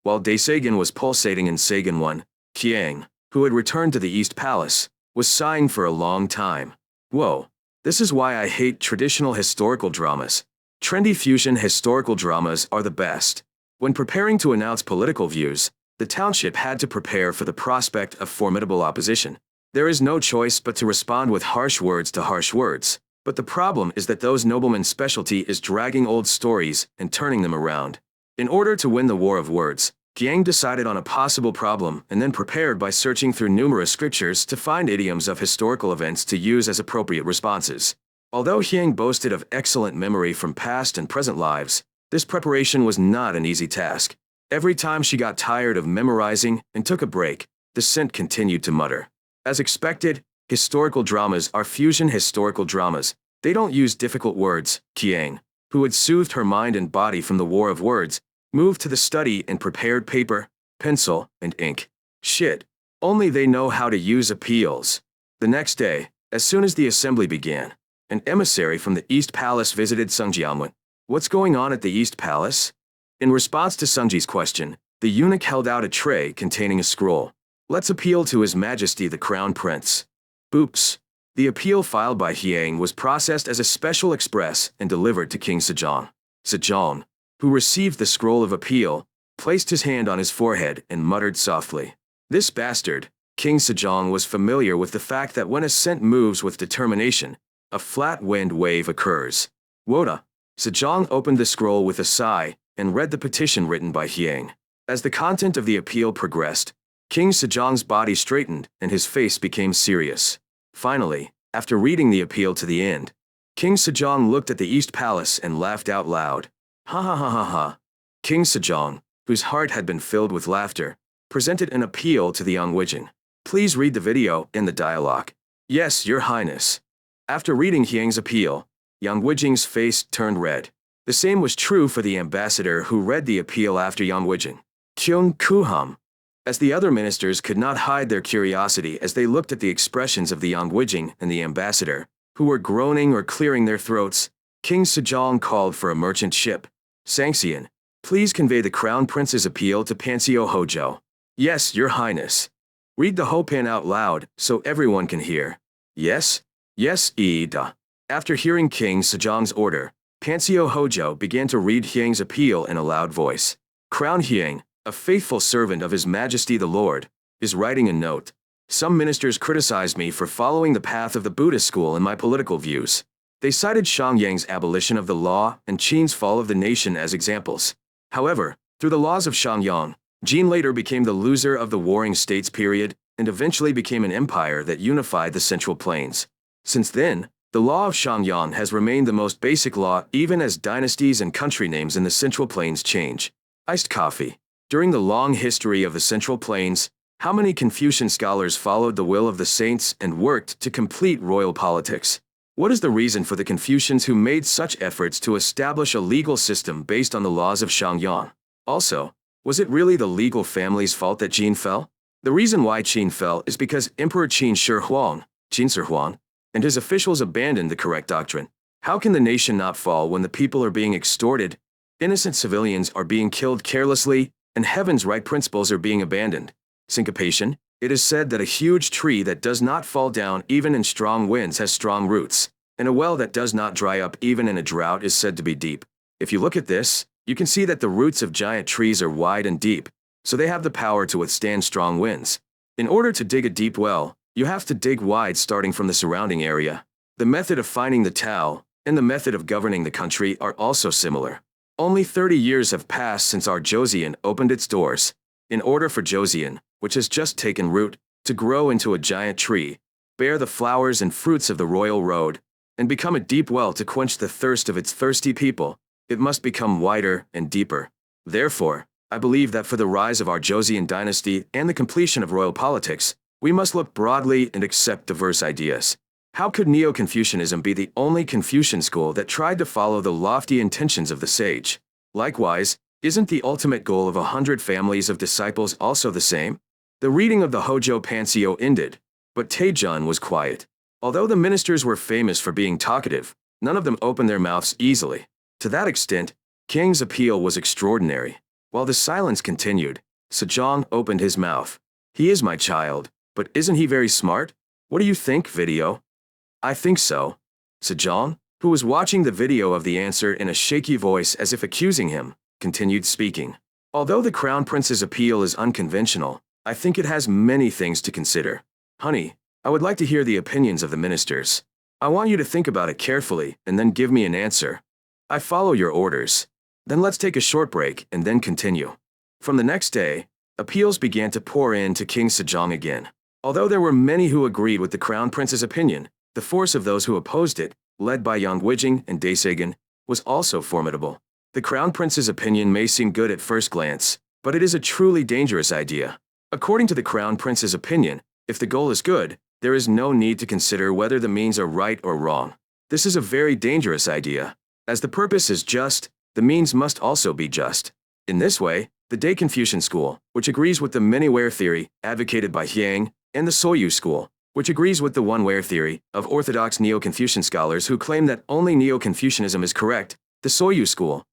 While Daesagan was pulsating in Sagan I, Hyang, who had returned to the East Palace, was sighing for a long time. Whoa, this is why I hate traditional historical dramas. Trendy fusion historical dramas are the best. When preparing to announce political views, the township had to prepare for the prospect of formidable opposition. There is no choice but to respond with harsh words to harsh words. But the problem is that those noblemen's specialty is dragging old stories and turning them around. In order to win the war of words, Gyang decided on a possible problem and then prepared by searching through numerous scriptures to find idioms of historical events to use as appropriate responses. Although Hyang boasted of excellent memory from past and present lives, this preparation was not an easy task. Every time she got tired of memorizing and took a break, The scent continued to mutter. As expected, historical dramas are fusion historical dramas. They don't use difficult words. Qiang, who had soothed her mind and body from the war of words, moved to the study and prepared paper, pencil, and ink. Shit. Only they know how to use appeals. The next day, as soon as the assembly began, an emissary from the East Palace visited Sung Jianwen. What's going on at the East Palace? In response to Sungji's question, the eunuch held out a tray containing a scroll. Let's appeal to His Majesty the Crown Prince. Boops. The appeal filed by Hiang was processed as a special express and delivered to King Sejong. Sejong, who received the scroll of appeal, placed his hand on his forehead and muttered softly. This bastard, King Sejong was familiar with the fact that when a scent moves with determination, a flat wind wave occurs. Woda. Sejong opened the scroll with a sigh and read the petition written by Hiang. As the content of the appeal progressed, King Sejong's body straightened and his face became serious. Finally, after reading the appeal to the end, King Sejong looked at the East Palace and laughed out loud. Ha ha ha ha ha. King Sejong, whose heart had been filled with laughter, presented an appeal to the young Wijing. Please read the video in the dialogue. Yes, Your Highness. After reading Hiang's appeal, Yang Wijing's face turned red. The same was true for the ambassador who read the appeal after Yang Wijing. Kyung Kuham. As the other ministers could not hide their curiosity as they looked at the expressions of the Yang Wijing and the ambassador, who were groaning or clearing their throats, King Sejong called for a merchant ship. Sangxian, please convey the Crown Prince's appeal to Pansio Hojo. Yes, Your Highness. Read the Hopan out loud so everyone can hear. Yes? Yes, Ida. After hearing King Sejong's order, Pansio Hojo began to read Hiang's appeal in a loud voice. Crown Hiang, a faithful servant of His Majesty the Lord, is writing a note. Some ministers criticized me for following the path of the Buddhist school in my political views. They cited Shang Yang's abolition of the law and Qin's fall of the nation as examples. However, through the laws of Shang Yang, Jin later became the loser of the Warring States period and eventually became an empire that unified the Central Plains. Since then, the law of Shang Yang has remained the most basic law even as dynasties and country names in the Central Plains change. Iced coffee. During the long history of the Central Plains, how many Confucian scholars followed the will of the saints and worked to complete royal politics? What is the reason for the Confucians who made such efforts to establish a legal system based on the laws of Shang Yang? Also, was it really the legal family's fault that Qin fell? The reason why Qin fell is because Emperor Qin Shi Huang, Qin Shi Huang, and his officials abandoned the correct doctrine. How can the nation not fall when the people are being extorted, innocent civilians are being killed carelessly, and heaven's right principles are being abandoned? Syncopation. It is said that a huge tree that does not fall down even in strong winds has strong roots, and a well that does not dry up even in a drought is said to be deep. If you look at this, you can see that the roots of giant trees are wide and deep, so they have the power to withstand strong winds. In order to dig a deep well, you have to dig wide starting from the surrounding area. The method of finding the Tao and the method of governing the country are also similar. Only 30 years have passed since our Joseon opened its doors. In order for Joseon, which has just taken root, to grow into a giant tree, bear the flowers and fruits of the royal road, and become a deep well to quench the thirst of its thirsty people, it must become wider and deeper. Therefore, I believe that for the rise of our Joseon dynasty and the completion of royal politics, we must look broadly and accept diverse ideas. How could Neo-Confucianism be the only Confucian school that tried to follow the lofty intentions of the sage? Likewise, isn't the ultimate goal of 100 families of disciples also the same? The reading of the Hojo Pansio ended, but Taejun was quiet. Although the ministers were famous for being talkative, none of them opened their mouths easily. To that extent, King's appeal was extraordinary. While the silence continued, Sejong opened his mouth. He is my child, but isn't he very smart? What do you think, video? I think so. Sejong, who was watching the video of the answer in a shaky voice as if accusing him, continued speaking. Although the Crown Prince's appeal is unconventional, I think it has many things to consider. Honey, I would like to hear the opinions of the ministers. I want you to think about it carefully and then give me an answer. I follow your orders. Then let's take a short break and then continue. From the next day, appeals began to pour in to King Sejong again. Although there were many who agreed with the Crown Prince's opinion, the force of those who opposed it, led by Yang Wijing and Daesagan, was also formidable. The Crown Prince's opinion may seem good at first glance, but it is a truly dangerous idea. According to the Crown Prince's opinion, if the goal is good, there is no need to consider whether the means are right or wrong. This is a very dangerous idea. As the purpose is just, the means must also be just. In this way, the Day-Confucian school, which agrees with the many-where theory advocated by Hyang, and the Soyu school, which agrees with the one-where theory of orthodox Neo-Confucian scholars who claim that only Neo-Confucianism is correct, the Soyu school,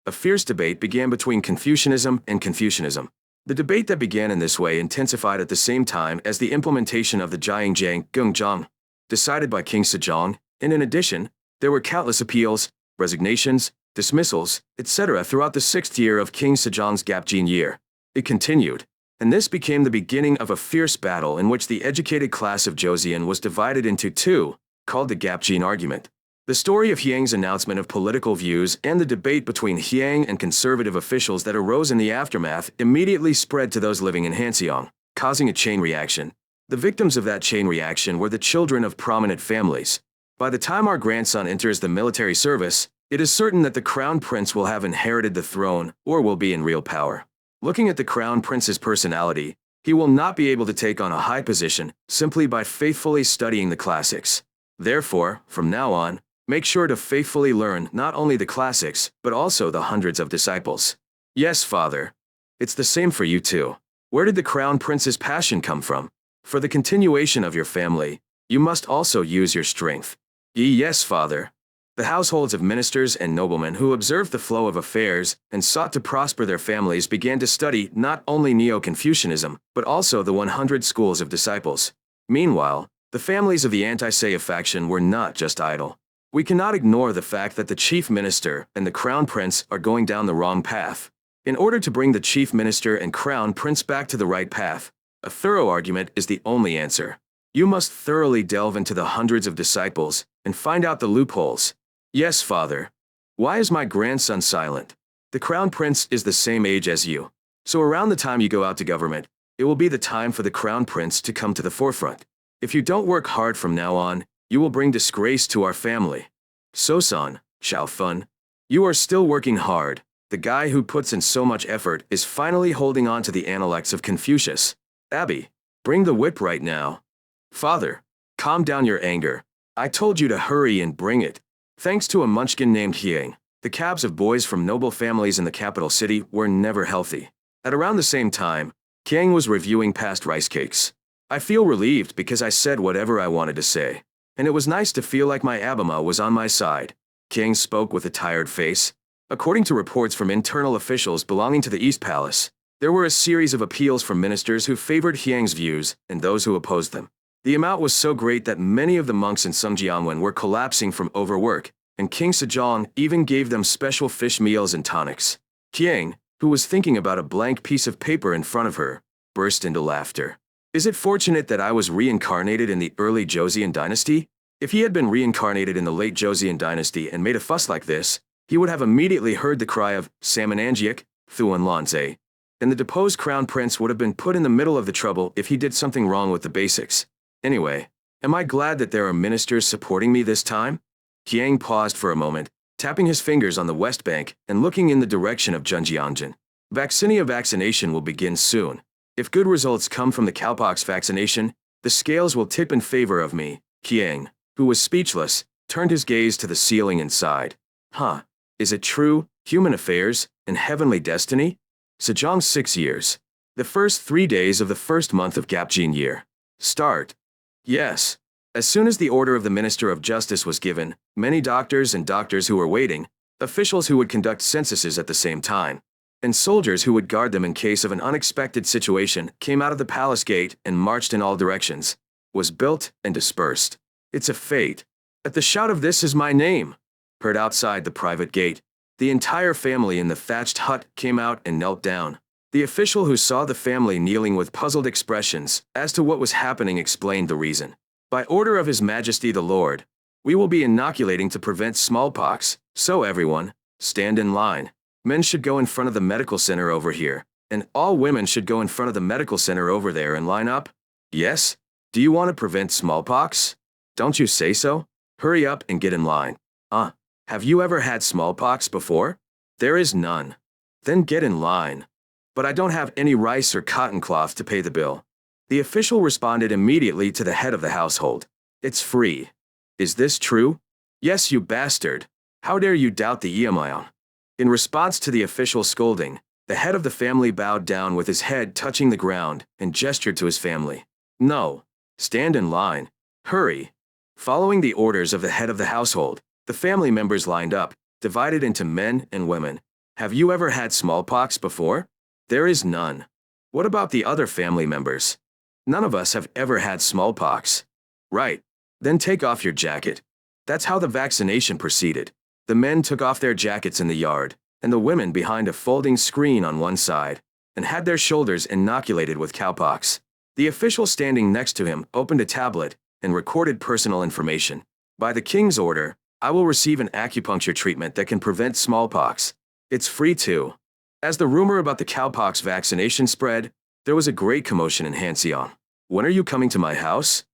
a fierce debate began between Confucianism and Confucianism. The debate that began in this way intensified at the same time as the implementation of the Jiangjiang Gengjiang, decided by King Sejong, and in addition, there were countless appeals, resignations, dismissals, etc. throughout the 6th year of King Sejong's Gapjin year. It continued, and this became the beginning of a fierce battle in which the educated class of Joseon was divided into two, called the Gapjin argument. The story of Hyang's announcement of political views and the debate between Hyang and conservative officials that arose in the aftermath immediately spread to those living in Hanseong, causing a chain reaction. The victims of that chain reaction were the children of prominent families. By the time our grandson enters the military service, it is certain that the Crown Prince will have inherited the throne or will be in real power. Looking at the Crown Prince's personality, he will not be able to take on a high position simply by faithfully studying the classics. Therefore, from now on, make sure to faithfully learn not only the classics, but also the hundreds of disciples. Yes, father. It's the same for you too. Where did the Crown Prince's passion come from? For the continuation of your family, you must also use your strength. Yes, father. The households of ministers and noblemen who observed the flow of affairs and sought to prosper their families began to study not only Neo-Confucianism, but also the 100 schools of disciples. Meanwhile, the families of the anti-Seiya faction were not just idle. We cannot ignore the fact that the chief minister and the crown prince are going down the wrong path. In order to bring the chief minister and crown prince back to the right path, a thorough argument is the only answer. You must thoroughly delve into the hundreds of disciples and find out the loopholes. Yes, father. Why is my grandson silent? The crown prince is the same age as you. So around the time you go out to government, it will be the time for the crown prince to come to the forefront. If you don't work hard from now on, you will bring disgrace to our family. So-san, Xiaofun, you are still working hard. The guy who puts in so much effort is finally holding on to the analects of Confucius. Abby, bring the whip right now. Father, calm down your anger. I told you to hurry and bring it. Thanks to a munchkin named Hyang, the cabs of boys from noble families in the capital city were never healthy. At around the same time, Hyang was reviewing past rice cakes. I feel relieved because I said whatever I wanted to say. And it was nice to feel like my Abima was on my side. Hyang spoke with a tired face. According to reports from internal officials belonging to the East Palace, there were a series of appeals from ministers who favored Hyang's views and those who opposed them. The amount was so great that many of the monks in Sungjianwen were collapsing from overwork, and King Sejong even gave them special fish meals and tonics. Hyang, who was thinking about a blank piece of paper in front of her, burst into laughter. Is it fortunate that I was reincarnated in the early Joseon dynasty? If he had been reincarnated in the late Joseon dynasty and made a fuss like this, he would have immediately heard the cry of Samanangiak, Thuan Lanze, and the deposed crown prince would have been put in the middle of the trouble if he did something wrong with the basics. Anyway, am I glad that there are ministers supporting me this time? Hyang paused for a moment, tapping his fingers on the west bank and looking in the direction of Junjiangjin. Vaccination will begin soon. If good results come from the cowpox vaccination, the scales will tip in favor of me. Hyang, who was speechless, turned his gaze to the ceiling and sighed. Huh, is it true, human affairs, and heavenly destiny? Sejong's 6 years. The first 3 days of the first month of Gapjin year. Start. Yes. As soon as the order of the Minister of Justice was given, many doctors who were waiting, officials who would conduct censuses at the same time, and soldiers who would guard them in case of an unexpected situation came out of the palace gate and marched in all directions, was built and dispersed. It's a fate. At the shout of "This is my name," heard outside the private gate, the entire family in the thatched hut came out and knelt down. The official who saw the family kneeling with puzzled expressions as to what was happening explained the reason. By order of His Majesty the Lord, we will be inoculating to prevent smallpox, so everyone, stand in line. Men should go in front of the medical center over here, and all women should go in front of the medical center over there and line up. Yes? Do you want to prevent smallpox? Don't you say so? Hurry up and get in line. Have you ever had smallpox before? There is none. Then get in line. but I don't have any rice or cotton cloth to pay the bill. The official responded immediately to the head of the household. It's free. Is this true? Yes, you bastard. How dare you doubt the Yeomayon? In response to the official scolding, the head of the family bowed down with his head touching the ground and gestured to his family. No. Stand in line. Hurry. Following the orders of the head of the household, the family members lined up, divided into men and women. Have you ever had smallpox before? There is none. What about the other family members? None of us have ever had smallpox. Right. Then take off your jacket. That's how the vaccination proceeded. The men took off their jackets in the yard, and the women behind a folding screen on one side, and had their shoulders inoculated with cowpox. The official standing next to him opened a tablet and recorded personal information. By the king's order, I will receive an acupuncture treatment that can prevent smallpox. It's free too. As the rumor about the cowpox vaccination spread, there was a great commotion in Joseon. When are you coming to my house?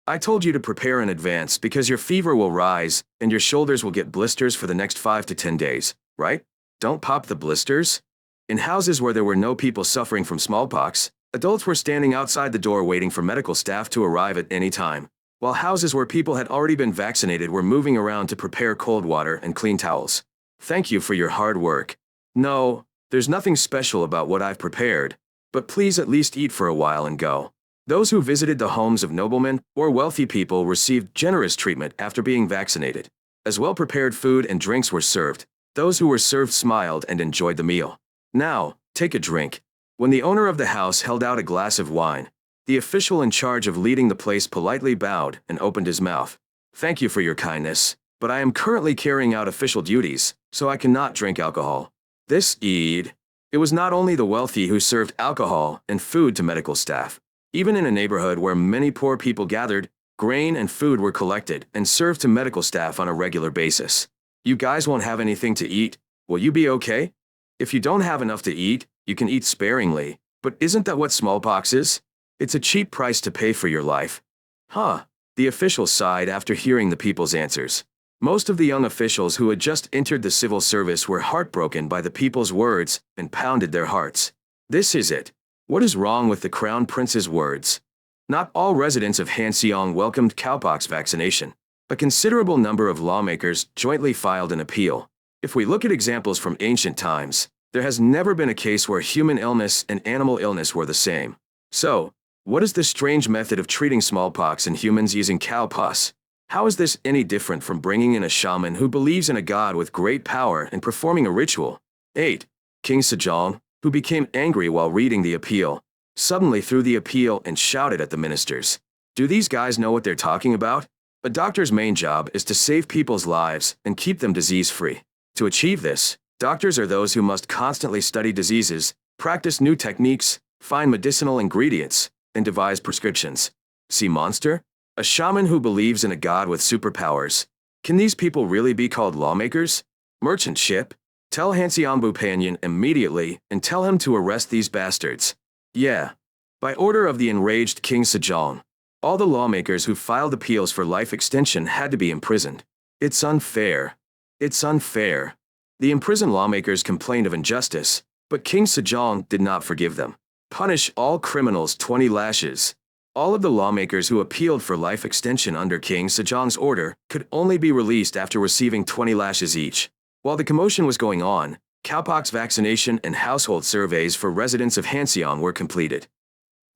I told you to prepare in advance because your fever will rise and your shoulders will get blisters for the next 5 to 10 days, right? Don't pop the blisters. In houses where there were no people suffering from smallpox, adults were standing outside the door waiting for medical staff to arrive at any time, while houses where people had already been vaccinated were moving around to prepare cold water and clean towels. Thank you for your hard work. No, there's nothing special about what I've prepared, but please at least eat for a while and go. Those who visited the homes of noblemen or wealthy people received generous treatment after being vaccinated. As well-prepared food and drinks were served, those who were served smiled and enjoyed the meal. Now, take a drink. When the owner of the house held out a glass of wine, the official in charge of leading the place politely bowed and opened his mouth. Thank you for your kindness, but I am currently carrying out official duties, so I cannot drink alcohol. This Eid. It was not only the wealthy who served alcohol and food to medical staff. Even in a neighborhood where many poor people gathered, grain and food were collected and served to medical staff on a regular basis. You guys won't have anything to eat. Will you be okay? If you don't have enough to eat, you can eat sparingly. But isn't that what smallpox is? It's a cheap price to pay for your life. Huh. The official sighed after hearing the people's answers. Most of the young officials who had just entered the civil service were heartbroken by the people's words and pounded their hearts. This is it. What is wrong with the Crown Prince's words? Not all residents of Joseon welcomed cowpox vaccination. A considerable number of lawmakers jointly filed an appeal. If we look at examples from ancient times, there has never been a case where human illness and animal illness were the same. So, what is this strange method of treating smallpox in humans using cow pus? How is this any different from bringing in a shaman who believes in a god with great power and performing a ritual? 8. King Sejong, who became angry while reading the appeal, suddenly threw the appeal and shouted at the ministers. Do these guys know what they're talking about? A doctor's main job is to save people's lives and keep them disease-free. To achieve this, doctors are those who must constantly study diseases, practice new techniques, find medicinal ingredients, and devise prescriptions. See monster? A shaman who believes in a god with superpowers. Can these people really be called lawmakers? Merchant ship? Tell Hanseon Bupanyan immediately and tell him to arrest these bastards. Yeah. By order of the enraged King Sejong, all the lawmakers who filed appeals for life extension had to be imprisoned. It's unfair. It's unfair. The imprisoned lawmakers complained of injustice, but King Sejong did not forgive them. Punish all criminals 20 lashes. All of the lawmakers who appealed for life extension under King Sejong's order could only be released after receiving 20 lashes each. While the commotion was going on, cowpox vaccination and household surveys for residents of Hanseon were completed.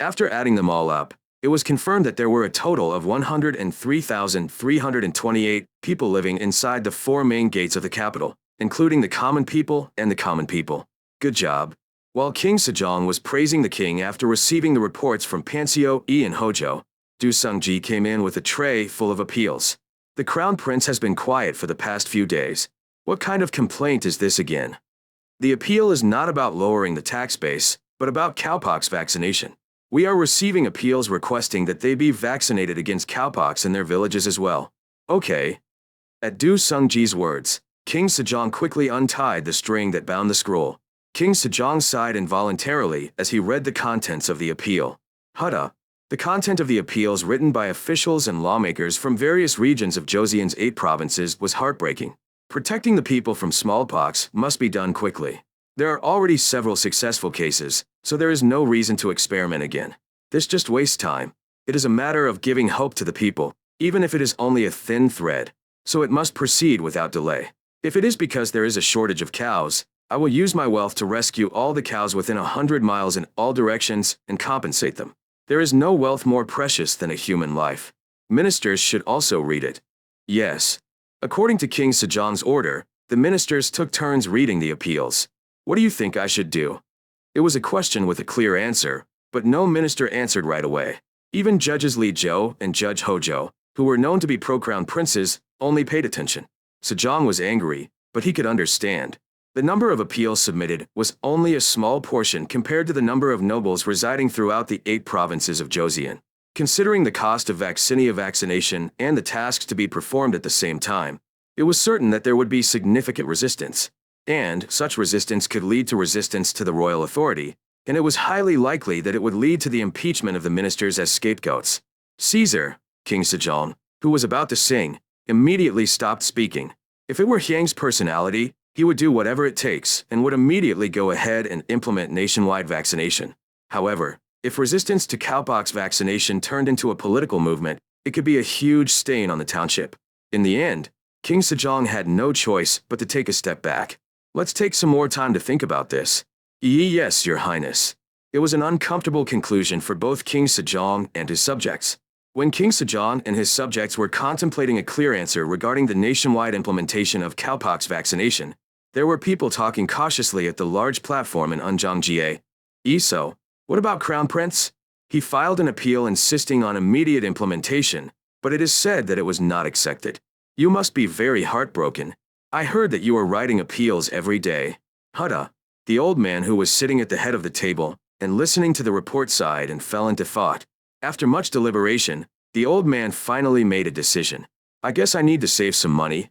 After adding them all up, it was confirmed that there were a total of 103,328 people living inside the 4 main gates of the capital, including the common people and the common people. Good job. While King Sejong was praising the king after receiving the reports from Pansio E and Hojo, Do Sungji came in with a tray full of appeals. The crown prince has been quiet for the past few days. What kind of complaint is this again? The appeal is not about lowering the tax base, but about cowpox vaccination. We are receiving appeals requesting that they be vaccinated against cowpox in their villages as well. Okay. At Do Sungji's words, King Sejong quickly untied the string that bound the scroll. King Sejong sighed involuntarily as he read the contents of the appeal. Hutta. The content of the appeals written by officials and lawmakers from various regions of Joseon's 8 provinces was heartbreaking. Protecting the people from smallpox must be done quickly. There are already several successful cases, so there is no reason to experiment again. This just wastes time. It is a matter of giving hope to the people, even if it is only a thin thread. So it must proceed without delay. If it is because there is a shortage of cows, I will use my wealth to rescue all the cows within 100 miles in all directions and compensate them. There is no wealth more precious than a human life. Ministers should also read it. Yes. According to King Sejong's order, the ministers took turns reading the appeals. What do you think I should do? It was a question with a clear answer, but no minister answered right away. Even Judges Lee Jo and Judge Hojo, who were known to be pro-crown princes, only paid attention. Sejong was angry, but he could understand. The number of appeals submitted was only a small portion compared to the number of nobles residing throughout the 8 provinces of Joseon. Considering the cost of vaccination and the tasks to be performed at the same time, it was certain that there would be significant resistance. And such resistance could lead to resistance to the royal authority, and it was highly likely that it would lead to the impeachment of the ministers as scapegoats. Caesar, King Sejong, who was about to sing, immediately stopped speaking. If it were Hyang's personality, he would do whatever it takes and would immediately go ahead and implement nationwide vaccination. However, if resistance to cowpox vaccination turned into a political movement, it could be a huge stain on the township. In the end, King Sejong had no choice but to take a step back. Let's take some more time to think about this. Yes, Your Highness. It was an uncomfortable conclusion for both King Sejong and his subjects. When King Sejong and his subjects were contemplating a clear answer regarding the nationwide implementation of cowpox vaccination, there were people talking cautiously at the large platform in Unjong-jie. So, what about Crown Prince? He filed an appeal insisting on immediate implementation, but it is said that it was not accepted. You must be very heartbroken. I heard that you were writing appeals every day. Hutta, the old man who was sitting at the head of the table and listening to the report sighed and fell into thought. After much deliberation, the old man finally made a decision. I guess I need to save some money,